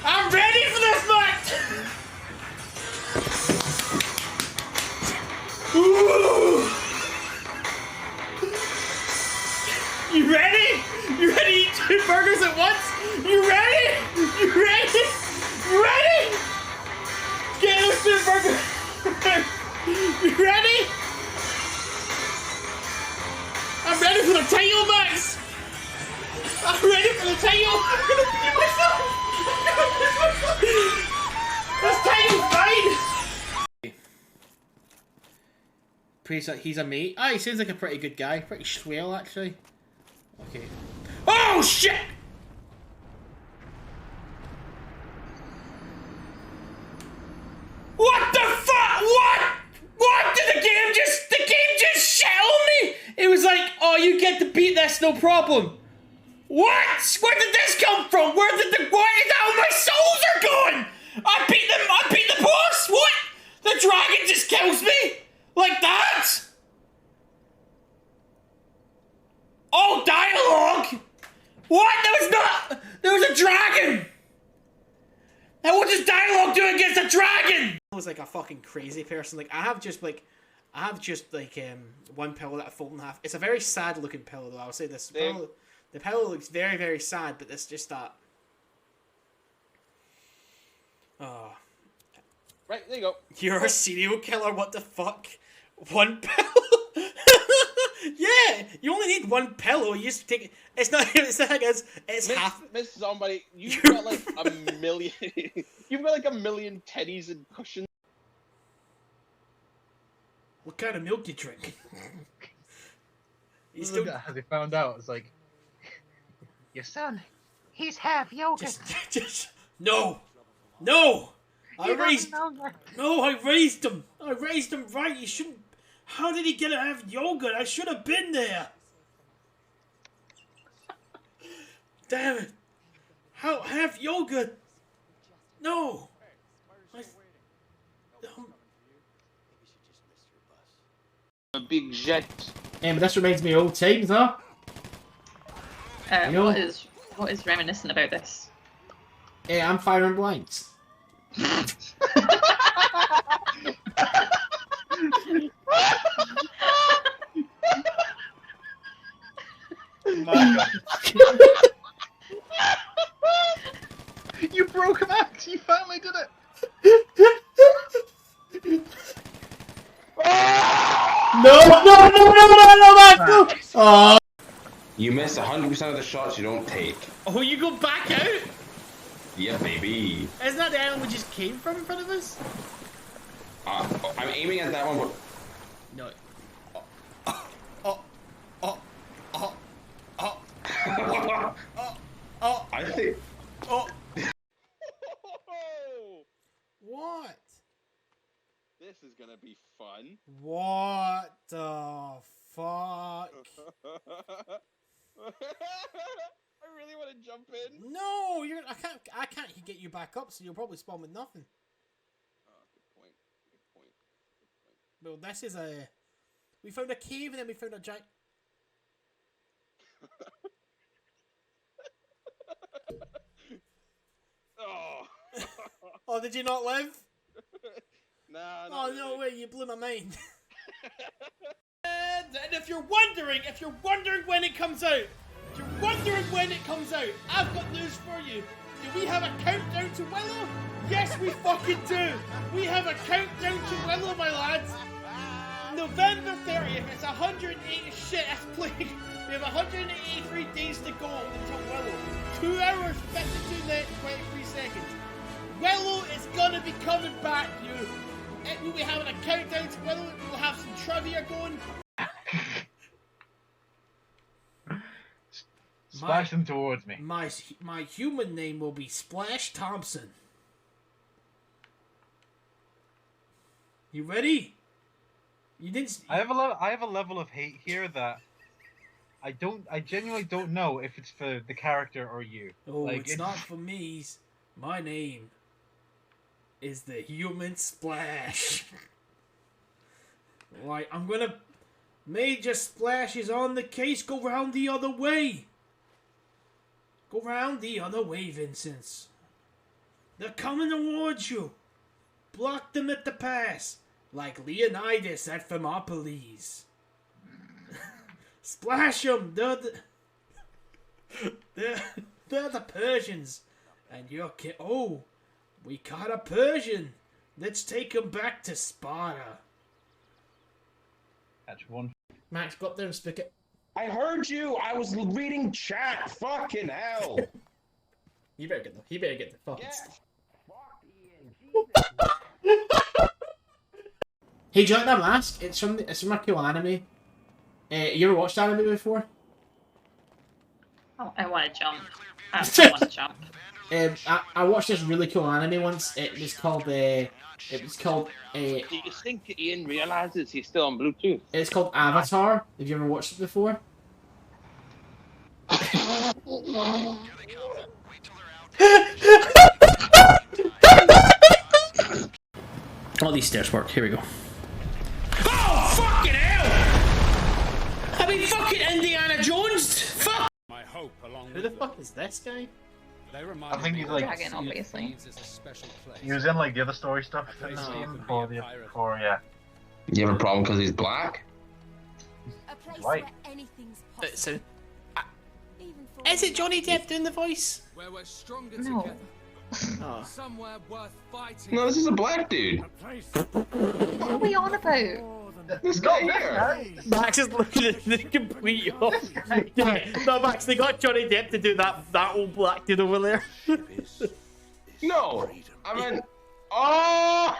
I'm ready for this match. Ooh! You ready? You ready to eat 2 burgers at once? You ready? You ready? You ready? Get those 2 burgers. You ready? I'm ready for the title, Max. I'm ready for the title. I'm gonna beat myself. This title's mine. Praise that he's a mate. Ah, he seems like a pretty good guy. Pretty swell, actually. Okay. Oh shit! What the fuck? What did the game just shit on me? It was like, oh, you get to beat this, no problem. What? Where did this come from? Where is that? All my souls are going. I beat the boss. What? The dragon just kills me like that? Oh, dialogue. What? There was a dragon. Now what does dialogue do against a dragon? I was like a fucking crazy person. Like I have just like one pillow that I fold in half. It's a very sad looking pillow though. I'll say this. The pillow looks very, very sad, but it's just that. Oh. Right, there you go. You're a serial killer, what the fuck? One pillow? Yeah, you only need one pillow. You just take it. It's not. It's not like it's half. Miss Zombie, you've got like a million. You've got like a million teddies and cushions. What kind of milk you drink? You Look at how they found out. It's like, your son, he's half yogurt. just no. I raised him. I raised him right. You shouldn't. How did he get to have yogurt? I should have been there. Damn it. How have yogurt? No. A big jet. But this reminds me of old times, huh? You know- what is reminiscent about this? I'm firing blanks. You broke Max. You finally did it. No, Max! Oh. You miss 100% of the shots you don't take. Oh, you go back out? Yeah, baby. Isn't that the island we just came from in front of us? I'm aiming at that one, but... No. I think... What? This is gonna be fun. What the fuck? I really want to jump in. No, I can't get you back up, so you'll probably spawn with nothing. Oh, good point. Well, this is a... We found a cave and then we found a giant... Oh. Oh, did you not live? Nah. Oh, no way, you blew my mind. And if you're wondering when it comes out, I've got news for you. Do we have a countdown to Willow? Yes, we fucking do. We have a countdown to Willow, my lads. November 30th. It's 180. Shit, that's playing. We have 183 days to go until Willow. 2 hours, 52 minutes, 23 seconds. Willow is gonna be coming back, you. We'll be having a countdown to Willow. We'll have some trivia going. Splash them towards me. My human name will be Splash Thompson. You ready? You didn't. I have a level of hate here that I genuinely don't know if it's for the character or you. Oh, like, it's not for me. My name is the Human Splash. Like, I'm gonna... Major splashes on the case. Go round the other way. Go round the other way, Vincent. They're coming towards you. Block them at the pass. Like Leonidas at Thermopylae. Splash them. They're the Persians. And you're oh, we caught a Persian. Let's take him back to Sparta. Catch one. Max, go up there and speak it. I heard you. I was reading chat. Fucking hell. He better get the fucking stuff. Hey, do you like that mask? It's from a cool anime. You ever watched anime before? Oh, I want to jump. I want to jump. I watched this really cool anime once. It was called. Do you think Ian realizes he's still on Bluetooth? It's called Avatar. Have you ever watched it before? All these stairs work. Here we go. Oh, fucking hell! I mean, fucking Indiana Jones! Fuck! Who the fuck is this guy? I think he's like... Dragon, obviously. He was in like the other story stuff before, yeah. You have a problem because he's black? White. So, is it Johnny Depp doing the voice? No. Oh. No, this is a black dude. What are we on about? This guy here. Max is looking at the complete yeah. No, Max, they got Johnny Depp to do that old black dude over there. No, I mean, oh.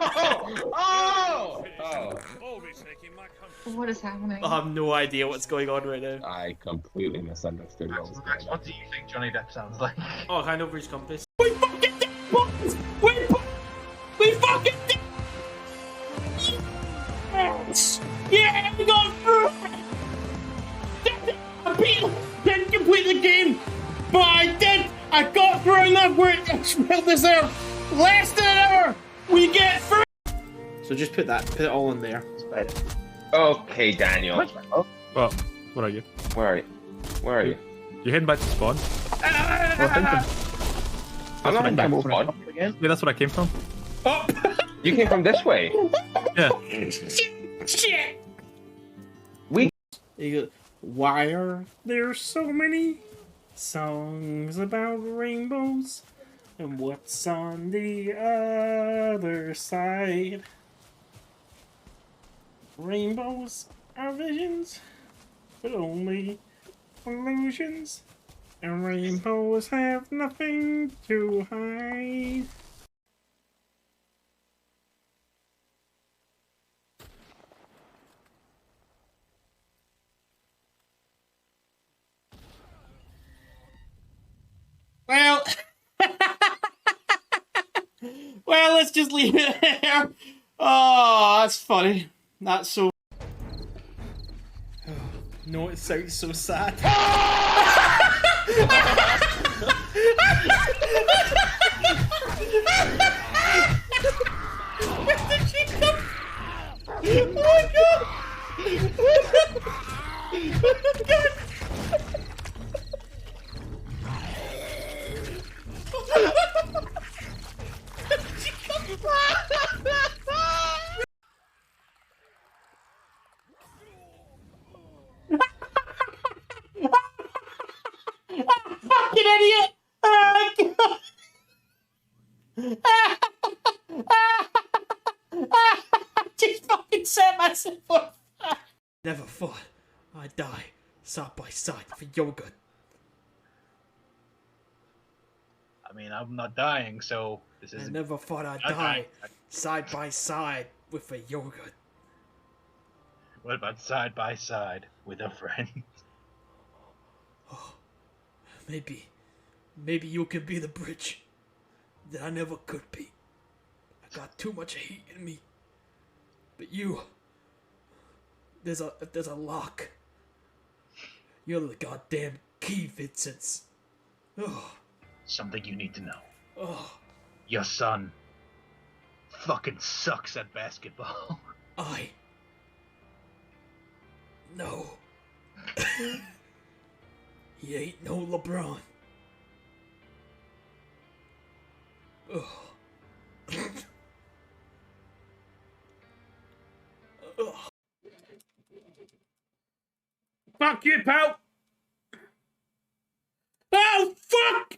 What is happening? I have no idea what's going on right now. I completely misunderstood what was going on. What do you think Johnny Depp sounds like? Oh, hand over his compass. We fucking did it! We fucking did it! Yeah, we got through it! I didn't complete the game, but I did! I got through enough where it's well deserved! Less than an hour! We get through! So just put it all in there. Okay, Daniel. What? What are you? Where are you? Where are you? You're heading back to spawn. I'm not back to spawn. Yeah, that's what I came from. Oh! You came from this way. Yeah. Shit! We. You go, why are there so many songs about rainbows? And what's on the other side? Rainbows are visions, but only illusions. And rainbows have nothing to hide. Well, well, let's just leave it there. Oh, that's funny. That's so. Oh, no, it sounds so sad. Where did she come? Oh my god! Oh god! Fucking idiot! Just fucking set myself on fire. Never thought I'd die side by side for your good. I mean, I'm not dying, so this is. I never thought I'd die side by side with a yogurt. What about side by side with a friend? Oh, maybe you can be the bridge that I never could be. I got too much hate in me. But you, there's a lock. You're the goddamn key, Vincent. Oh. Something you need to know. Oh. Your son fucking sucks at basketball. No. He ain't no LeBron. Oh. Oh. Fuck you, pal! Oh, fuck!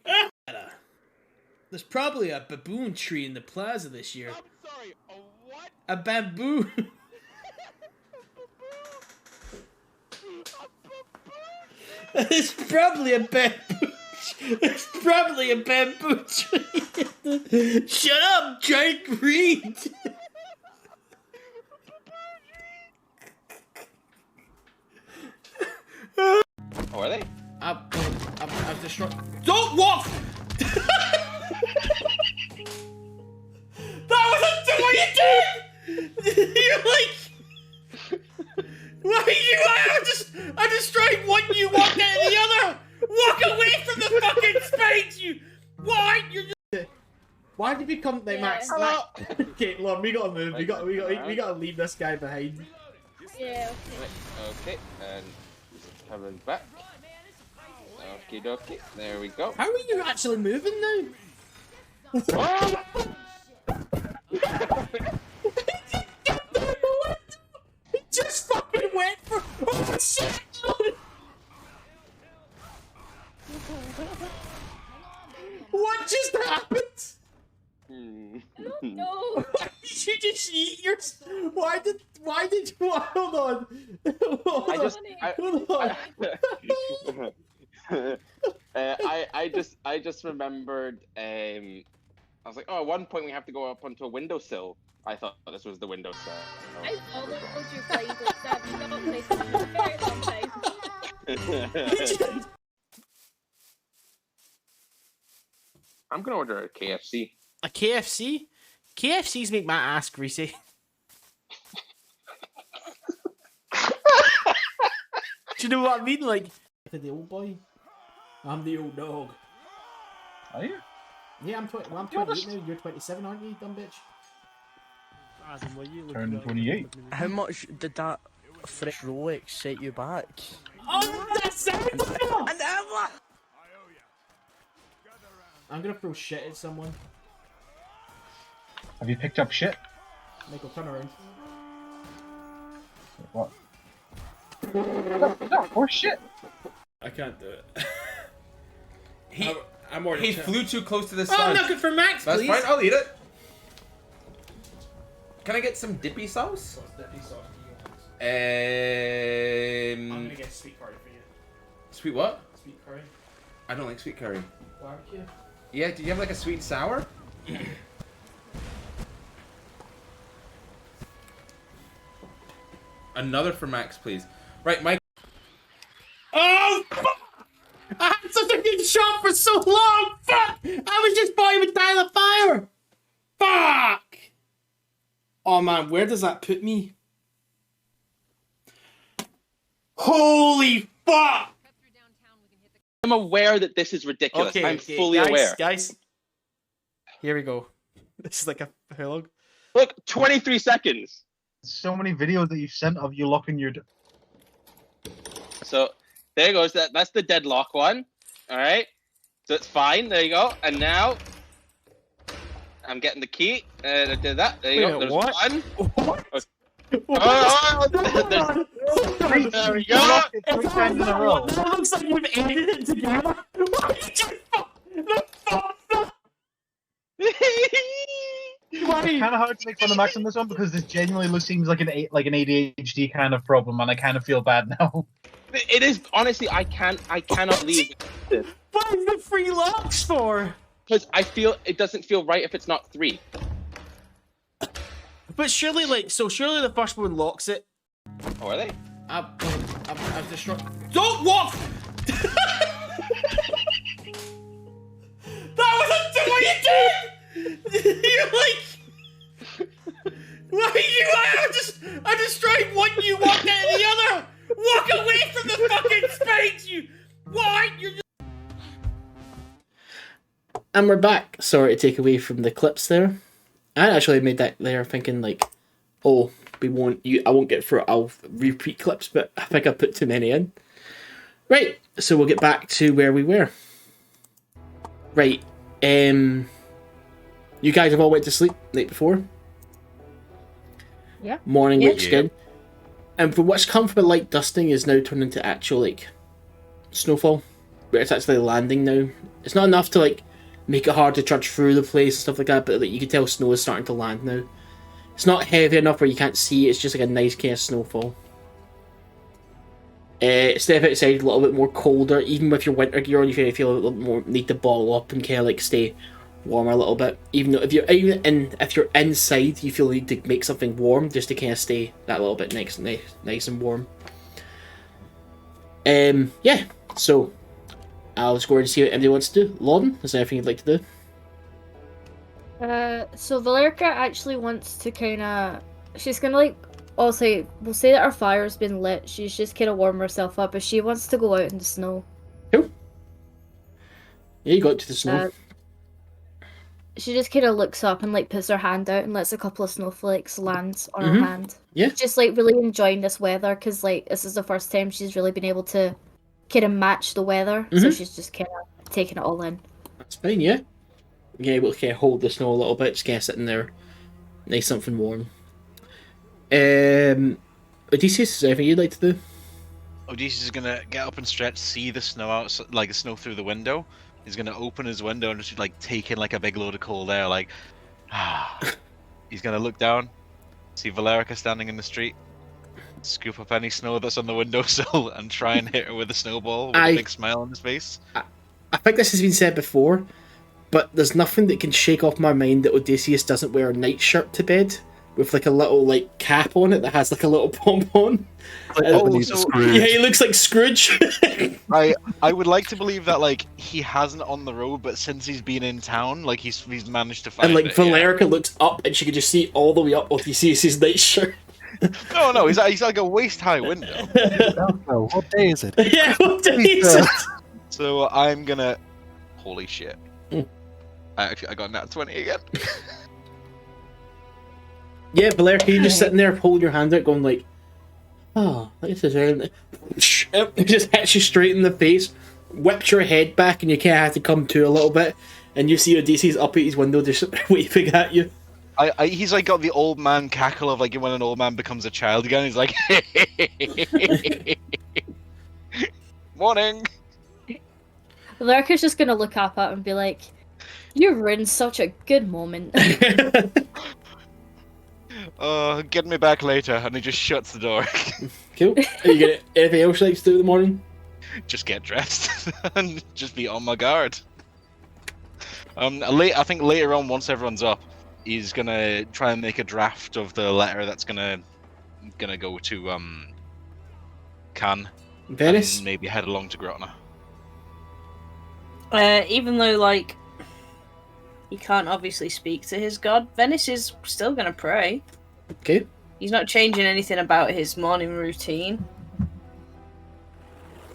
There's probably a baboon tree in the plaza this year. I'm sorry, a what? A bamboo. It's probably a bamboo. It's probably a bamboo tree. Shut up, Jake Reed. Oh, are they? I've destroyed. Don't walk. That was a what you did. You're like. Why you? I destroyed one. You walked out of the other. Walk away from the fucking space. You. Why? You're just. Why did we come? Like, Max. Okay, Lon, we gotta move. We gotta leave this guy behind. Yeah. Okay, and coming back. Okie dokie, there we go. How are you actually moving now? He just fucking went for. Oh shit! What just happened? No. Did you just eat your Why did you hold on? I just remembered. I was like, oh, at one point we have to go up onto a windowsill. I thought this was the windowsill. I followed you played like that. You got on this for a very long time. I'm gonna order a KFC. A KFC? KFCs make my ass greasy. Do you know what I mean? Like, the old boy. I'm the old dog. Are you? Yeah, I'm 20. Well, I'm 28 now. You're 27, aren't you, you dumb bitch? Turned 28. How much did that fresh Rolex set you back? Oh, that's it! I'm gonna throw shit at someone. Have you picked up shit? Michael, turn around. What? No, horse shit. I can't do it. He flew too close to the Oh, sun. I'm looking for Max, That's please. fine, I'll eat it. Can I get some dippy sauce? What's dippy sauce I'm gonna get sweet curry for you. Sweet what? Sweet curry. I don't like sweet curry. Barbecue. Yeah, do you have like a sweet and sour? Another for Max, please. Right, Mike. Oh, fuck! I had such a good shot for so long! Fuck! I was just by with die the fire! Fuck! Oh man, where does that put me? Holy fuck! I'm aware that this is ridiculous. Okay, I'm fully guys, aware. Guys, here we go. This is like a how long? Look, 23 seconds. So many videos that you've sent of you locking your. So there goes. That's the deadlock one. All right. So it's fine. There you go. And now I'm getting the key. And I did that. There you go. There's what? one. What? Oh, there we go. Three times in a row. That looks like you've edited it together. Why did you It's kind of hard to make fun of Max on this one because this genuinely seems like an ADHD kind of problem, and I kind of feel bad now. It is honestly. I cannot leave. What is the free locks for? Because I feel it doesn't feel right if it's not 3. But surely, surely the first one locks it. Oh, are they? I've destroyed. Don't walk! That wasn't what you did! You're like. Why you? I destroyed one, you walked out of the other! Walk away from the fucking spades, you. Why? You're just... And we're back. Sorry to take away from the clips there. I actually made that there thinking like, oh, I won't get through it, I'll repeat clips, but I think I put too many in. Right, so we'll get back to where we were. Right, you guys have all went to sleep night before? Yeah. Morning Yeah. wake skin. And for what's come from a light dusting is now turned into actual like snowfall. Where it's actually landing now. It's not enough to like make it hard to trudge through the place and stuff like that, but like, you can tell snow is starting to land now. It's not heavy enough where you can't see it, it's just like a nice kind of snowfall. Step outside a little bit more colder, even with your winter gear on, you feel a little more need to ball up and kind of like stay warmer a little bit. Even though if you're inside, you feel you need to make something warm just to kind of stay that little bit nice and warm. Yeah. So I'll just go and see what anybody wants to do. Lawden, is there anything you'd like to do? So Valericia actually wants to she's gonna like, we'll say that her fire's been lit, she's just kind of warming herself up, but she wants to go out in the snow. Cool. Yeah, you go out to the snow. She just kind of looks up and like puts her hand out and lets a couple of snowflakes land on her hand. Yeah. Just like really enjoying this weather, because like this is the first time she's really been able to kind of match the weather, so she's just kind of taking it all in. That's fine, yeah. You're able to kind of hold the snow a little bit, just kind of sitting there, nice something warm. Odeysus, is there anything you'd like to do? Odeysus is gonna get up and stretch, see the snow out, like the snow through the window. He's gonna open his window and just like take in like a big load of cold air, like. He's gonna look down, See Valerica standing in the street. Scoop up any snow that's on the windowsill and try and hit her with a snowball with a big smile on his face. I think this has been said before, but there's nothing that can shake off my mind that Odeysus doesn't wear a nightshirt to bed with like a little like cap on it that has like a little pom-pom. Yeah, he looks like Scrooge. I would like to believe that like he hasn't on the road, but since he's been in town, like he's managed to find And like it. Valerica looks up and she can just see all the way up Odeysus' nightshirt. No, he's like a waist high window. Oh, what day is it? Yeah, what day is it? So I'm gonna. Holy shit! I got nat 20 again. Yeah, Valerica, you're just sitting there holding your hand out, going like, "Oh, this is early." It just hits you straight in the face, whips your head back, and you kind of have to come to a little bit, and you see Odeysus up at his window, just waving at you. He's like got the old man cackle of like when an old man becomes a child again. He's like, "Morning." Valerica's just gonna look up at him and be like, "You ruined such a good moment." Get me back later, and he just shuts the door. Cool. Are you gonna anything else you like to do in the morning? Just get dressed and just be on my guard. I think later on, once everyone's up, he's gonna try and make a draft of the letter that's gonna go to Can. Venis? And maybe head along to Grotna. Even though, like, he can't obviously speak to his god, Venis is still gonna pray. Okay. He's not changing anything about his morning routine.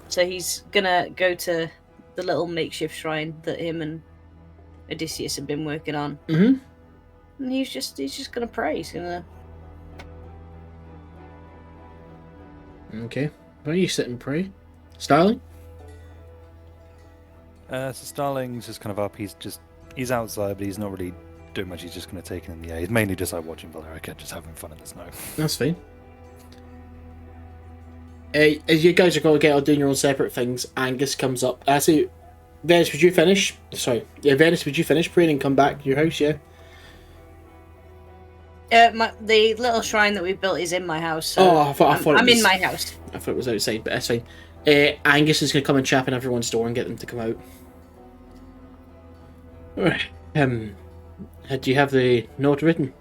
So he's gonna go to the little makeshift shrine that him and Odysseus have been working on. Mm-hmm. And he's just gonna pray. He's gonna. Okay. Why don't you sit and pray? Starling? So Starling's just kind of up. He's outside, but he's not really doing much. He's just going to take it in the air. He's mainly just like watching Valerica, just having fun in the snow. That's fine. As you guys are going to get all doing your own separate things, Angus comes up. Actually, Venis, would you finish? Sorry. Yeah, Venis, would you finish praying and come back to your house, yeah? The little shrine that we built is in my house. So I thought I'm in my house. I thought it was outside, but that's fine. Angus is going to come and chap in everyone's door and get them to come out. Alright. Do you have the note written?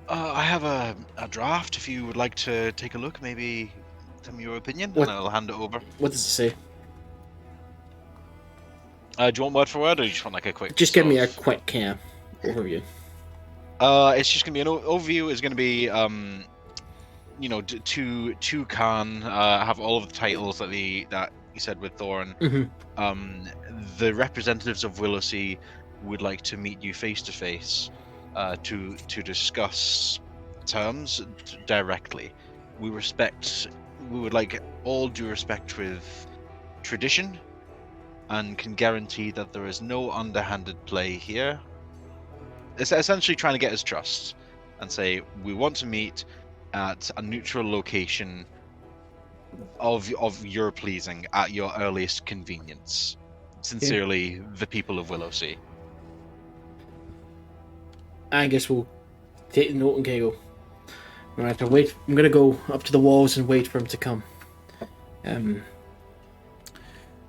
I have a draft. If you would like to take a look, maybe tell me your opinion, What- and I'll hand it over. What does it say? Do you want word for word, or do you just want like a quick? Just give me a quick overview. It's just gonna be an overview. Is gonna be to Khan have all of the titles that you said with Thorn. Mm-hmm. The representatives of Willowsea would like to meet you face to face to discuss terms directly. We would like all due respect with tradition, and can guarantee that there is no underhanded play here. It's essentially trying to get his trust and say, we want to meet at a neutral location of your pleasing at your earliest convenience. Sincerely, the people of Willowsea. Angus will take the note and go, "Alright, I'll wait. I'm going to go up to the walls and wait for him to come.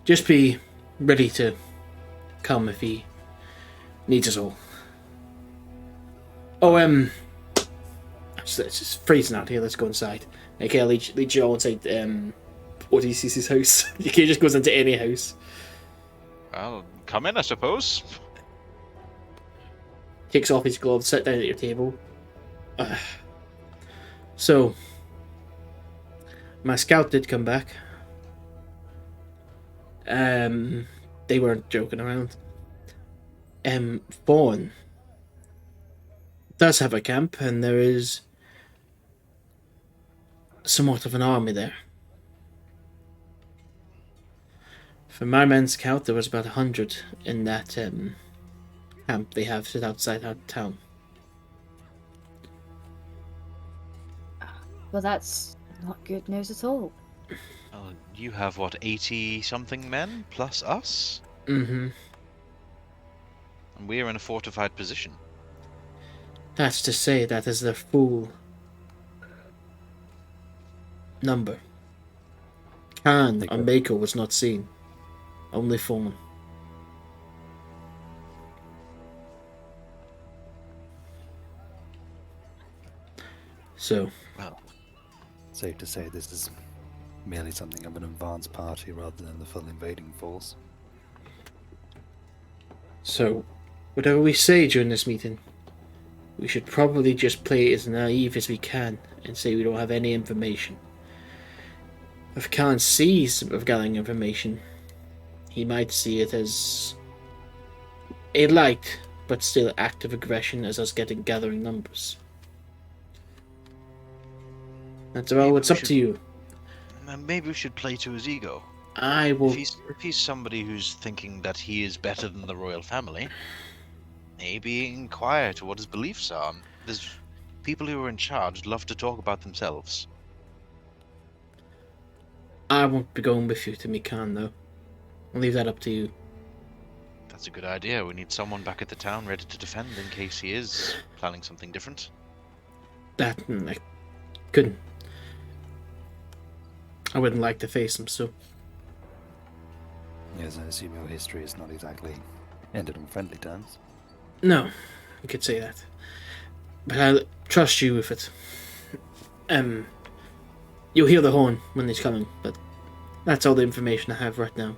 Just be ready to come if he needs us all." Oh, it's just freezing out here. Let's go inside. Okay, I'll lead you all inside Odysseus' house. You can just goes into any house. Well, come in, I suppose. Takes off his gloves, sit down at your table. So, my scout did come back. They weren't joking around. Vaughn does have a camp, and there is somewhat of an army there. From my men's count, there was about 100 in that camp they have just outside our town. Well, that's not good news at all. Well, you have, what, 80-something men, plus us? Mm-hmm. And we're in a fortified position. That's to say, that is the full number. Khan or Mako was not seen. Only Fawn. So, well, safe to say this is merely something of an advanced party rather than the full invading force. So, whatever we say during this meeting, we should probably just play as naive as we can and say we don't have any information. If Khan sees of gathering information, he might see it as a light, but still active aggression as us gathering numbers. That's all. It's up to you. Maybe we should play to his ego. I will. If he's somebody who's thinking that he is better than the royal family, maybe inquire to what his beliefs are. There's people who are in charge love to talk about themselves. I won't be going with you to Mckenna, though. I'll leave that up to you. That's a good idea. We need someone back at the town ready to defend in case he is planning something different. That I couldn't. I wouldn't like to face him, so. Yes, I assume your history is not exactly ended on friendly terms. No, you could say that. But I'll trust you with it. You'll hear the horn when he's coming, but that's all the information I have right now.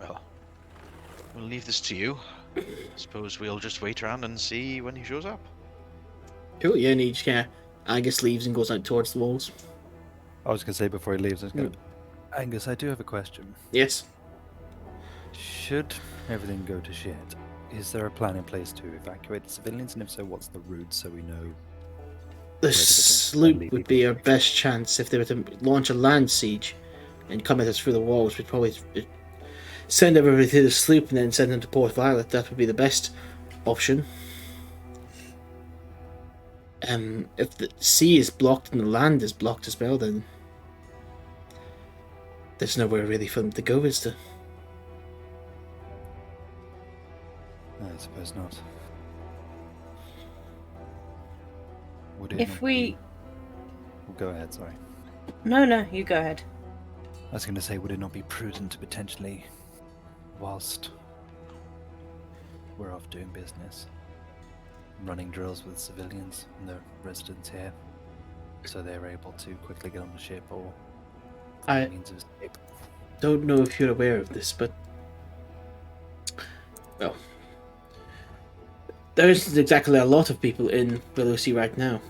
Well, we'll leave this to you. I suppose we'll just wait around and see when he shows up. Cool, yeah, and he just kind of, Angus leaves and goes out towards the walls. I was going to say before he leaves, Angus, I do have a question. Yes? Should everything go to shit, is there a plan in place to evacuate the civilians, and if so, what's the route so we know? The sloop would be our best chance. If they were to launch a land siege and come at us through the walls, we'd probably send everybody to the sloop and then send them to Port Violet. That would be the best option. If the sea is blocked and the land is blocked as well, then there's nowhere really for them to go, is there? No, I suppose not. If we... Go ahead, sorry. No, you go ahead. I was going to say, would it not be prudent to potentially, whilst we're off doing business, running drills with civilians and the residents here, so they're able to quickly get on the ship or find means of escape? Don't know if you're aware of this, but well, there isn't exactly a lot of people in Valericia right now.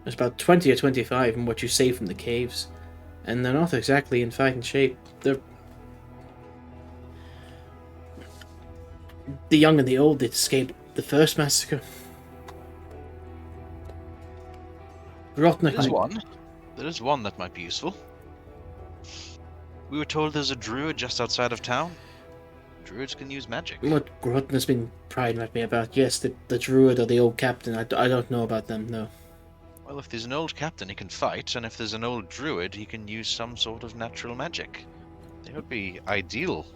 There's about 20 or 25 from what you say from the caves, and they're not exactly in fighting shape. They're the young and the old that escaped the first massacre. There is one that might be useful. We were told there's a druid just outside of town. Druids can use magic. What Grotton has been prying at me about? Yes, the druid or the old captain. I don't know about them, no. Well, if there's an old captain, he can fight, and if there's an old druid, he can use some sort of natural magic. They would be ideal.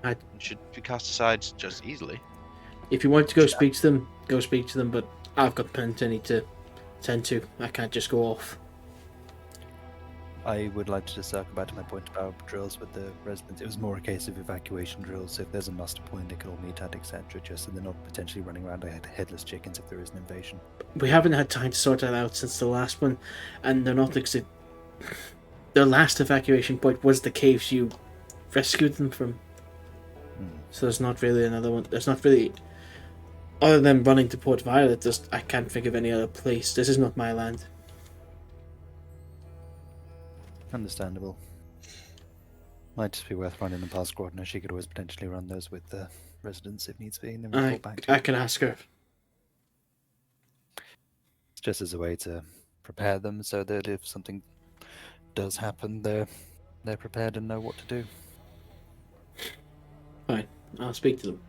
And should be cast aside just easily. If you want to go speak to them, go speak to them, but I've got plenty to tend to. I can't just go off. I would like to just circle back to my point about drills with the residents. It was more a case of evacuation drills. If there's a muster point, they can all meet at, etc. Just so they're not potentially running around like headless chickens if there is an invasion. We haven't had time to sort that out since the last one, and they're not their last evacuation point was the caves you rescued them from. So there's not really another one. There's not really, other than running to Port Violet, I can't think of any other place. This is not my land. Understandable. Might just be worth running them past Gordon, as she could always potentially run those with the residents if needs be, and then we'll fall back to I can ask her. It's just as a way to prepare them so that if something does happen, they're prepared and know what to do. Fine, I'll speak to them.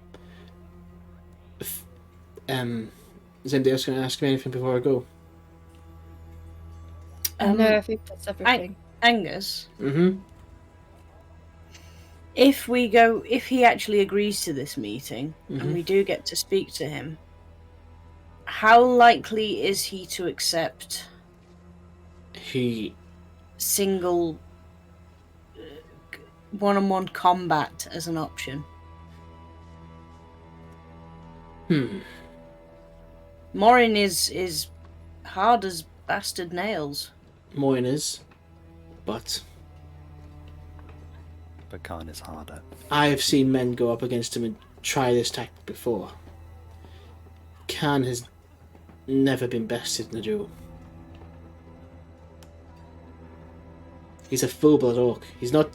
Is anybody else going to ask me anything before I go? No, I think that's everything. Angus? Mm-hmm. if he actually agrees to this meeting and we do get to speak to him, how likely is he to accept single one-on-one combat as an option? Moryn is hard as bastard nails. Moryn is, but Khan is harder. I have seen men go up against him and try this tactic before. Khan has never been bested in a duel. He's a full-blood orc. He's not...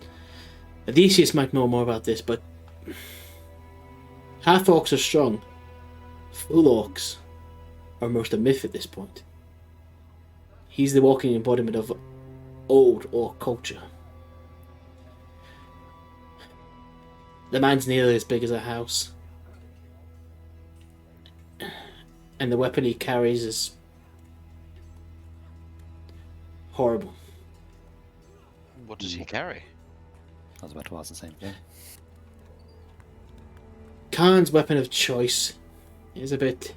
Odeysus might know more about this, but half orcs are strong. Full orcs are most a myth at this point. He's the walking embodiment of old orc culture. The man's nearly as big as a house. And the weapon he carries is horrible. What does he carry? I was about to ask the same thing. Khan's weapon of choice is a bit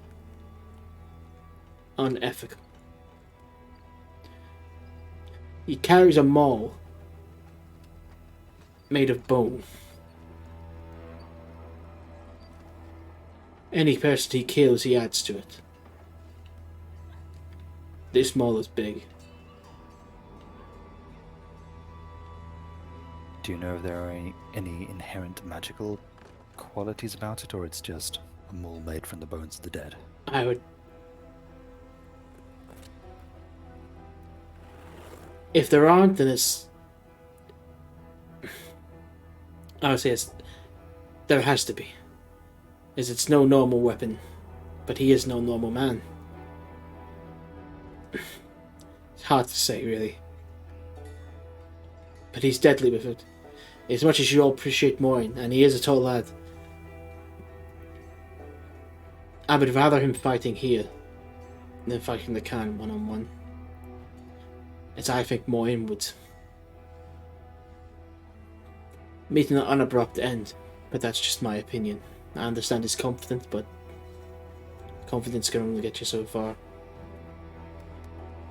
unethical. He carries a maul made of bone. Any person he kills, he adds to it. This maul is big. Do you know if there are any inherent magical qualities about it, or it's just a maul made from the bones of the dead? I would... If there aren't, then it's... I would say there has to be. As it's no normal weapon, but he is no normal man. It's hard to say, really. But he's deadly with it. As much as you all appreciate Moryn, and he is a tall lad, I would rather him fighting here than fighting the Khan one-on-one. As I think Moryn would meet an unabrupt end, but that's just my opinion. I understand he's confident, but confidence can only get you so far.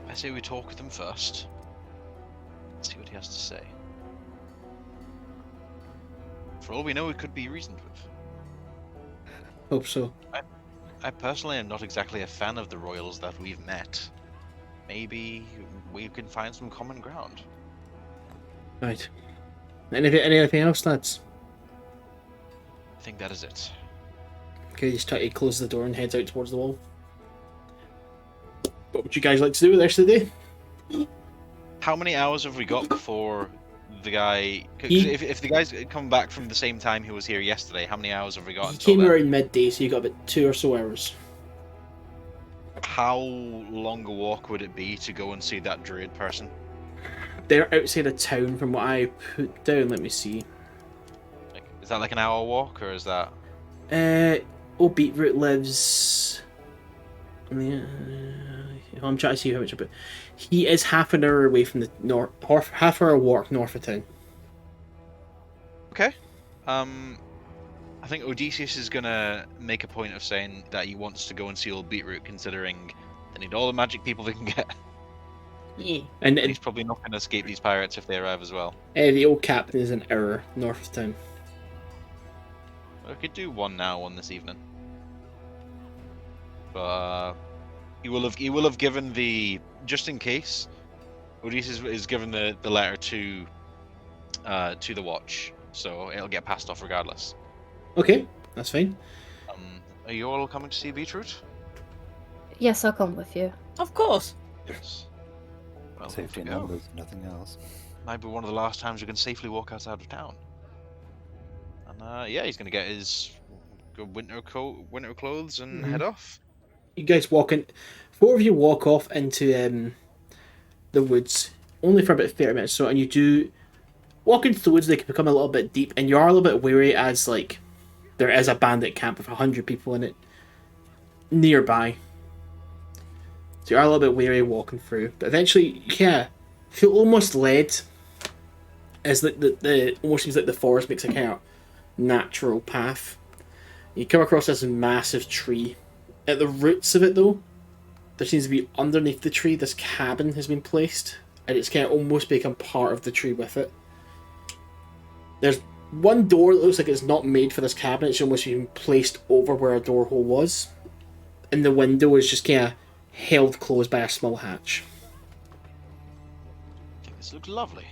I say we talk with him first. See what he has to say. For all we know, it could be reasoned with. Hope so. I personally am not exactly a fan of the royals that we've met. Maybe we can find some common ground. Right. Anything else, lads? I think that is it. Okay, just try to close the door and heads out towards the wall. What would you guys like to do with the rest of the day? How many hours have we got before the guy... 'Cause if the guy's come back from the same time he was here yesterday, how many hours have we got He until came then? around midday, so you got about 2 or so hours. How long a walk would it be to go and see that druid person? They're outside of town from what I put down. Let me see. Is that like an hour walk, or is that... Old Beetroot lives... I'm trying to see how much about... He is half an hour away from the north... Half hour walk north of town. Okay. I think Odeysus is gonna make a point of saying that he wants to go and see old Beetroot, considering they need all the magic people they can get. Yeah. And he's probably not going to escape these pirates if they arrive as well. The old captain is an hour north of town. We could do one now, one this evening. But he will have given the, just in case, Odeysus is given the letter to the watch, so it'll get passed off regardless. Okay, that's fine. Are you all coming to see Beetroot? Yes, I'll come with you. Of course. Yes. Well, Safety in go. numbers, nothing else. Might be one of the last times we can safely walk outside of town. And yeah, he's gonna get his winter clothes and head off. You guys walk in. 4 of you walk off into the woods, only for about 30 minutes. So, and you do walk into the woods. They can become a little bit deep, and you are a little bit weary as like there is a bandit camp with 100 people in it nearby. So you are a little bit weary walking through, but eventually, yeah, feel almost led as the almost seems like the forest makes a kind of natural path. You come across this massive tree. At the roots of it, though, there seems to be underneath the tree this cabin has been placed, and it's kind of almost become part of the tree with it. There's one door that looks like it's not made for this cabin. It's almost been placed over where a door hole was, and the window is just kind of held closed by a small hatch. This looks lovely.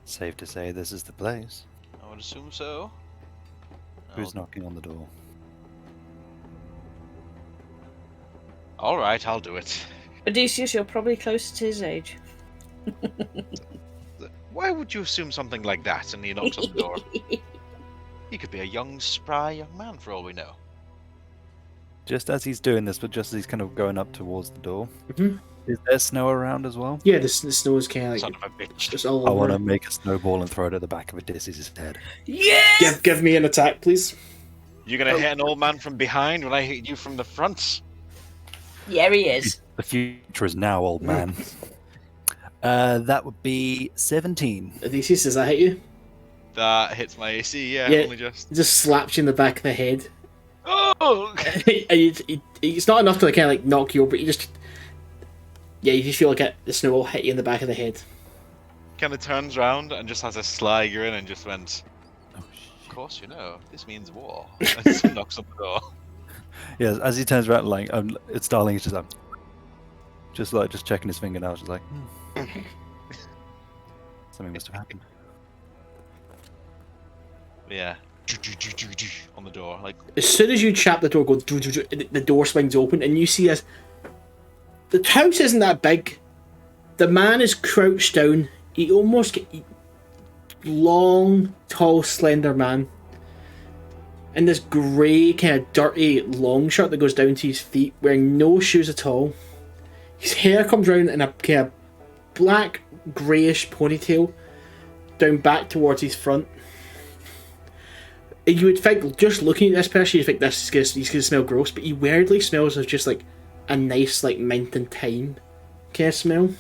Safe to say this is the place. I would assume so. Who's knocking on the door? All right, I'll do it. Odeysus, you're probably closer to his age. Why would you assume something like that? And he knocks on the door. He could be a young, spry young man for all we know. Just as he's doing this, but just as he's kind of going up towards the door, is there snow around as well? Yeah, the snow is kind of like... Son of a bitch. Just all I over. want to make a snowball and throw it at the back of Odysseus' head. Yes! Give me an attack, please. You're gonna hit an old man from behind when I hit you from the front? Yeah, he is. The future is now, old man. That would be 17. Odysseus, does that hit you? That hits my AC, yeah, only just. It just slaps you in the back of the head. Oh! And it's not enough to kind of like knock you over, but you just... Yeah, you just feel like the snow will hit you in the back of the head. Kind of turns around and just has a sly grin and just went, of course you know, this means war. And just knocks on the door. Yeah, as he turns around, like, it's Starling, he's just checking his fingernails, just like, something must have happened. Yeah. On the door, like. As soon as you chap the door, the door swings open, and you see as the house isn't that big. The man is crouched down. He almost long, tall, slender man, in this grey, kind of dirty long shirt that goes down to his feet, wearing no shoes at all. His hair comes round in a kind of black, greyish ponytail down back towards his front. You would think, just looking at this person, you'd think he's gonna smell gross, but he weirdly smells of just like a nice, like, mint and thyme kind of smell. And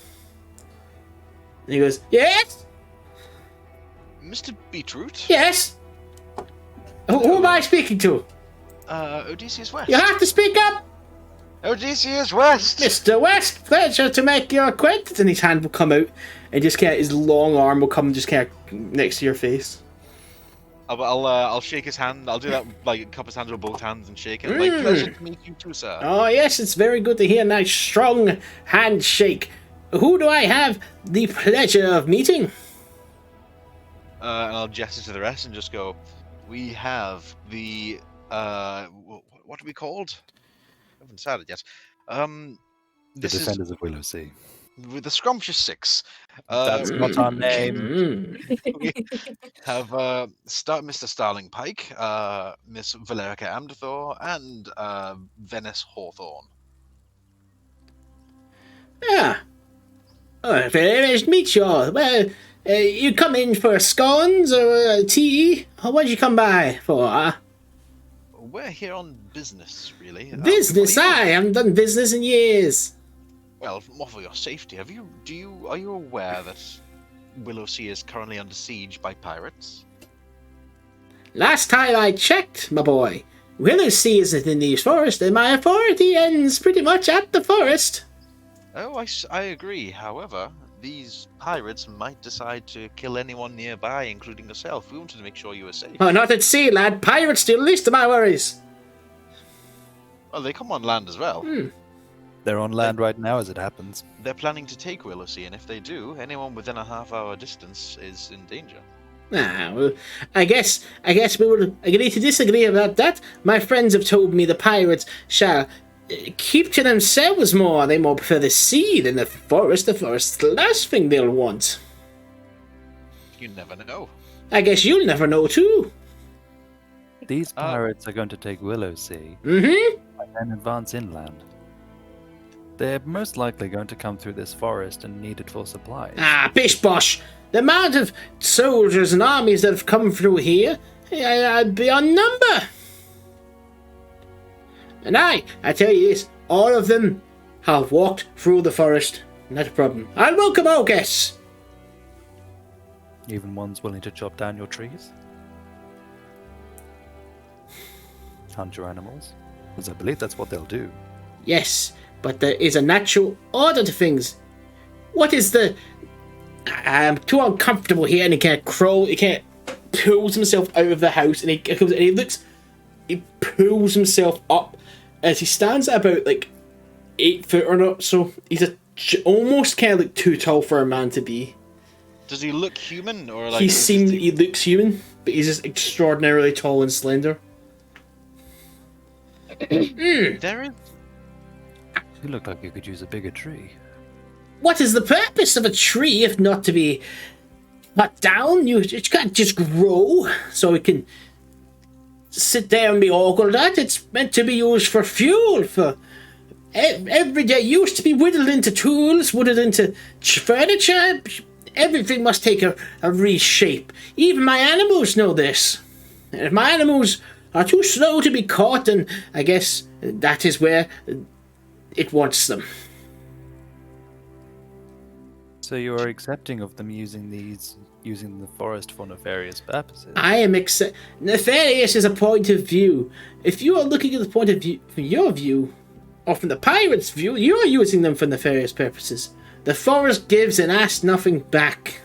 he goes, "Yes? Mr. Beetroot? Yes? Who am I speaking to? Odysseus West. You have to speak up! Odysseus West! Mr. West, pleasure to make your acquaintance." And his hand will come out, and just kind of his long arm will come just kind of next to your face. I'll shake his hand. I'll do that, like, cup his hands with both hands and shake it. Like, pleasure to meet you too, sir. Oh yes, it's very good to hear a nice strong handshake. Who do I have the pleasure of meeting? And I'll gesture to the rest and just go, we have the, what are we called? I haven't decided yet. The This is Defenders of Willow Sea. with the Scrumptious Six. That's not our name. We have Mr. Starling Pike, Miss Valericia Amdathor, and Venis Hawthorne. Ah. Oh, very nice to meet you all. Well, you come in for scones or tea? Or what did you come by for? We're here on business, really. Business? I haven't done business in years. Well, more for your safety. Are you aware that Willow Sea is currently under siege by pirates? Last time I checked, my boy, Willow Sea isn't in these forests, and my authority ends pretty much at the forest. Oh, I agree. However, these pirates might decide to kill anyone nearby, including yourself. We wanted to make sure you were safe. Oh, not at sea, lad. Pirates do the least of my worries. Well, they come on land as well. They're on land right now as it happens. They're planning to take Willow Sea, and if they do, anyone within a half-hour distance is in danger. Ah, well, I guess we will agree to disagree about that. My friends have told me the pirates shall keep to themselves more. They more prefer the sea than the forest. The forest's the last thing they'll want. You never know. I guess you'll never know, too. These pirates are going to take Willow Sea Mm-hmm. and then advance inland. They're most likely going to come through this forest and need it for supplies. Ah, bish bosh! The amount of soldiers and armies that have come through here, I'd be on number. And I tell you this, all of them have walked through the forest. Not a problem. I'll welcome all guests. Even ones willing to chop down your trees? Hunt your animals? Because I believe that's what they'll do. Yes, but there is a natural order to things. What is the... I'm too uncomfortable here, and he kind of crawls, he kind of pulls himself out of the house, and he comes and he pulls himself up as he stands at about like 8 foot or not. So he's almost kind of like too tall for a man to be. Does he look human or like? He looks human, but he's just extraordinarily tall and slender. There is. You look like you could use a bigger tree. What is the purpose of a tree if not to be cut down? It can't just grow so it can sit there and be ogled at. It's meant to be used for fuel, for everyday use, to be whittled into tools, whittled into furniture. Everything must take a reshape. Even my animals know this. And if my animals are too slow to be caught, then I guess that is where it wants them. So you are accepting of them using the forest for nefarious purposes? I am nefarious is a point of view. If you are looking at the point of view from your view, or from the pirate's view, you are using them for nefarious purposes. The forest gives and asks nothing back.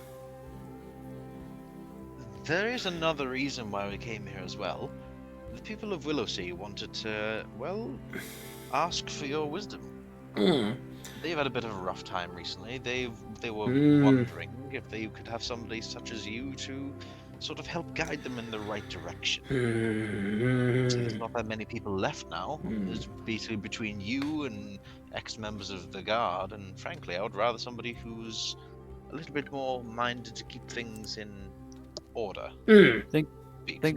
There is another reason why we came here as well. The people of Willowsea wanted to, well, ask for your wisdom. They've had a bit of a rough time recently. They were wondering if they could have somebody such as you to sort of help guide them in the right direction. There's not that many people left now. There's basically between you and ex-members of the guard, and frankly, I would rather somebody who's a little bit more minded to keep things in order. Think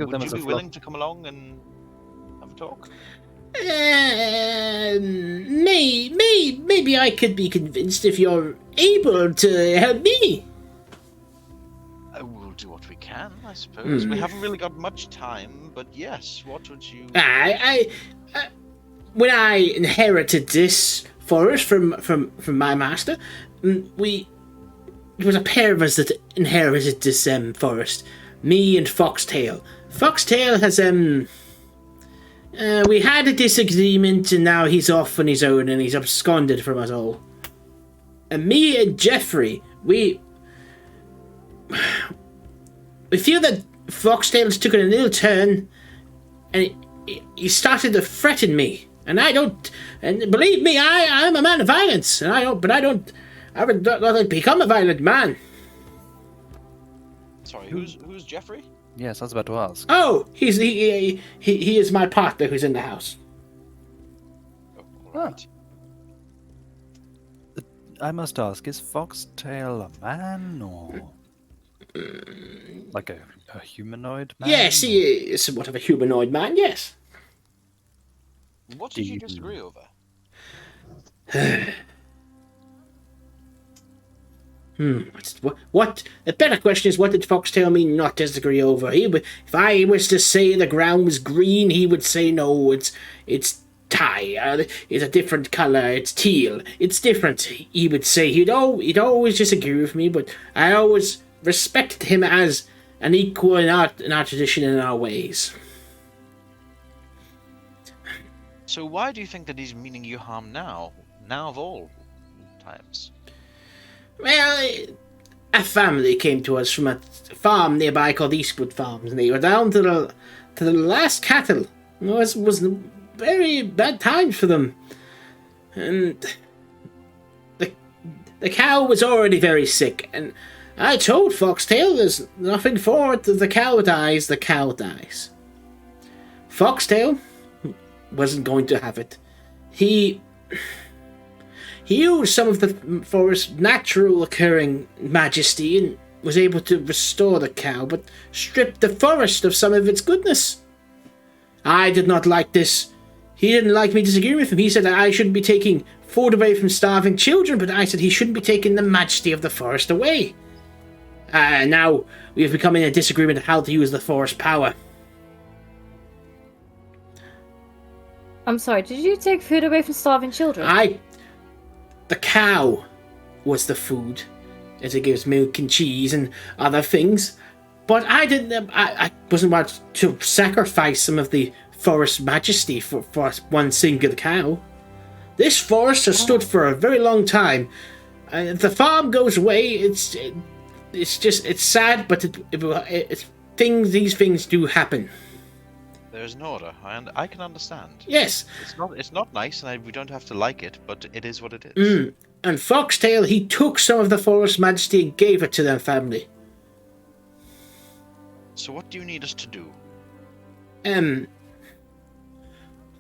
of them as Would you be willing to come along and have a talk? Maybe I could be convinced if you're able to help me. We'll do what we can, I suppose. We haven't really got much time, but yes, what would you... When I inherited this forest from my master, it was a pair of us that inherited this forest. Me and Foxtail. Foxtail has we had a disagreement, and now he's off on his own, and he's absconded from us all. And me and Jeffrey, we feel that Foxtail's took an ill turn, and he started to threaten me. And I don't, and believe me, I'm a man of violence, and I would not become a violent man. Sorry, who's Jeffrey? Yes, I was about to ask. Oh, he is my partner who's in the house. Right. I must ask, is Foxtail a man or like a humanoid man? Yes, he is somewhat of a humanoid man. Yes. What did you disagree over? What? The better question is, what did Foxtail mean not disagree over? If I was to say the ground was green, he would say no. It's tie. It's a different color. It's teal. It's different. He would say he'd always disagree with me, but I always respected him as an equal in our tradition and our ways. So why do you think that he's meaning you harm now? Now of all times? Well, a family came to us from a farm nearby called Eastwood Farms, and they were down to the last cattle. It was very bad times for them. And the cow was already very sick, and I told Foxtail there's nothing for it. If the cow dies, the cow dies. Foxtail wasn't going to have it. He used some of the forest's natural occurring majesty and was able to restore the cow, but stripped the forest of some of its goodness. I did not like this. He didn't like me disagreeing with him. He said that I shouldn't be taking food away from starving children, but I said he shouldn't be taking the majesty of the forest away. Now we have become in a disagreement on how to use the forest power. I'm sorry, did you take food away from starving children? The cow was the food. as it gives milk and cheese and other things. But I didn't. I wasn't about to sacrifice some of the forest majesty for one single cow. This forest has stood for a very long time. If the farm goes away, it's sad, but these things do happen. There's an order, and I can understand. Yes. It's not nice, and we don't have to like it, but it is what it is. And Foxtail, he took some of the forest majesty and gave it to their family. So what do you need us to do?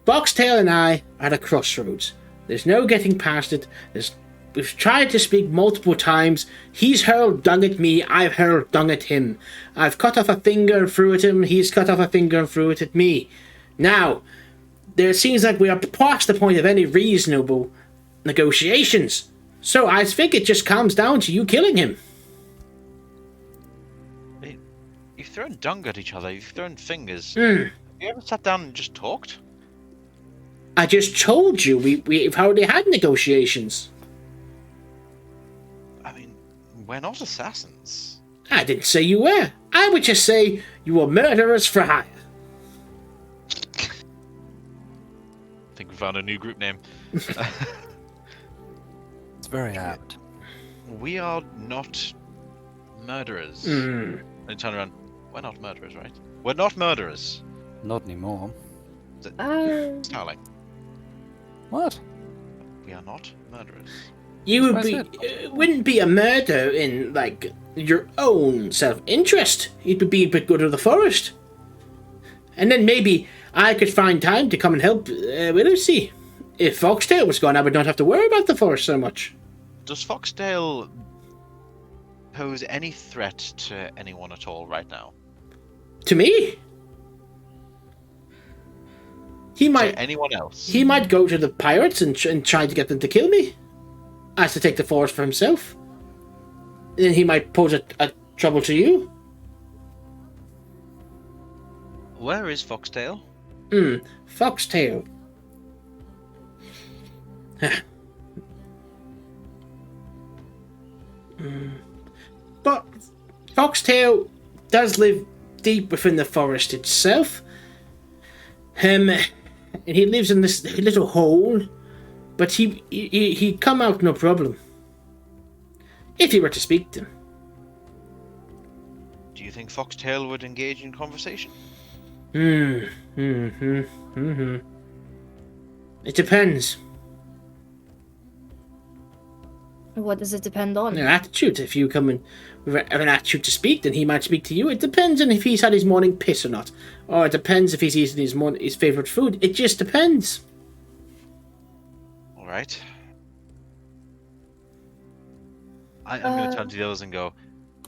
Foxtail and I are at a crossroads. There's no getting past it. We've tried to speak multiple times. He's hurled dung at me, I've hurled dung at him. I've cut off a finger and threw at him, he's cut off a finger and threw it at me. Now, there seems like we are past the point of any reasonable negotiations. So I think it just comes down to you killing him. You've thrown dung at each other, you've thrown fingers. Have you ever sat down and just talked? I just told you, we've already had negotiations. I mean, we're not assassins. I didn't say you were. I would just say you were murderers for hire. I think we found a new group name. It's very apt. We are not murderers. Mm. And turn around. We're not murderers, right? We're not murderers. Not anymore. Starling. What? We are not murderers. You would be. It wouldn't be a murder in, like, your own self-interest. It would be a bit good of the forest. And then maybe I could find time to come and help Valericia. If Foxtail was gone, I would not have to worry about the forest so much. Does Foxtail pose any threat to anyone at all right now? To me? He might. To anyone else? He might go to the pirates and try to get them to kill me. As to take the forest for himself. Then he might pose a trouble to you. Where is Foxtail? Foxtail. But Foxtail does live deep within the forest itself. And he lives in this little hole, but he'd come out no problem. If he were to speak to him. Do you think Foxtail would engage in conversation? It depends. What does it depend on? Your attitude. If you come in with an attitude to speak, then he might speak to you. It depends on if he's had his morning piss or not. Or it depends if he's eaten his favourite food. It just depends. Alright. I'm going to turn to the others and go,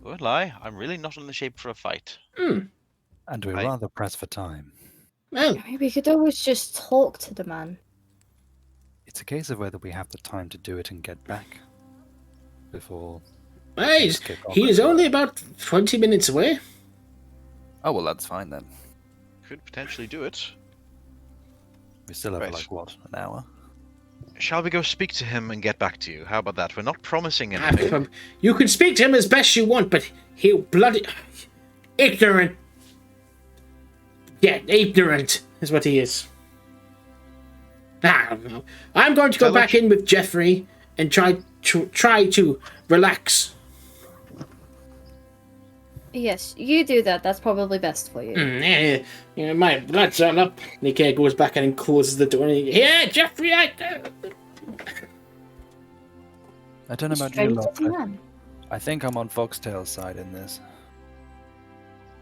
won't lie, I'm really not in the shape for a fight. And we're rather pressed for time. Well, I mean, we could always just talk to the man. It's a case of whether we have the time to do it and get back before. He is only about 20 minutes away. Oh, well, that's fine then. Could potentially do it. We still have, Right. like, what, an hour? Shall we go speak to him and get back to you? How about that? We're not promising anything. You can speak to him as best you want, but he'll bloody... ignorant. Yeah, ignorant is what he is. I don't know. I'm going to go back in with Jeffrey and try to relax. Yes, you do that. That's probably best for you. Yeah, my blood's all up. Nikkei goes back in and closes the door. Yeah, Jeffrey, I don't know about you, lot. I think I'm on Foxtail's side in this.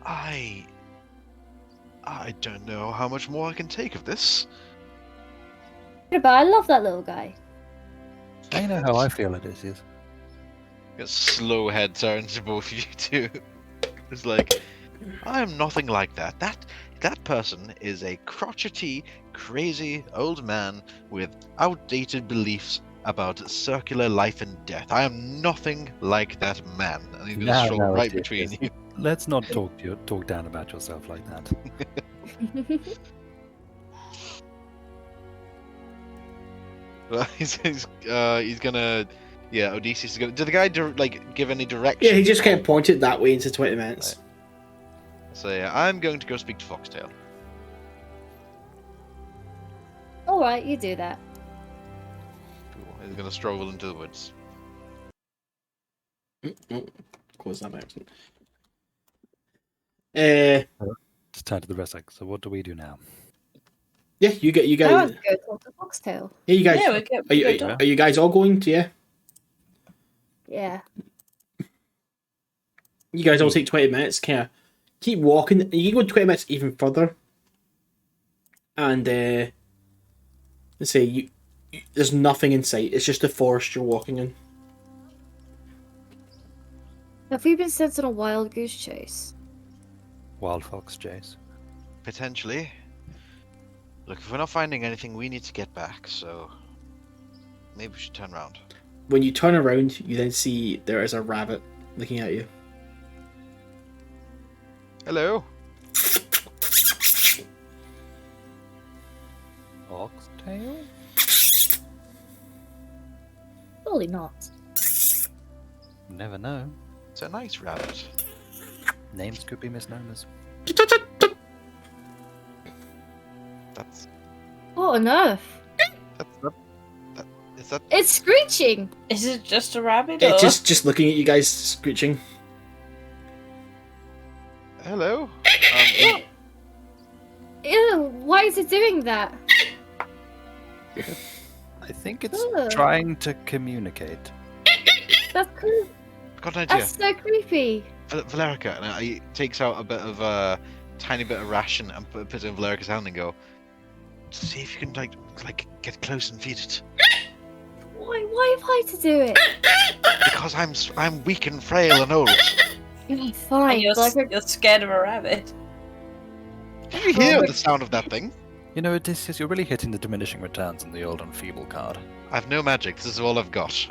I don't know how much more I can take of this. But I love that little guy. I know how I feel it is, yes. A slow head turn to both of you two. It's like, I am nothing like that. That person is a crotchety, crazy old man with outdated beliefs about circular life and death. I am nothing like that man. And he's gonna stroll right between you. Let's not talk down about yourself like that. Well, he's gonna Yeah, Odeysus is going. Did the guy give any direction? Yeah, he just kind of pointed that way into 20 minutes. Right. So yeah, I'm going to go speak to Foxtail. Alright, you do that. Cool. He's going to stroll into the woods. Close that by accident. Just turn to the rest. So what do we do now? Yeah, you I guys. want to go talk to Foxtail. Yeah, you guys. Yeah, are you guys all going to? Yeah. Yeah. You guys all take 20 minutes. Kind of keep walking. You can go 20 minutes even further. And let's say there's nothing in sight. It's just the forest you're walking in. Have we been sent on a wild goose chase? Wild fox chase. Potentially. Look, if we're not finding anything, we need to get back. So maybe we should turn around. When you turn around, you then see there is a rabbit looking at you. Hello. Foxtail? Surely not. Never know. It's a nice rabbit. Names could be misnomers. That's. What on earth? Is that? It's screeching! Is it just a rabbit? It's Or... just looking at you guys screeching. Hello. Ew, why is it doing that? I think it's Ugh. trying to communicate. That's cool. Got an idea. That's so creepy. Valerica, and he takes out a bit of a tiny bit of ration and puts it in Valerica's hand and go, see if you can like get close and feed it. Why have I to do it? Because I'm weak and frail and old. You're fine. And you're scared of a rabbit. Do you hear the sound of that thing? You know, Odysseus, you're really hitting the diminishing returns on the old and feeble card. I've no magic. This is all I've got.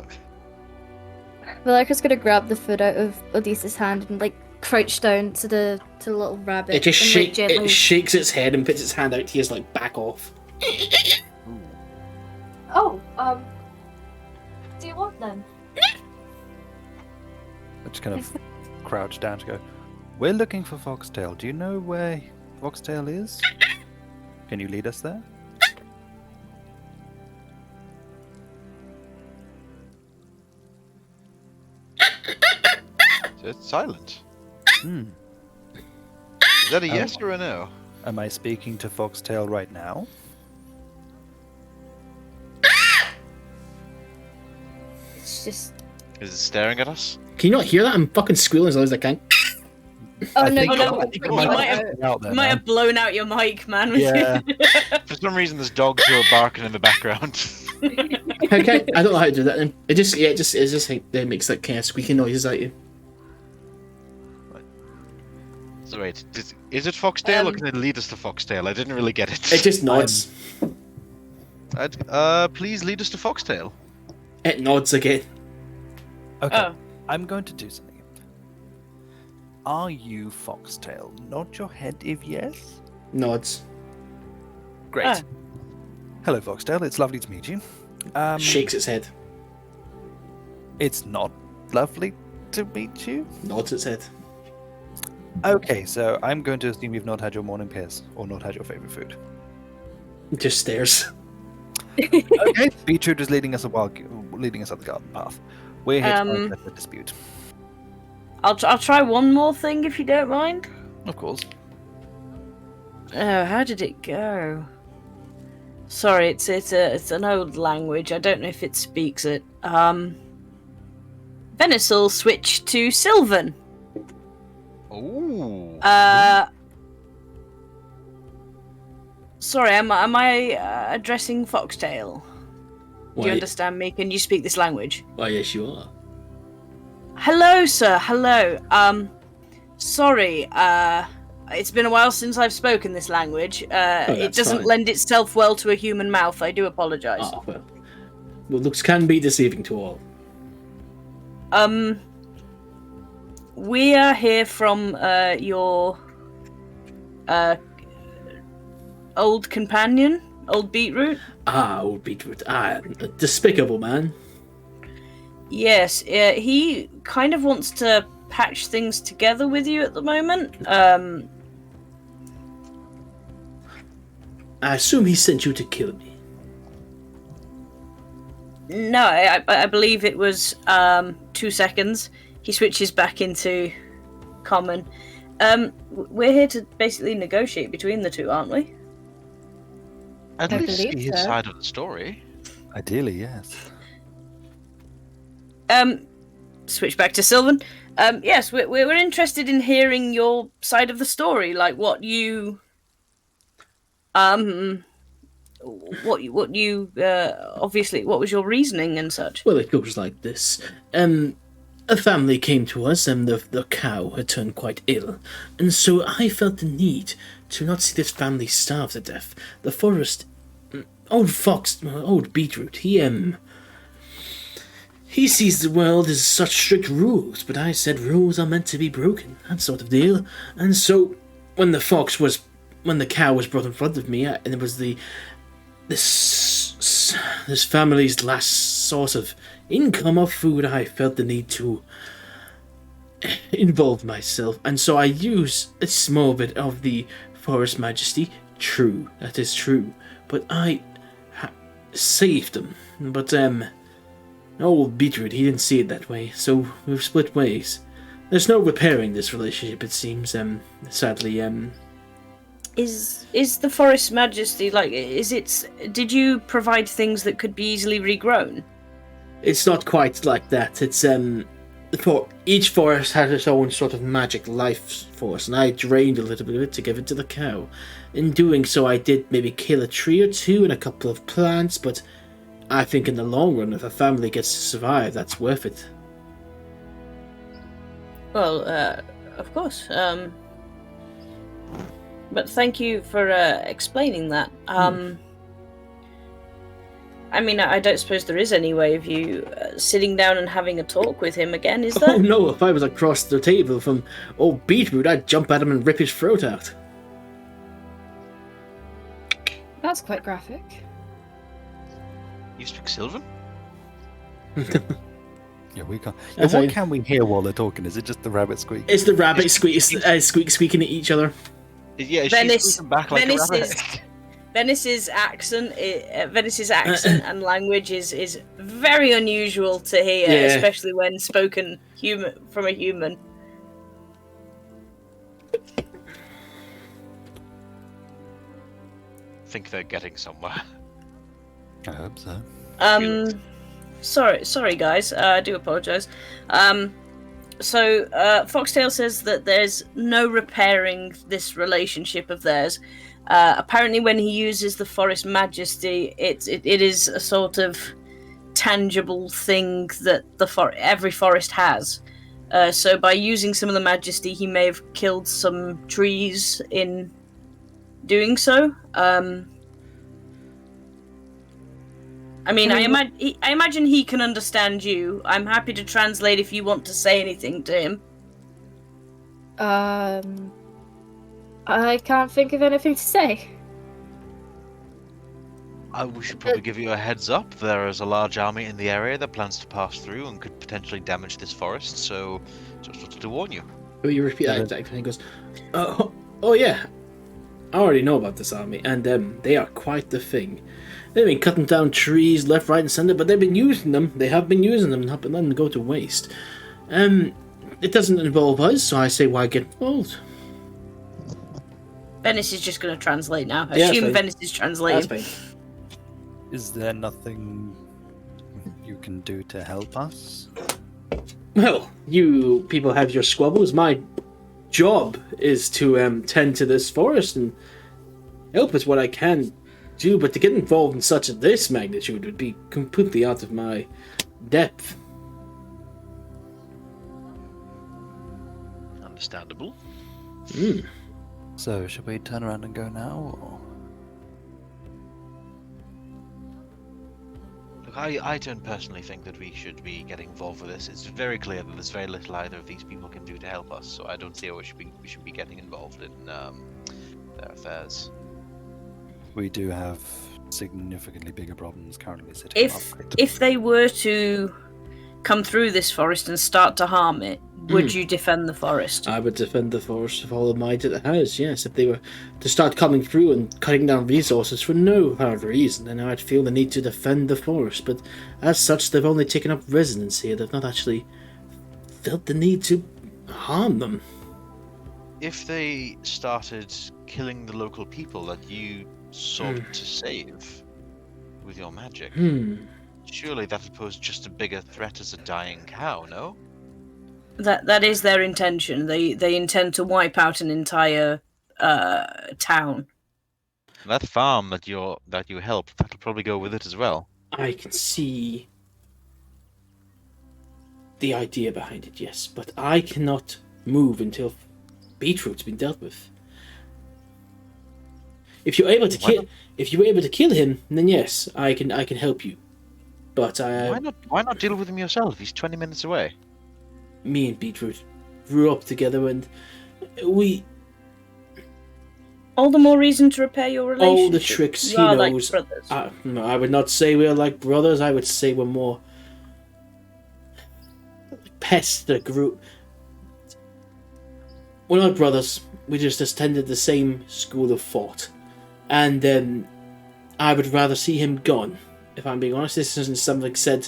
Valerica's gonna grab the foot out of Odysseus' hand and crouch down to the little rabbit. It just and, gently... it shakes its head and puts its hand out to you, back off. Oh, do you want them? I just kind of crouch down to go, we're looking for Foxtail. Do you know where Foxtail is? Can you lead us there? It's silent. Hmm. Is that a yes or a no? Am I speaking to Foxtail right now? It's just... Is it staring at us? Can you not hear that? I'm fucking squealing as loud as I can. Oh, I no, think- no, I think You it might have, out there, might man. have blown out your mic, man. Yeah. For some reason, there's dogs who are barking in the background. Okay, I don't know how to do that then. It just makes that kind of squeaky noises at you. So wait, is it Foxtail or can it lead us to Foxtail? I didn't really get it. It just nods. Please lead us to Foxtail. It nods again. Okay, Oh. I'm going to do something. Are you Foxtail? Nod your head if yes. Nods. Great. Oh. Hello, Foxtail. It's lovely to meet you. Shakes its head. It's not lovely to meet you. Nods its head. Okay, so I'm going to assume you've not had your morning piss or not had your favorite food. It just stares. Okay, Beetroot is leading us up the garden path. We're here to manage the dispute. I'll try one more thing if you don't mind. Of course. Oh, how did it go? Sorry, it's an old language. I don't know if it speaks it. Venis will switch to Sylvan. Ooh. Sorry, am I addressing Foxtail? Do you understand me? Can you speak this language? Why, yes, you are. Hello, sir. Hello. Sorry. It's been a while since I've spoken this language. It doesn't fine. lend itself well to a human mouth. I do apologise. Oh, well. Looks can be deceiving to all. We are here from your old companion, old Beetroot. Ah, old Beetroot. Ah, a despicable man. Yes, he kind of wants to patch things together with you at the moment. I assume he sent you to kill me. No, I believe it was 2 seconds. He switches back into common. We're here to basically negotiate between the two, aren't we? At I least see believe his so. side of the story. Ideally, yes. Switch back to Sylvan. Yes, we're interested in hearing your side of the story, like what you obviously, what was your reasoning and such? Well, it goes like this. A family came to us, and the cow had turned quite ill, and so I felt the need to not see this family starve to death. The forest, old Beetroot, he sees the world as such strict rules, but I said rules are meant to be broken, that sort of deal. And so, when the cow was brought in front of me, and it was this family's last source of income or food, I felt the need to involve myself, and so I use a small bit of the Forest Majesty. True, that is true, but I saved them. But old Beetroot, he didn't see it that way, so we've split ways. There's no repairing this relationship, it seems. Sadly. Is the Forest Majesty did you provide things that could be easily regrown? It's not quite like that. It's for each forest has its own sort of magic life force, and I drained a little bit of it to give it to the cow. In doing so, I did maybe kill a tree or two and a couple of plants, but I think in the long run, if a family gets to survive, that's worth it. Well, of course. But thank you for explaining that. I mean, I don't suppose there is any way of you sitting down and having a talk with him again, is there? Oh no, if I was across the table from old Beetroot, I'd jump at him and rip his throat out. That's quite graphic. You speak Sylvan? Yeah, we can't. Yeah, That's what fine. can we hear while they're talking? Is it just the rabbit squeak? It's the rabbit squeaking at each other. Yeah, Venice, she's back like a rabbit. Venice's accent and language is very unusual to hear, Yeah. especially when spoken from a human. Think they're getting somewhere. I hope so. Sorry guys, I do apologise. So Foxtail says that there's no repairing this relationship of theirs. Apparently when he uses the Forest Majesty, it is a sort of tangible thing that every forest has. So by using some of the Majesty, he may have killed some trees in doing so. I mean, I imagine he can understand you. I'm happy to translate if you want to say anything to him. I can't think of anything to say. We should probably give you a heads up. There is a large army in the area that plans to pass through and could potentially damage this forest, so just wanted to warn you. Will you repeat that exactly? He goes, oh yeah, I already know about this army, and they are quite the thing. They've been cutting down trees left, right, and centre, but they've been using them. They have been using them, not been letting them go to waste. It doesn't involve us, so I say, why get involved? Venice is just going to translate now. Yeah, Assume fine. Venice is translating. That's fine. Is there nothing you can do to help us? Well, you people have your squabbles. My job is to tend to this forest and help with what I can do, but to get involved in such this magnitude would be completely out of my depth. Understandable. So, should we turn around and go now, or? Look, I don't personally think that we should be getting involved with this. It's very clear that there's very little either of these people can do to help us, so I don't see how we should be getting involved in their affairs. We do have significantly bigger problems currently sitting on our plate. If they were to come through this forest and start to harm it, would you defend the forest? I would defend the forest with all the might it has, yes. If they were to start coming through and cutting down resources for no hard reason, then I'd feel the need to defend the forest. But as such, they've only taken up residence here. They've not actually felt the need to harm them. If they started killing the local people that you sought to save with your magic, surely that would pose just a bigger threat as a dying cow, no? That is their intention. They intend to wipe out an entire town. That farm that you help, that'll probably go with it as well. I can see the idea behind it, yes, but I cannot move until Beetroot's been dealt with. If you're able to kill him, then yes, I can help you. But why not deal with him yourself? He's 20 minutes away. Me and Beetroot grew up together, and we... All the more reason to repair your relationship. All the tricks he You are knows. like brothers. No, I would not say we're like brothers. I would say we're more like pests that grew. We're not brothers. We just attended the same school of thought, and I would rather see him gone. If I'm being honest, this isn't something said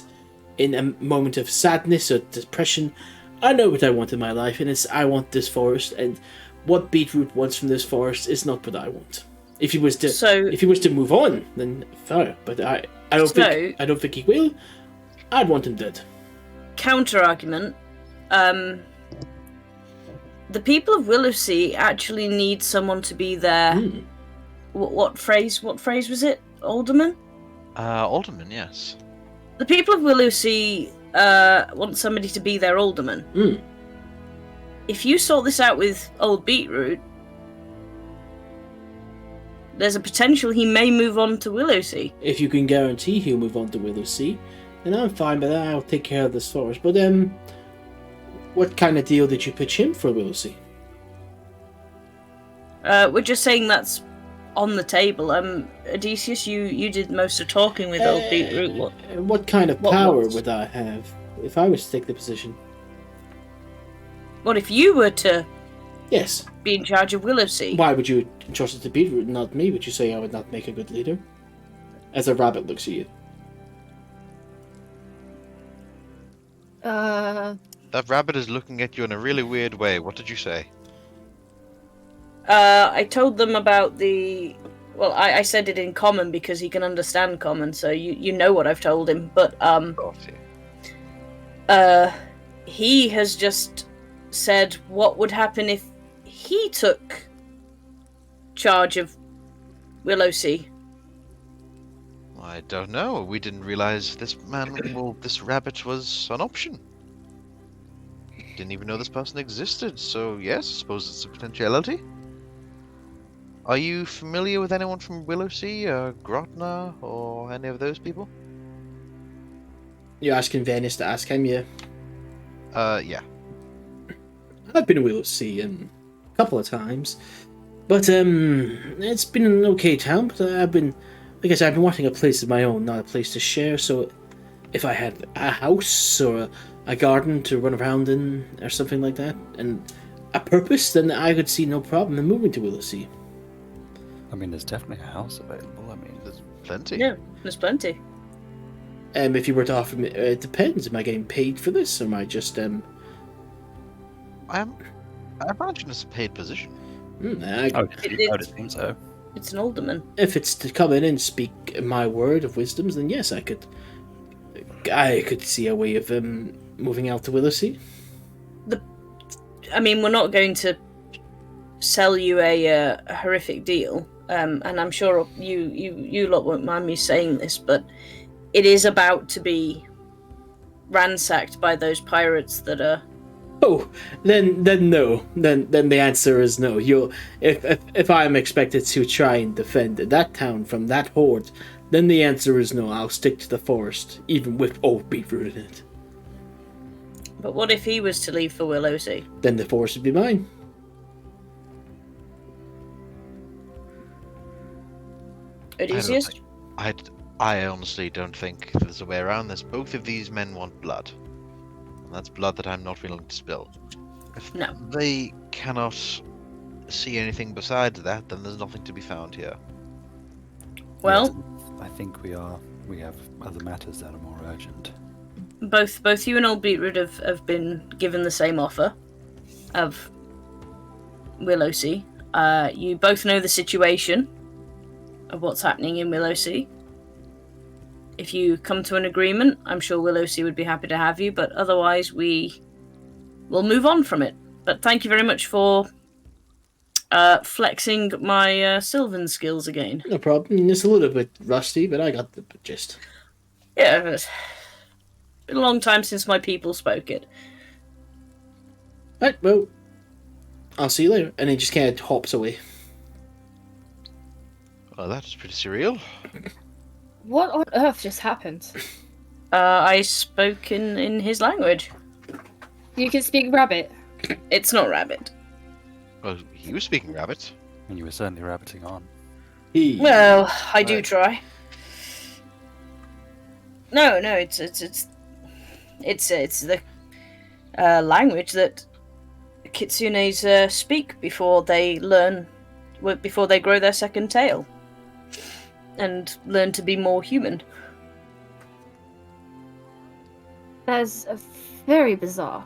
in a moment of sadness or depression. I know what I want in my life, and I want this forest, and what Beetroot wants from this forest is not what I want. If he was to move on, then fair. But I don't think he will. I'd want him dead. Counter argument. The people of Willowsea actually need someone to be there. What phrase was it? Alderman? Alderman, yes. The people of Willowsea want somebody to be their alderman. If you sort this out with old Beetroot, there's a potential he may move on to Willowsea. If you can guarantee he'll move on to Willowsea, then I'm fine with that. I'll take care of this forest. But what kind of deal did you pitch him for Willowsea? We're just saying that's on the table. Odeysus, you did most of talking with old Beetroot. What kind of power would I have if I was to take the position? What if you were to Yes. be in charge of Willowsea? Why would you entrust it to Beetroot and not me? Would you say I would not make a good leader? As a rabbit looks at you. That rabbit is looking at you in a really weird way. What did you say? I told them about the... Well, I said it in common because he can understand common, so you know what I've told him. But he has just said what would happen if he took charge of Willowsea. I don't know. We didn't realize this rabbit was an option. Didn't even know this person existed, so yes, I suppose it's a potentiality. Are you familiar with anyone from Willowsea, or Grotna, or any of those people? You're asking Venis to ask him, yeah? Yeah. I've been to Willowsea a couple of times, but it's been an okay town. But I've been wanting a place of my own, not a place to share. So, if I had a house or a garden to run around in, or something like that, and a purpose, then I could see no problem in moving to Willowsea. I mean, there's definitely a house available. I mean, there's plenty. Yeah, there's plenty. If you were to offer me, it depends. Am I getting paid for this, or am I just I imagine it's a paid position. I would think so. It's an alderman. If it's to come in and speak my word of wisdoms, then yes, I could see a way of moving out to Willowsea. I mean, we're not going to sell you a horrific deal, and I'm sure you lot won't mind me saying this, but it is about to be ransacked by those pirates that are... Oh, then no. Then the answer is no. If I'm expected to try and defend that town from that horde, then the answer is no. I'll stick to the forest, even with old Beetroot in it. But what if he was to leave for Willowsea? Then the forest would be mine. Odeysus? I honestly don't think there's a way around this. Both of these men want blood. That's blood that I'm not willing to spill. If No. they cannot see anything besides that, then there's nothing to be found here. Well, Yes, I think we have other matters that are more urgent. both you and old Beetroot have been given the same offer of Willowsea. You both know the situation of what's happening in Willowsea. If you come to an agreement, I'm sure Willowsea would be happy to have you, but otherwise we will move on from it. But thank you very much for flexing my Sylvan skills again. No problem. It's a little bit rusty, but I got the gist. Yeah, it's been a long time since my people spoke it. Right, well, I'll see you later. And he just kind of hops away. Well, that's pretty surreal. What on earth just happened? I spoke in his language. You can speak rabbit. It's not rabbit. Well, he was speaking rabbit. And you were certainly rabbiting on. Well, I do try. No, it's the language that kitsunes speak before they grow their second tail and learn to be more human. That is very bizarre.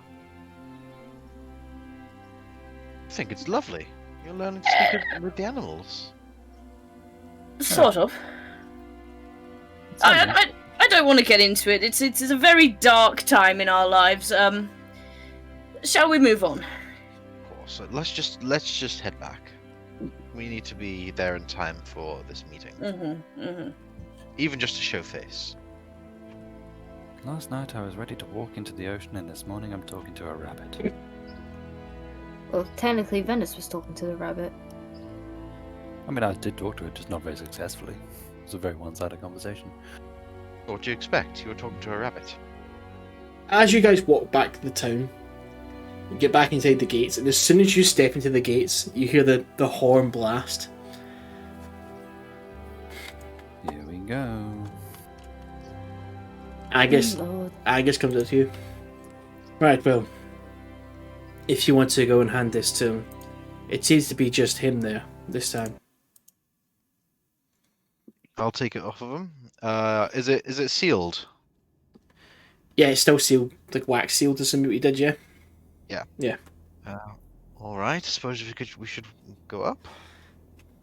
I think it's lovely. You're learning to speak with the animals. Sort of. I don't want to get into it. It's a very dark time in our lives. Shall we move on? Of course. So let's just head back. We need to be there in time for this meeting. Even just to show face. Last night I was ready to walk into the ocean, and this morning I'm talking to a rabbit. Well, technically, Venis was talking to the rabbit. I mean, I did talk to it, just not very successfully. It was a very one-sided conversation. What do you expect? You were talking to a rabbit. As you guys walk back to the town, you get back inside the gates, and as soon as you step into the gates, you hear the horn blast. Here we go. Agus comes up to you. Right, well, if you want to go and hand this to him, it seems to be just him there this time. I'll take it off of him. Is it sealed? Yeah, it's still sealed, like wax sealed, the same what you did, yeah? Yeah. Yeah. All right. I suppose we should go up.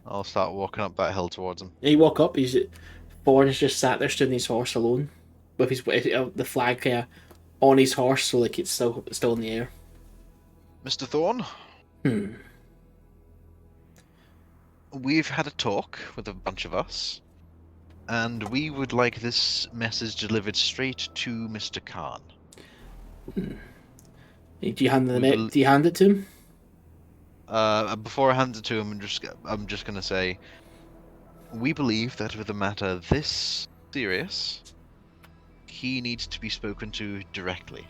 I'll start walking up that hill towards him. Yeah, you walk up. Thorne's just sat there, stood on his horse alone, with the flag kind of on his horse, so like it's still in the air. Mr. Thorne. We've had a talk with a bunch of us, and we would like this message delivered straight to Mr. Khan. Do you hand it to him? Before I hand it to him, I'm just gonna say, we believe that with a matter this serious, he needs to be spoken to directly.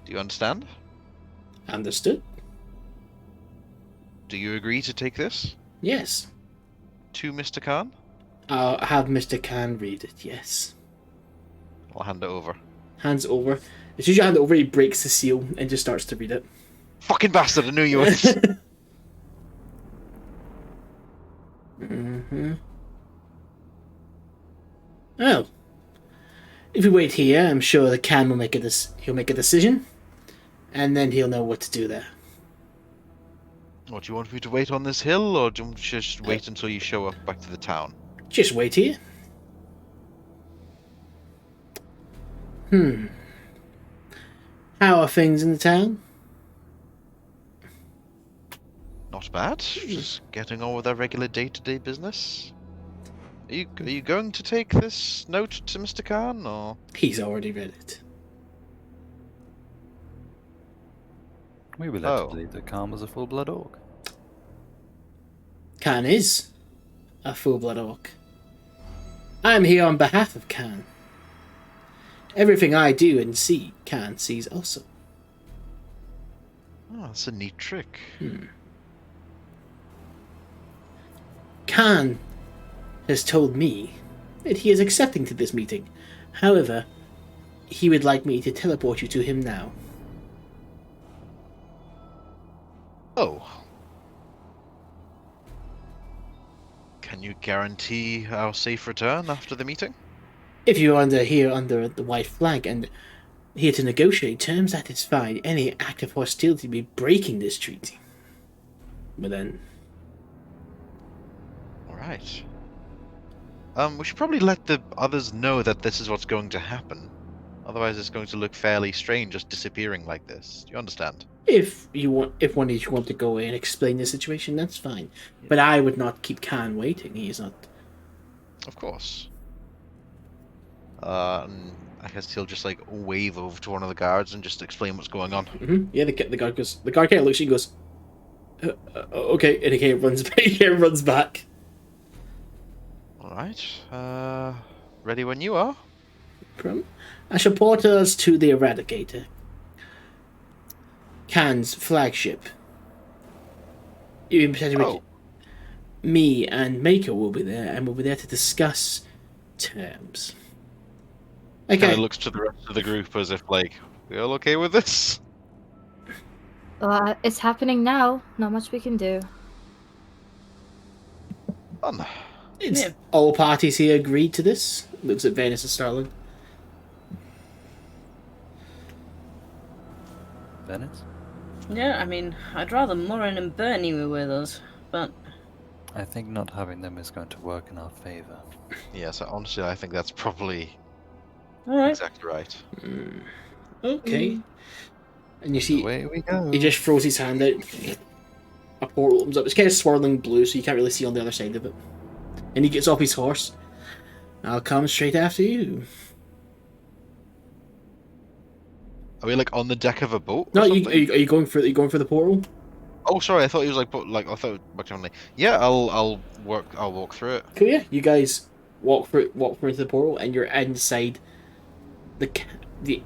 Do you understand? Understood. Do you agree to take this? Yes. To Mr. Khan? I'll have Mr. Khan read it, yes. I'll hand it over. Hands it over. As soon as you hand it over, he breaks the seal and just starts to read it. Fucking bastard, I knew you would. Well, if we wait here, I'm sure the Khan will he'll make a decision, and then he'll know what to do there. What, do you want me to wait on this hill, or do you want to just wait until you show up back to the town? Just wait here. How are things in the town? Not bad. Just getting on with our regular day-to-day business. Are you going to take this note to Mr. Khan, or? He's already read it. We were led to believe that Khan was a full-blood orc. Khan is a full-blood orc. I am here on behalf of Khan. Everything I do and see, Khan sees also. Oh, that's a neat trick. Khan has told me that he is accepting to this meeting. However, he would like me to teleport you to him now. Oh. Can you guarantee our safe return after the meeting? If you're here under the white flag and here to negotiate terms, that is fine. Any act of hostility would be breaking this treaty. But then... Alright. We should probably let the others know that this is what's going to happen. Otherwise it's going to look fairly strange just disappearing like this. Do you understand? If one of you want to go in and explain the situation, that's fine. But I would not keep Khan waiting. He is not... Of course. I guess he'll just like wave over to one of the guards and just explain what's going on. Yeah, the guard goes. The guard kind of looks at you and goes, "Okay," and he kind of runs back. He kind of runs back. All right. Ready when you are. I shall port us to the Eradicator, Khan's flagship. Me and Mako will be there, and we'll be there to discuss terms. Okay. Kind of looks to the rest of the group as if, like, we all okay with this? It's happening now. Not much we can do. Fun. All parties here agreed to this. Looks at Venis and Starling. Venis? Yeah, I mean, I'd rather Moryn and Burnie were with us, but... I think not having them is going to work in our favour. Yes, honestly, I think that's probably exactly right. Okay. And you see, away we go. He just throws his hand out. A portal opens up. It's kind of swirling blue, so you can't really see on the other side of it. And he gets off his horse. I'll come straight after you. Are we like on the deck of a boat? No, are you going for the portal? Oh, sorry. I thought he was like I thought only. Yeah, I'll walk through it. Cool. Yeah, you guys walk through into the portal, and you're inside the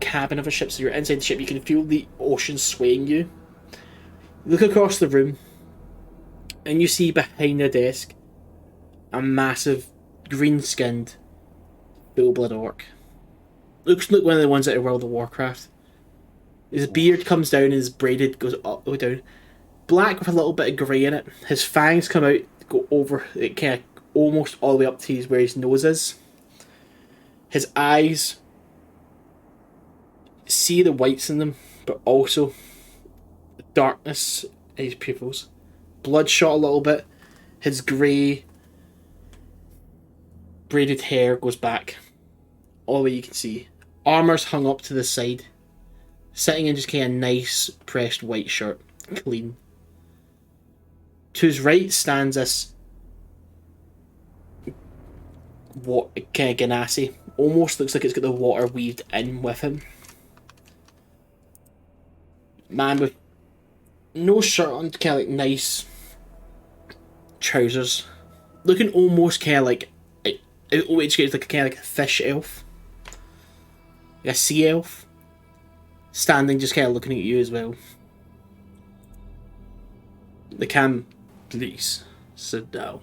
cabin of a ship. So you're inside the ship. You can feel the ocean swaying you. You look across the room, and you see behind the desk a massive green-skinned full-blood orc. Looks like one of the ones out of World of Warcraft. His beard comes down and his braided goes up or down. Black with a little bit of grey in it. His fangs come out, go over, it kind of almost all the way up to where his nose is. His eyes see the whites in them, but also the darkness in his pupils. Bloodshot a little bit. His grey braided hair goes back all the way you can see. Armour's hung up to the side. Sitting in just kind of nice pressed white shirt. Clean. To his right stands this kind of ganassi. Almost looks like it's got the water weaved in with him. Man with no shirt on, kind of like nice trousers. Looking almost kind of like which is like kind of like a fish elf. Like a sea elf. Standing just kind of looking at you as well. The cam, please sit down.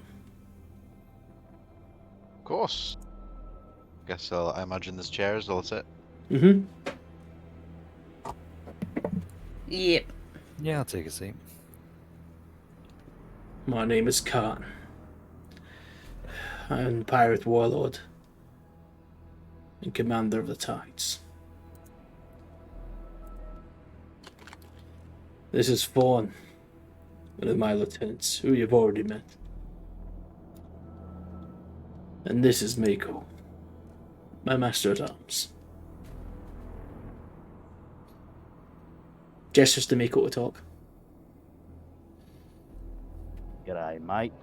Of course. Guess I imagine this chair is all set. Mm-hmm. Yep. Yeah, I'll take a seat. My name is Khan. I'm the pirate warlord and commander of the Tides. This is Fawn, one of my lieutenants, who you've already met. And this is Mako, my master at arms. Gestures to Mako to talk. G'day, mate.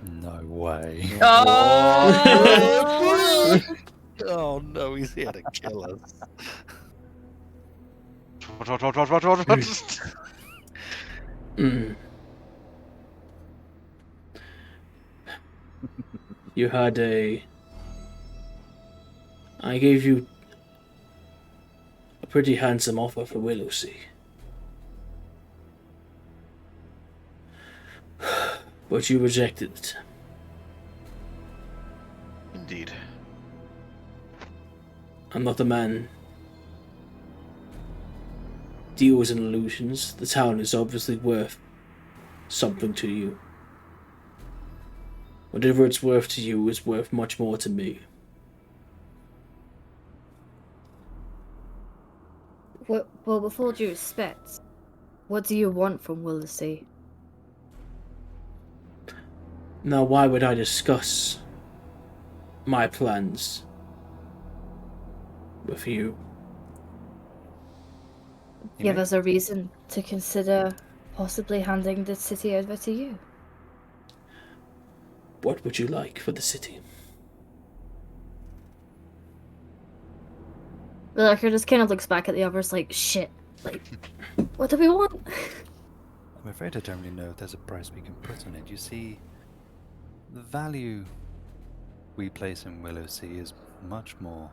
No way. Oh! Oh no, he's here to kill us. You had I gave you a pretty handsome offer for Willowsea. But you rejected it. Indeed. I'm not a man deals in illusions, the town is obviously worth something to you. Whatever it's worth to you is worth much more to me. Well, with all due respect, what do you want from Willisey? Now, why would I discuss my plans with you? Give us a reason to consider possibly handing the city over to you. What would you like for the city? Valericia just kind of looks back at the others like, shit, like, what do we want? I'm afraid I don't really know if there's a price we can put on it. You see, the value we place in Willowsea is much more...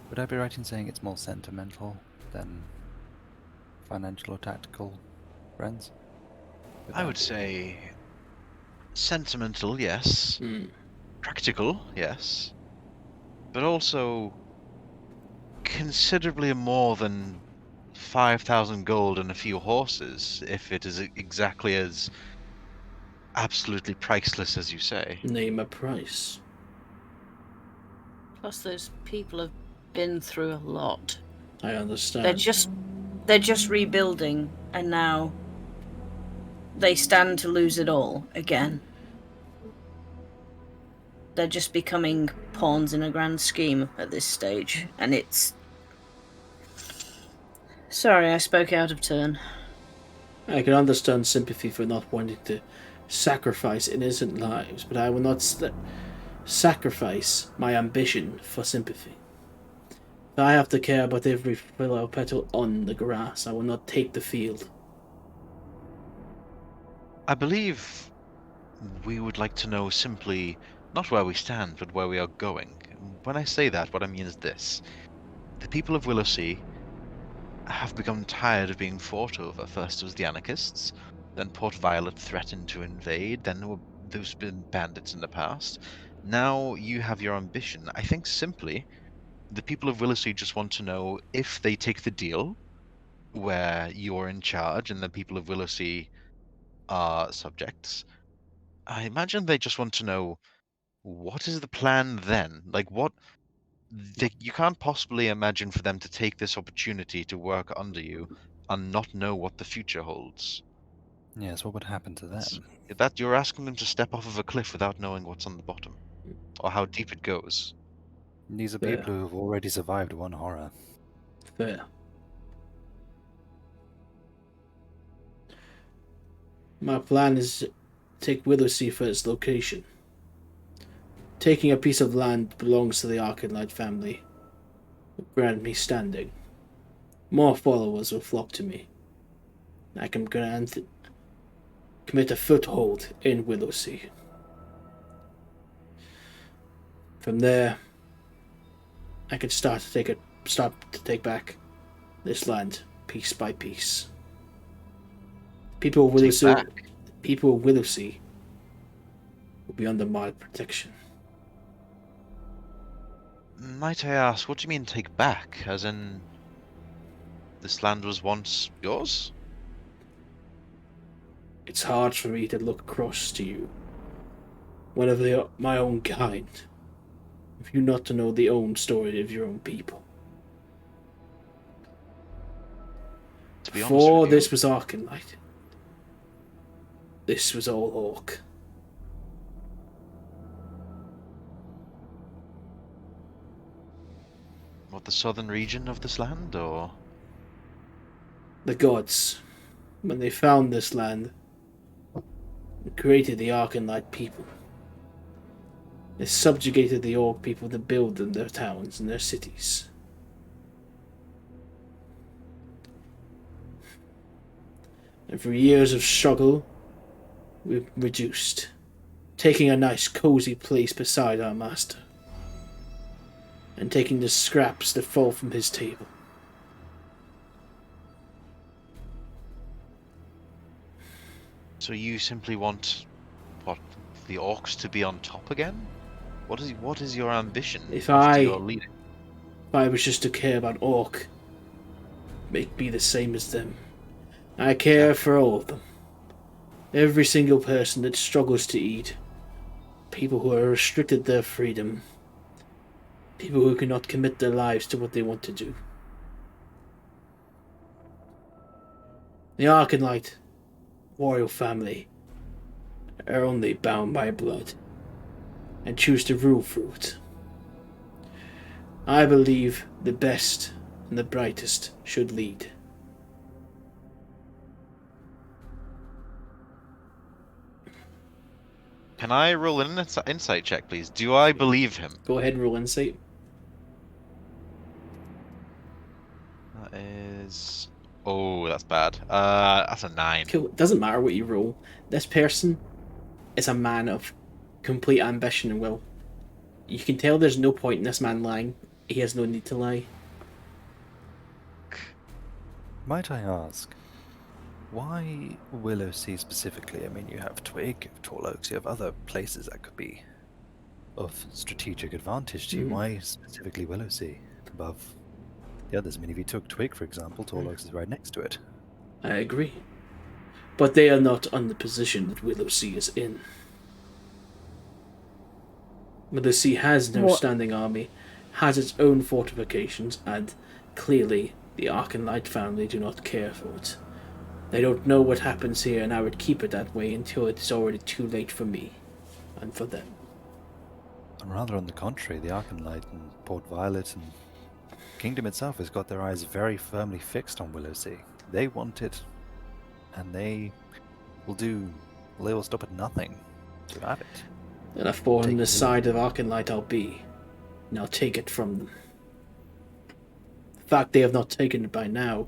Would I be right in saying it's more sentimental than financial or tactical, friends? I would say sentimental, yes. Practical, yes. But also considerably more than 5,000 gold and a few horses, if it is exactly as absolutely priceless as you say. Name a price. Plus, those people have been through a lot. I understand. They're just rebuilding, and now they stand to lose it all again. They're just becoming pawns in a grand scheme at this stage, and it's... Sorry, I spoke out of turn. I can understand sympathy for not wanting to sacrifice innocent lives, but I will not sacrifice my ambition for sympathy. If I have to care about every fellow petal on the grass, I will not take the field. I believe we would like to know simply not where we stand, but where we are going. When I say that, what I mean is this. The people of Willowsea have become tired of being fought over. First it was the anarchists, then Port Violet threatened to invade, then there's been bandits in the past. Now you have your ambition. I think simply the people of Willowsea just want to know if they take the deal where you're in charge and the people of Willowsea are subjects. I imagine they just want to know, what is the plan then? Like, what... you can't possibly imagine for them to take this opportunity to work under you and not know what the future holds. Yes, what would happen to them? That you're asking them to step off of a cliff without knowing what's on the bottom, or how deep it goes. These are Fair. people who have already survived one horror. Fair. My plan is to take Willowsea for its location. Taking a piece of land that belongs to the Arcanlight family will grant me standing. More followers will flock to me. I can commit a foothold in Willowsea. From there, I can start to take back this land piece by piece. People of Willowsea will be under my protection. Might I ask, what do you mean take back? As in, this land was once yours? It's hard for me to look across to you, one of my own kind, if you not to know the own story of your own people. To be honest Before with you, this was Arcanlight, this was all Orc. what, the southern region of this land, or? The gods, when they found this land, created the Arcanlight people. They subjugated the Orc people to build them their towns and their cities. And for years of struggle, we've reduced, taking a nice cozy place beside our master, and taking the scraps that fall from his table. So you simply want, what, the orcs to be on top again? What is your ambition? If as to your leading? I was just to care about Orc make me the same as them. I care for all of them. Every single person that struggles to eat. People who are restricted their freedom. People who cannot commit their lives to what they want to do. The Arcanite royal family are only bound by blood and choose to rule through it. I believe the best and the brightest should lead. Can I roll an insight check, please? Do I believe him? Go ahead and roll insight. That is... Oh, that's bad. That's a 9. Cool. It doesn't matter what you roll. This person is a man of complete ambition and will. You can tell there's no point in this man lying. He has no need to lie. Might I ask, why Willowsea specifically? I mean, you have Twig, you have Tall Oaks, you have other places that could be of strategic advantage to you. Why specifically Willowsea above the others? I mean, if you took Twig, for example, Tall Oaks is right next to it. I agree. But they are not on the position that Willowsea is in. Willowsea has no standing army, has its own fortifications, and clearly the Arcanite family do not care for it. They don't know what happens here, and I would keep it that way until it is already too late for me, and for them. And rather on the contrary, the Arcanite and Port Violet and Kingdom itself has got their eyes very firmly fixed on Willowsea. They want it, and they will stop at nothing to have it. And if on the side of Arcanite I'll be, and I'll take it from them. The fact they have not taken it by now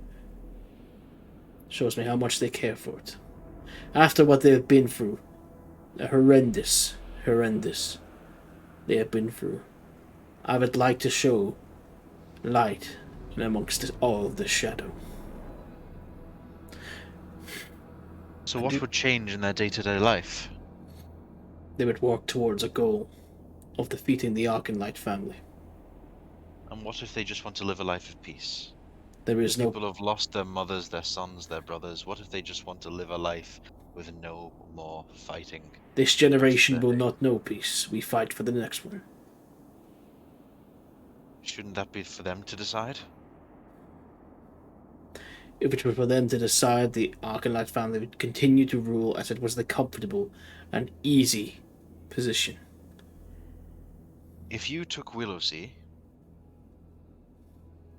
shows me how much they care for it. After what they have been through, the horrendous they have been through, I would like to show light in amongst all of the shadow. So what would change in their day-to-day life? They would work towards a goal of defeating the Arcanite family. And what if they just want to live a life of peace? There is no... People have lost their mothers, their sons, their brothers. What if they just want to live a life with no more fighting? This generation will not know peace. We fight for the next one. Shouldn't that be for them to decide? If it were for them to decide, the Arcanite family would continue to rule as it was the comfortable and easy position. If you took Willowsea,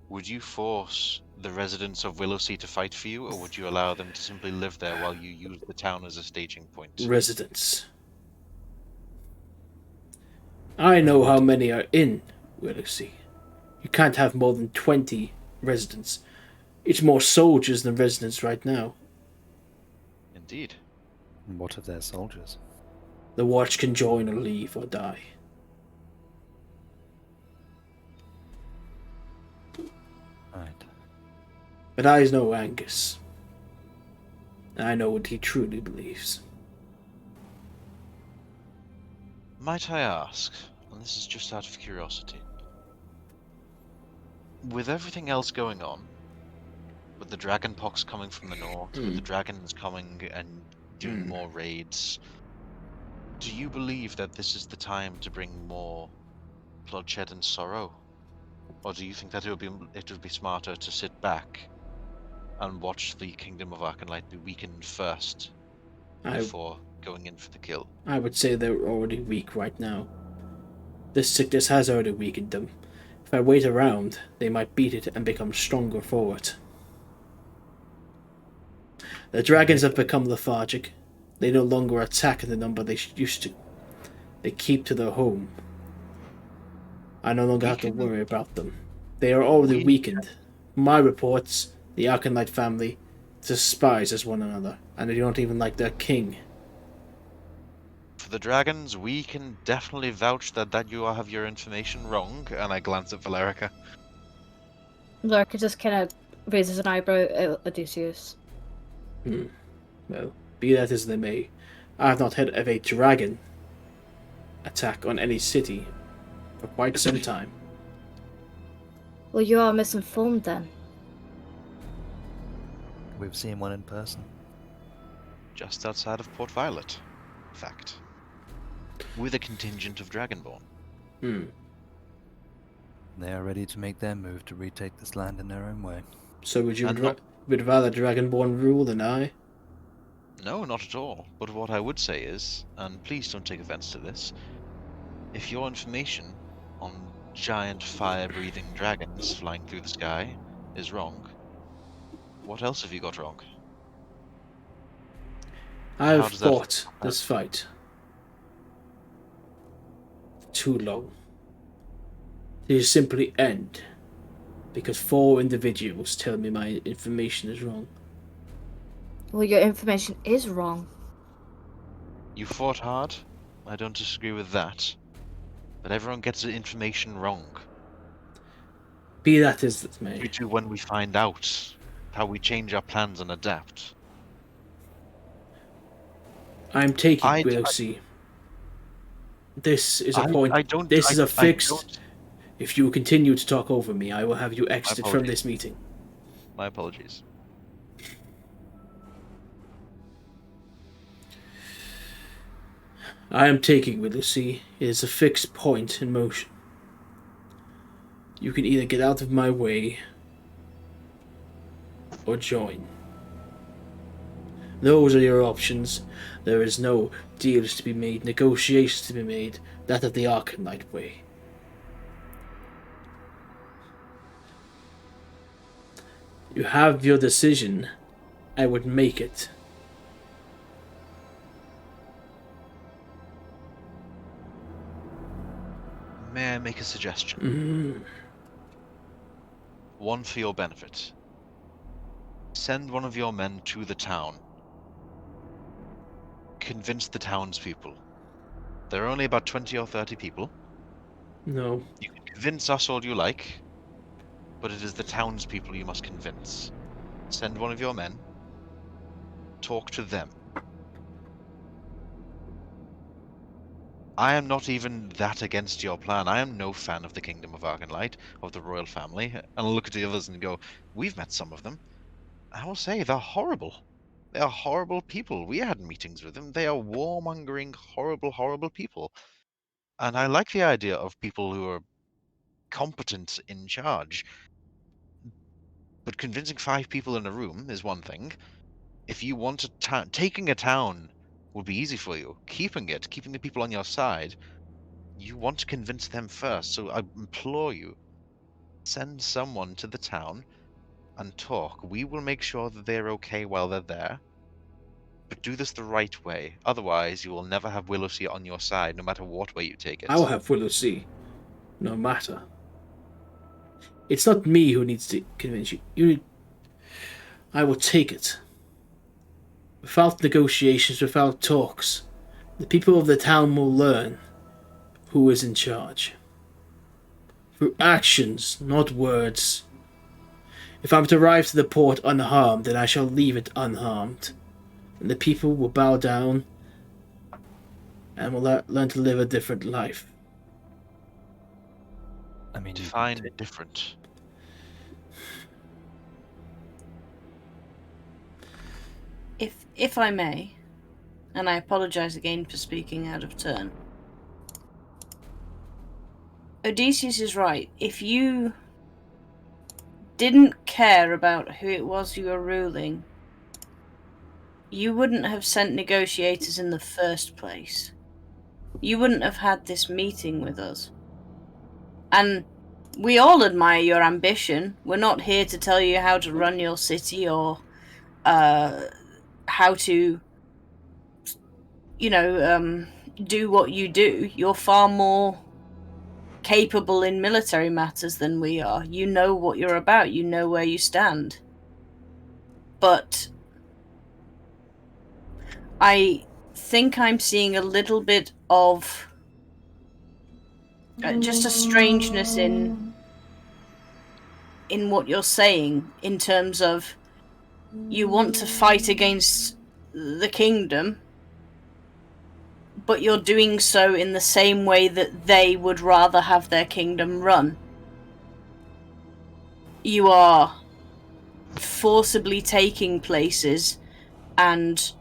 would you force the residents of Willowsea to fight for you, or would you allow them to simply live there while you use the town as a staging point? Residents. I know how many are in Willowsea. You can't have more than 20 residents. It's more soldiers than residents right now. Indeed. And what of their soldiers? The watch can join or leave or die. Right. But I know Angus. I know what he truly believes. Might I ask, and this is just out of curiosity, with everything else going on, with the dragon pox coming from the north, with the dragons coming and doing more raids, do you believe that this is the time to bring more bloodshed and sorrow? Or do you think that it would be smarter to sit back and watch the Kingdom of Arcanite be weakened first before going in for the kill? I would say they're already weak right now. This sickness has already weakened them. If I wait around, they might beat it and become stronger for it. The dragons have become lethargic. They no longer attack in the number they used to. They keep to their home. I no longer have to worry about them. They are already weakened. My reports, the Arcanite family despises one another, and they don't even like their king. For the dragons, we can definitely vouch that you have your information wrong, and I glance at Valerica. Valerica just kind of raises an eyebrow at Odeysus. Well, be that as they may, I have not heard of a dragon attack on any city for quite some time. Well, you are misinformed then. we've seen one in person. Just outside of Port Violet, in fact. With a contingent of Dragonborn. They are ready to make their move to retake this land in their own way. So would rather Dragonborn rule than I? No, not at all. But what I would say is, and please don't take offense to this, if your information on giant fire-breathing dragons flying through the sky is wrong, what else have you got wrong? I've fought this fight for too long. They simply end because 4 individuals tell me my information is wrong. Well, your information is wrong. You fought hard. I don't disagree with that. But everyone gets the information wrong. Be that as it may. We do when we find out how we change our plans and adapt. I'm taking Willow-C. This is a point. This is a fixed. If you continue to talk over me, I will have you exited from this meeting. My apologies. I am taking Willow-C. It is a fixed point in motion. You can either get out of my way or join. Those are your options. There is no deals to be made, negotiations to be made. That of the Arcanite way. You have your decision. I would make it. May I make a suggestion? Mm. One for your benefit. Send one of your men to the town. Convince the townspeople. There are only about 20 or 30 people. No. You can convince us all you like, but it is the townspeople you must convince. Send one of your men. Talk to them. I am not even that against your plan. I am no fan of the Kingdom of Arcanlight, of the royal family. And I'll look at the others and go, we've met some of them. I will say, they're horrible. They are horrible people. We had meetings with them. They are warmongering, horrible, horrible people. And I like the idea of people who are competent in charge. But convincing 5 people in a room is one thing. If you want taking a town would be easy for you. Keeping the people on your side, you want to convince them first. So I implore you, send someone to the town and talk. We will make sure that they're okay while they're there. But do this the right way. Otherwise, you will never have Willow-C on your side, no matter what way you take it. I will have Willow-C, no matter. It's not me who needs to convince you. I will take it. Without negotiations, without talks, the people of the town will learn who is in charge. Through actions, not words. If I'm to arrive to the port unharmed, then I shall leave it unharmed. And the people will bow down and will learn to live a different life. I mean, define different. If I may, and I apologize again for speaking out of turn. Odeysus is right. If you didn't care about who it was you were ruling, you wouldn't have sent negotiators in the first place. You wouldn't have had this meeting with us. And we all admire your ambition. We're not here to tell you how to run your city or how to, do what you do. You're far more capable in military matters than we are. You know what you're about. You know where you stand. But I think I'm seeing a little bit of just a strangeness in what you're saying, in terms of you want to fight against the kingdom, but you're doing so in the same way that they would rather have their kingdom run. You are forcibly taking places, and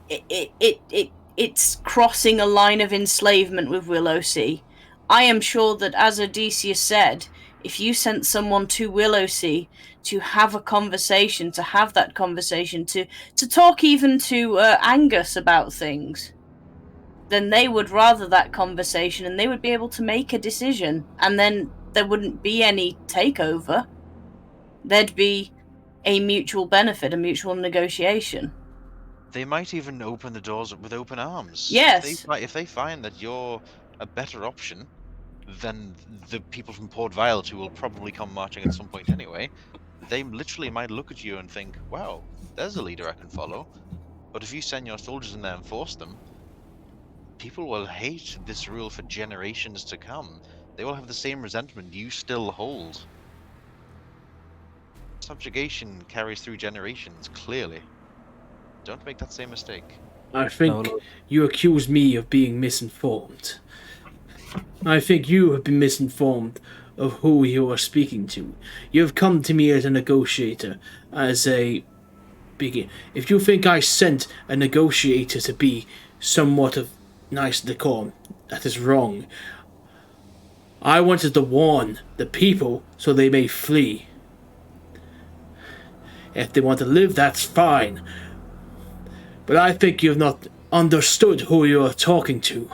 it's crossing a line of enslavement with Willowsea. I am sure that, as Odeysus said, if you sent someone to Willowsea to have a conversation, to have that conversation, to talk even to Angus about things, then they would rather that conversation and they would be able to make a decision, and then there wouldn't be any takeover. There'd be a mutual benefit, a mutual negotiation. They might even open the doors with open arms. Yes. If they find that you're a better option than the people from Port Violet, who will probably come marching at some point anyway, they literally might look at you and think, wow, there's a leader I can follow. But if you send your soldiers in there and force them, people will hate this rule for generations to come. They will have the same resentment you still hold. Subjugation carries through generations, clearly. Don't make that same mistake. I think you accuse me of being misinformed. I think you have been misinformed of who you are speaking to. You have come to me as a negotiator, as a begin. If you think I sent a negotiator to be somewhat of nice decorum, that is wrong. I wanted to warn the people so they may flee. If they want to live, that's fine. But I think you have not understood who you are talking to.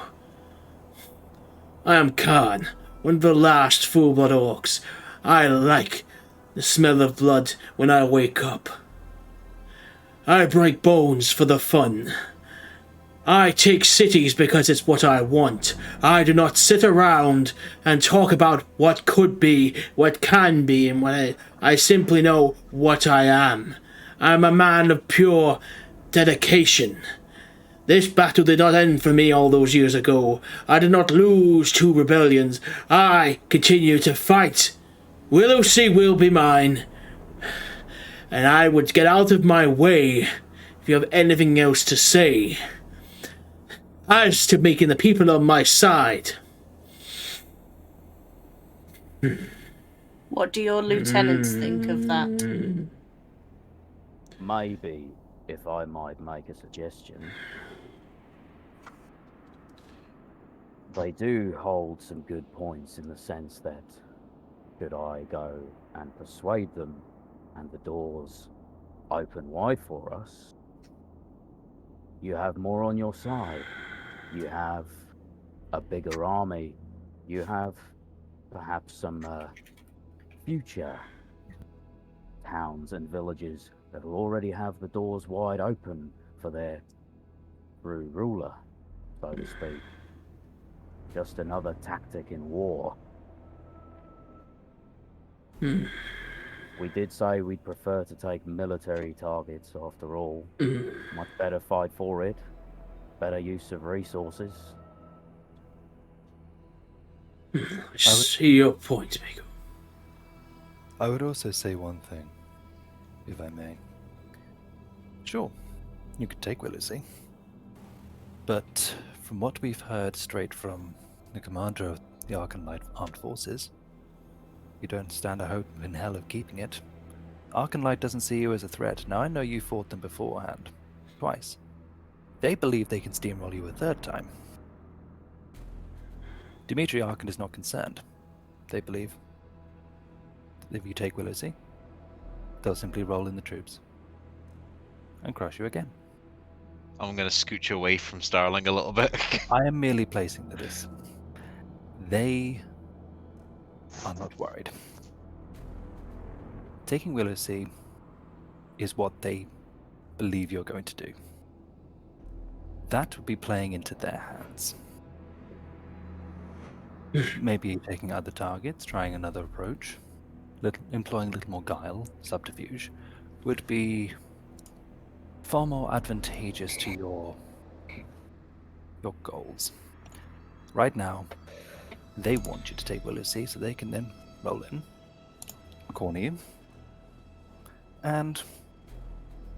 I am Khan, one of the last full-blood orcs. I like the smell of blood when I wake up. I break bones for the fun. I take cities because it's what I want. I do not sit around and talk about what could be, what can be, and what I simply know what I am. I am a man of pure dedication. This battle did not end for me all those years ago. I did not lose 2 rebellions. I continue to fight. Willowsea will be mine. And I would get out of my way if you have anything else to say. As to making the people on my side. What do your lieutenants think of that? Maybe, if I might make a suggestion, they do hold some good points in the sense that should I go and persuade them and the doors open wide for us, you have more on your side. You have a bigger army. You have perhaps some future towns and villages that will already have the doors wide open for their true ruler, so to speak. Just another tactic in war. We did say we'd prefer to take military targets, after all. Much better fight for it. Better use of resources. I see your point, Miko. I would also say one thing, if I may. Sure, you could take Willowsea. But from what we've heard straight from the commander of the Arcanlight Armed Forces, you don't stand a hope in hell of keeping it. Arcanlight doesn't see you as a threat. Now I know you fought them beforehand. Twice. They believe they can steamroll you a third time. Dimitri Arkan is not concerned. They believe that if you take Willowsea, they'll simply roll in the troops and crush you again. I'm going to scoot you away from Starling a little bit. I am merely placing this. They are not worried. Taking Willowsea is what they believe you're going to do. That would be playing into their hands. Maybe taking other targets, trying another approach, employing a little more guile, subterfuge, would be far more advantageous to your goals. Right now, they want you to take Willowsea so they can then roll in, corner you, and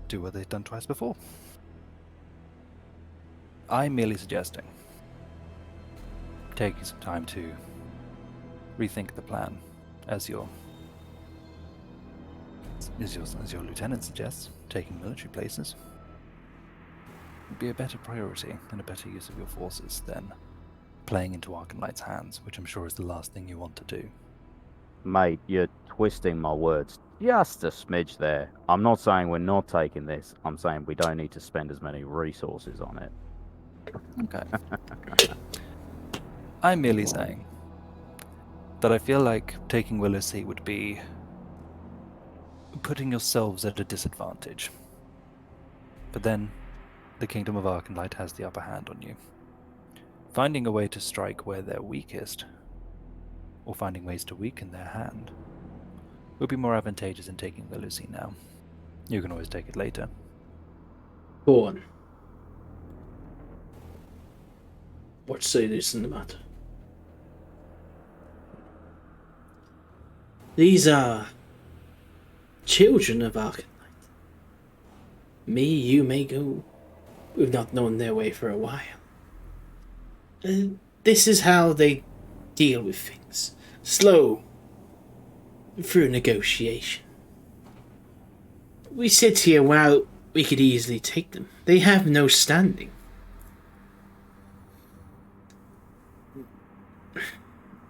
do what they've done twice before. I'm merely suggesting taking some time to rethink the plan as you're as your lieutenant suggests, taking military places would be a better priority and a better use of your forces than playing into Arcanlight's hands, which I'm sure is the last thing you want to do. Mate, you're twisting my words just a smidge there. I'm not saying we're not taking this. I'm saying we don't need to spend as many resources on it. Okay. I'm merely saying that I feel like taking Willow would be putting yourselves at a disadvantage. But then, the Kingdom of Arcanlight has the upper hand on you. Finding a way to strike where they're weakest, or finding ways to weaken their hand, would be more advantageous in taking Willow now. You can always take it later. Go on. What say this in the matter? These are children of Arcanlight. Me, you may go. We've not known their way for a while. This is how they deal with things. Slow. Through negotiation. We sit here while we could easily take them. They have no standing.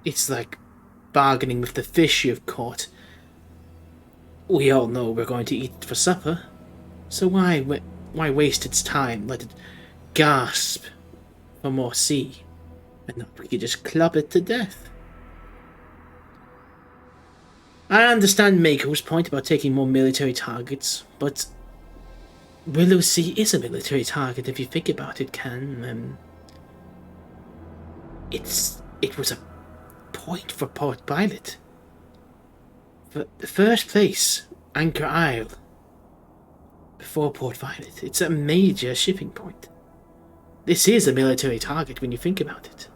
It's like bargaining with the fish you've caught. We all know we're going to eat it for supper, so why waste its time? Let it gasp for more sea, and then we could just club it to death. I understand Mako's point about taking more military targets, but Willow Sea is a military target if you think about it, Can. It was a point for Port Pilot. For the first place, Anchor Isle, before Port Violet. It's a major shipping point. This is a military target when you think about it.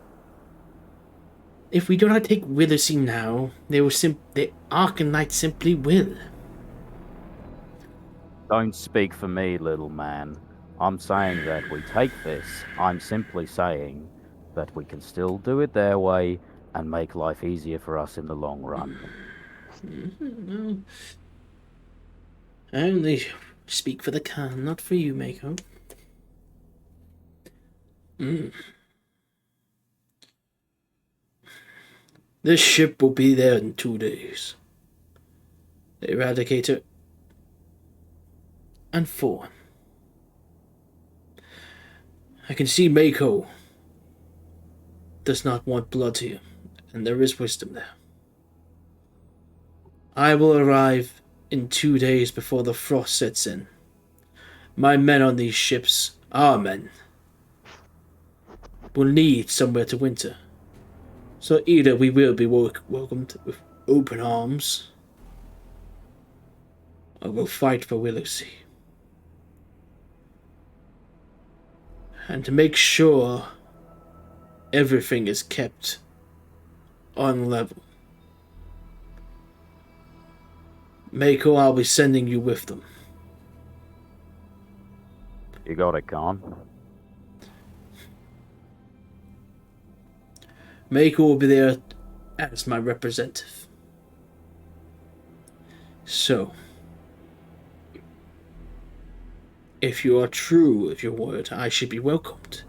If we do not take Willow now, the Arcanlight simply will. Don't speak for me, little man. I'm saying that we take this. I'm simply saying that we can still do it their way and make life easier for us in the long run. No. I only speak for the Khan, not for you, Mako. This ship will be there in 2 days. The Eradicator and Thorn. I can see Mako does not want blood here, and there is wisdom there. I will arrive in 2 days before the frost sets in. My men on these ships, our men, will need somewhere to winter. So either we will be welcomed with open arms, or we'll fight for Willow Sea. And to make sure everything is kept on level, Mako, I'll be sending you with them. You got it, Khan. Mako will be there as my representative. So, if you are true with your word, I should be welcomed.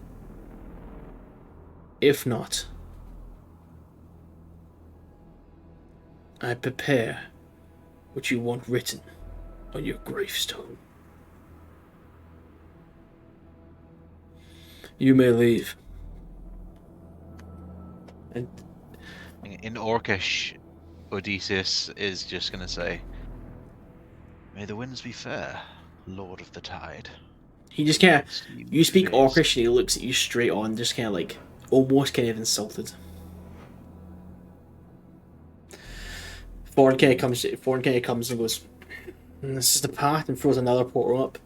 If not, I prepare what you want written on your gravestone. You may leave. And in Orcish, Odeysus is just going to say, "May the winds be fair, Lord of the Tide." He just kind of, you speak Orcish and he looks at you straight on, just kind of like, almost kind of insulted. Thorn kind of comes and goes, "This is the path," and throws another portal up.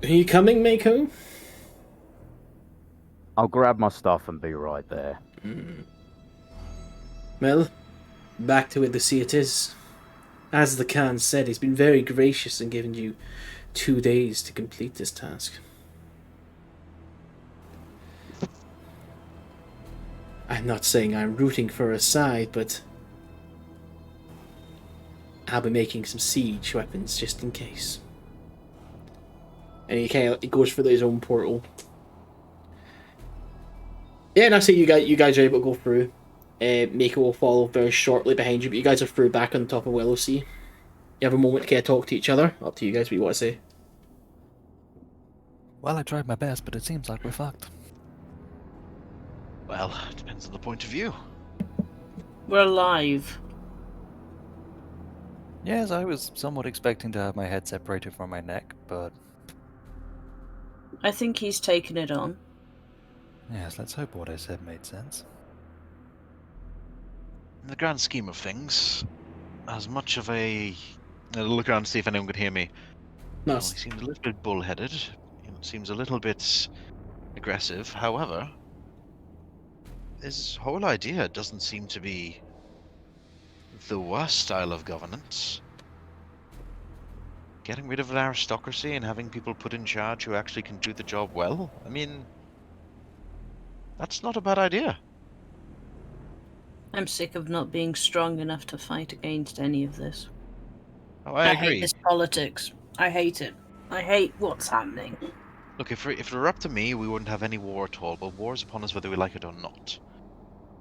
Are you coming, Mako? I'll grab my stuff and be right there. Well, back to it, the sea it is. As the Khan said, he's been very gracious in giving you 2 days to complete this task. I'm not saying I'm rooting for a side, but I'll be making some siege weapons just in case. And he goes for his own portal. Yeah, and I say you guys are able to go through. Mako will follow very shortly behind you, but you guys are through back on the top of Willow Sea. You have a moment to kind of talk to each other. Up to you guys what you want to say. Well, I tried my best, but it seems like we're fucked. Well, it depends on the point of view. We're alive. Yes, I was somewhat expecting to have my head separated from my neck, but... I think he's taken it on. Yes, let's hope what I said made sense. In the grand scheme of things, as much of a... I'll look around to see if anyone could hear me. No. Well, he seems a little bit bullheaded. Seems a little bit aggressive. However, his whole idea doesn't seem to be the worst style of governance. Getting rid of an aristocracy and having people put in charge who actually can do the job well. I mean, that's not a bad idea. I'm sick of not being strong enough to fight against any of this. Oh, I agree. hate this politics. I hate it. I hate what's happening. Look, if it were up to me, we wouldn't have any war at all, but war is upon us whether we like it or not.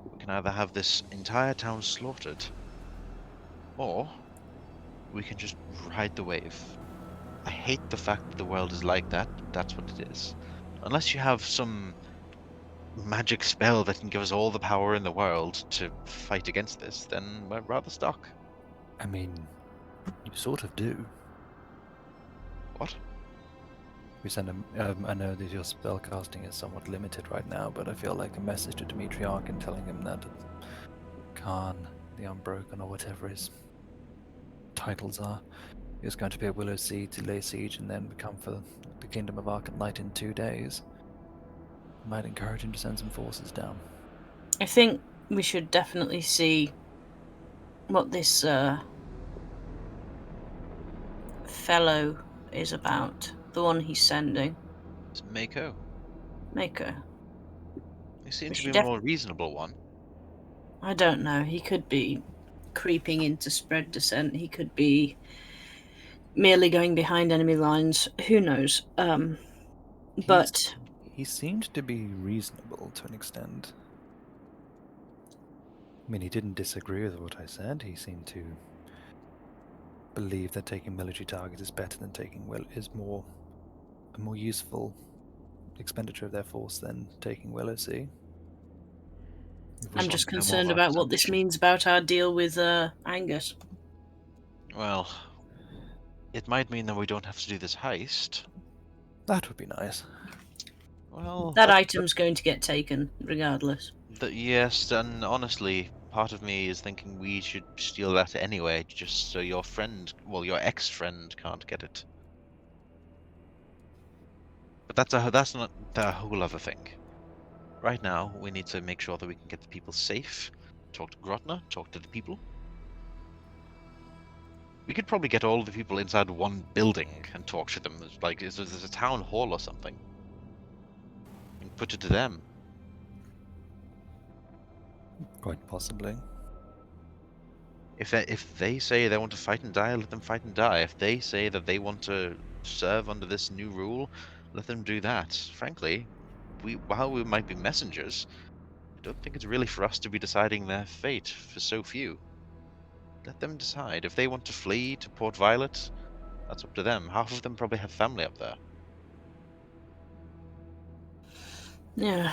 We can either have this entire town slaughtered, or we can just ride the wave. I hate the fact that the world is like that, but that's what it is. Unless you have some magic spell that can give us all the power in the world to fight against this, then we're rather stuck. I mean, you sort of do. What? We send him. I know that your spell casting is somewhat limited right now, but I feel like a message to Dimitriarch and telling him that Khan, the Unbroken, or whatever his titles are, is going to be at Willow Sea to lay siege and then become for the Kingdom of Ark and Light in 2 days. Might encourage him to send some forces down. I think we should definitely see what this fellow is about. The one he's sending. It's Mako. Mako. He seems to be a more reasonable one. I don't know. He could be creeping into spread descent. He could be merely going behind enemy lines. Who knows? But he seemed to be reasonable to an extent. I mean, he didn't disagree with what I said. He seemed to believe that taking military targets is better than taking a more useful expenditure of their force than taking Willow Sea. I'm just concerned about what this means about our deal with Angus. Well, it might mean that we don't have to do this heist. That would be nice. Well, that item's going to get taken, regardless. Yes, and honestly, part of me is thinking we should steal that anyway, just so your your ex-friend can't get it. But that's not the whole other thing. Right now, we need to make sure that we can get the people safe. Talk to Grotner, talk to the people. We could probably get all the people inside one building and talk to them. Like, there's a town hall or something. And put it to them. Quite possibly. If they say they want to fight and die, let them fight and die. If they say that they want to serve under this new rule, let them do that. Frankly, while we might be messengers, I don't think it's really for us to be deciding their fate for so few. Let them decide. If they want to flee to Port Violet, that's up to them. Half of them probably have family up there. Yeah.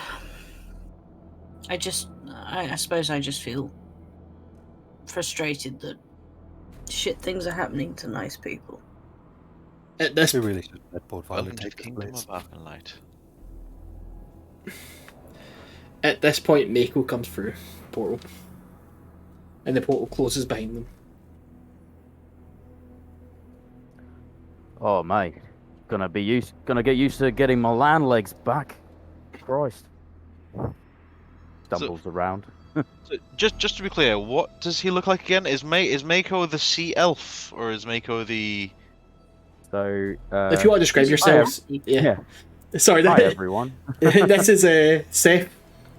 I suppose I just feel frustrated that shit things are happening to nice people. At this, we really should let Port Violet Welcome to take the its Kingdom place. of Ark and Light. At this point, Mako comes through portal, and the portal closes behind them. Oh mate, gonna get used to getting my land legs back. Christ. Stumbles around. So just to be clear, what does he look like again? Is Mako the sea elf, or is Mako the? So if you want to describe yourselves, yeah. Sorry, hi everyone. This is Seth,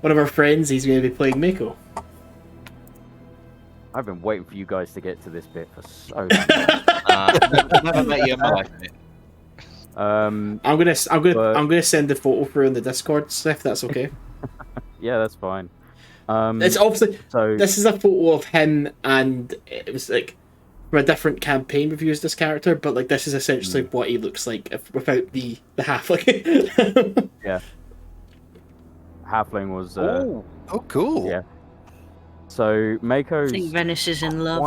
one of our friends. He's going to be playing Mako. I've been waiting for you guys to get to this bit for so long. Never met you in my life, mate. I'm gonna send the photo through in the Discord, if that's okay. Yeah, that's fine. It's obviously so this is a photo of him, and it was like from a different campaign reviews this character, but like this is essentially what he looks like without the halfling. Yeah. Halfling was. Oh, cool. Yeah. So Mako's. I think Venis is in love.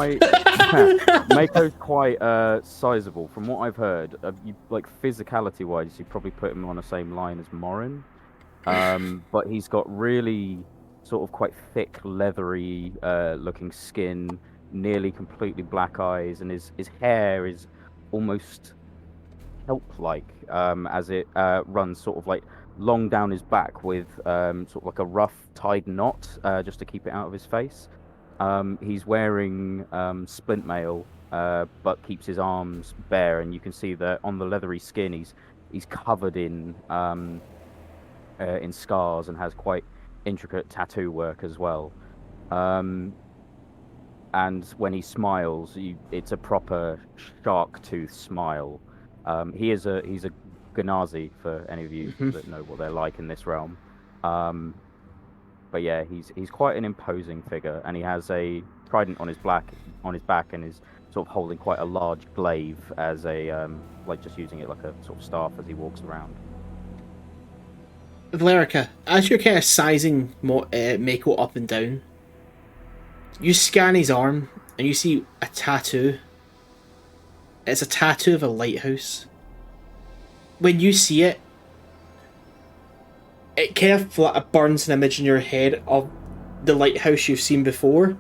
Mako's quite sizable, from what I've heard. Like physicality-wise, you probably put him on the same line as Moryn, but he's got really sort of quite thick, leathery looking skin, nearly completely black eyes, and his hair is almost kelp-like as it runs sort of like long down his back with sort of like a rough tied knot just to keep it out of his face. He's wearing splint mail, but keeps his arms bare, and you can see that on the leathery skin he's covered in scars and has quite intricate tattoo work as well. And when he smiles, it's a proper shark tooth smile. He's a Ganazi, for any of you that know what they're like in this realm. But yeah, he's quite an imposing figure, and he has a trident on his back, and is sort of holding quite a large glaive as a like just using it like a sort of staff as he walks around. Valericia, as you're kind of sizing Mako up and down, you scan his arm and you see a tattoo. It's a tattoo of a lighthouse. When you see it, it kind of burns an image in your head of the lighthouse you've seen before,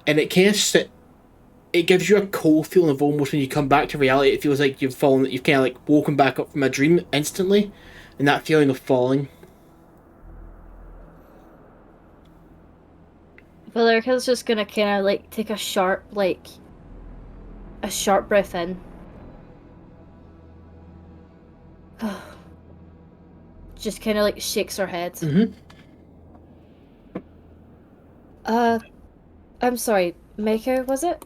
and it kind of it gives you a cold feeling of almost when you come back to reality. It feels like you've kind of like woken back up from a dream instantly, and that feeling of falling. Valerica's just gonna kind of like take a sharp breath in. Just kind of like shakes her head. I'm sorry, Mako, was it?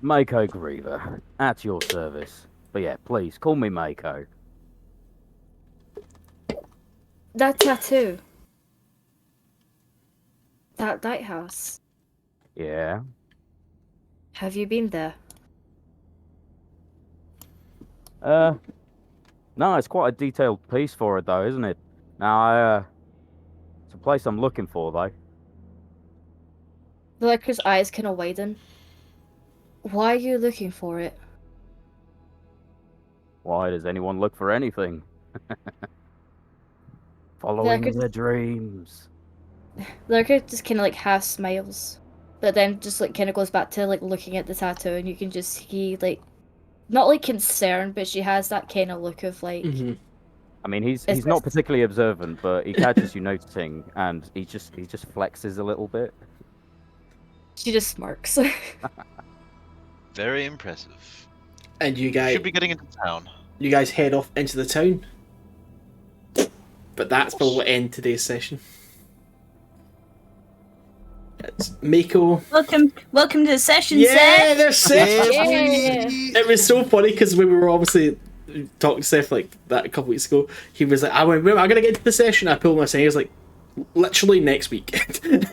Mako Griever, at your service. But yeah, please call me Mako. That tattoo. That lighthouse. Yeah. Have you been there? No, it's quite a detailed piece for it, though, isn't it? Now, it's a place I'm looking for, though. Valerica's eyes kind of widen. Why are you looking for it? Why does anyone look for anything? Following their dreams. Valericia just kind of like half smiles, but then just like kind of goes back to like looking at the tattoo, and you can just see like, not like concern, but she has that kind of look of like. I mean, he's not particularly observant, but he catches you noticing, and he just flexes a little bit. She just smirks. Very impressive. And you guys should be getting into town. You guys head off into the town. But that's where we'll end today's session. It's Mako. Welcome to the session, Yeah, Seth. there's Seth. Yeah. It was so funny because when we were obviously talking to Seth like that a couple weeks ago, he was like, I'm gonna get into the session. I pulled my saying, he was like, literally next week. And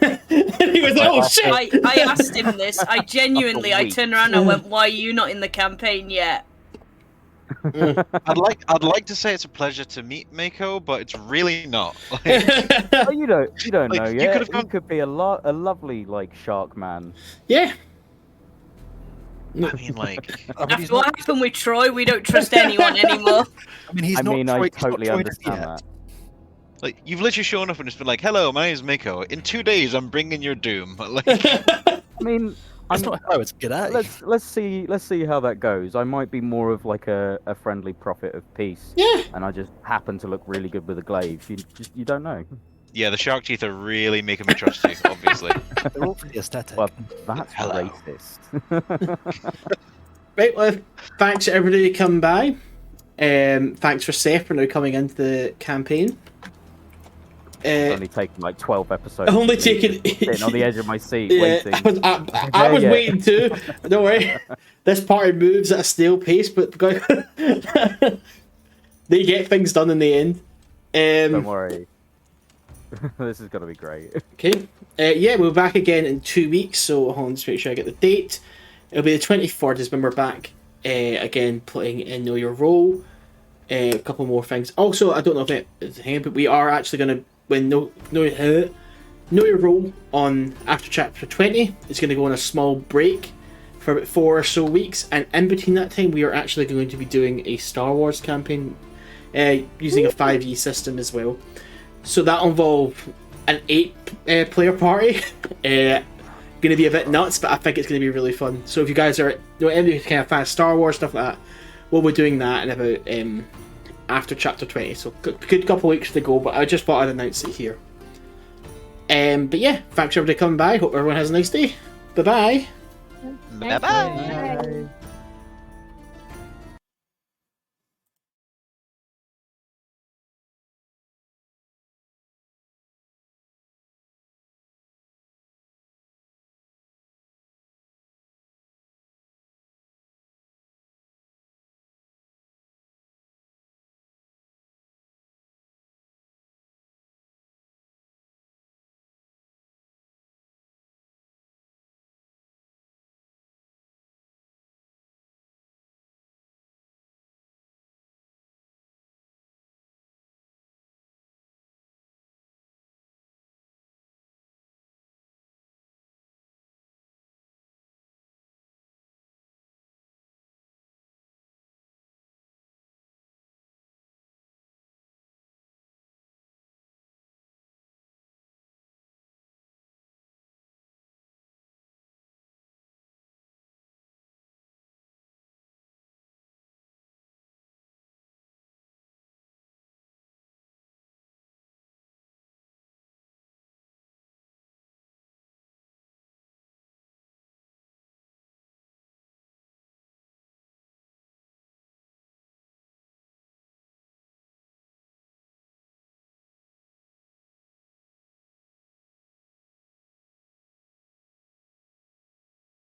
he was like, oh shit. I asked him this. I turned around and went, why are you not in the campaign yet? I'd like to say it's a pleasure to meet Mako, but it's really not. Oh, you don't Like, know you yet. could've He gone- could be a lovely like shark man. Yeah. I mean, like, After what happened with Troy, we don't trust anyone anymore. I totally understand that. Like, you've literally shown up and just been like, "Hello, my name's Mako. In 2 days, I'm bringing your doom." Like, I mean, That's not how it's g'day. Let's see how that goes. I might be more of like a friendly prophet of peace. Yeah. And I just happen to look really good with a glaive. You don't know. yeah, the shark teeth are really making me trust you. Obviously. They're all pretty aesthetic. Well, that's Hello. racist. Right, well, thanks to everybody who come by. Thanks for Seth for now coming into the campaign. It's only taken like 12 episodes. Only of me taken- sitting on the edge of my seat, Yeah, waiting. I was Yeah. waiting too. Don't worry. This party moves at a snail pace, but they get things done in the end. Don't worry. This is gonna be great. Okay. Yeah, we're back again in 2 weeks, so hold on, just make sure I get the date. It'll be the 24th is when we're back again playing in Know Your Role. A couple more things. Also, I don't know if it's a hang, but we are actually going to, when Know Your Role on after chapter 20, it's going to go on a small break for about 4 or so weeks, and in between that time, we are actually going to be doing a Star Wars campaign using a 5e system as well. So that'll involve an 8 player party. Going to be a bit nuts, but I think it's going to be really fun. So if you guys are any kind of fan of Star Wars stuff like that, we'll be doing that in about after chapter 20. So good couple weeks to go, but I just thought I'd announce it here. But yeah, thanks everybody coming by. Hope everyone has a nice day. Bye bye. Bye bye.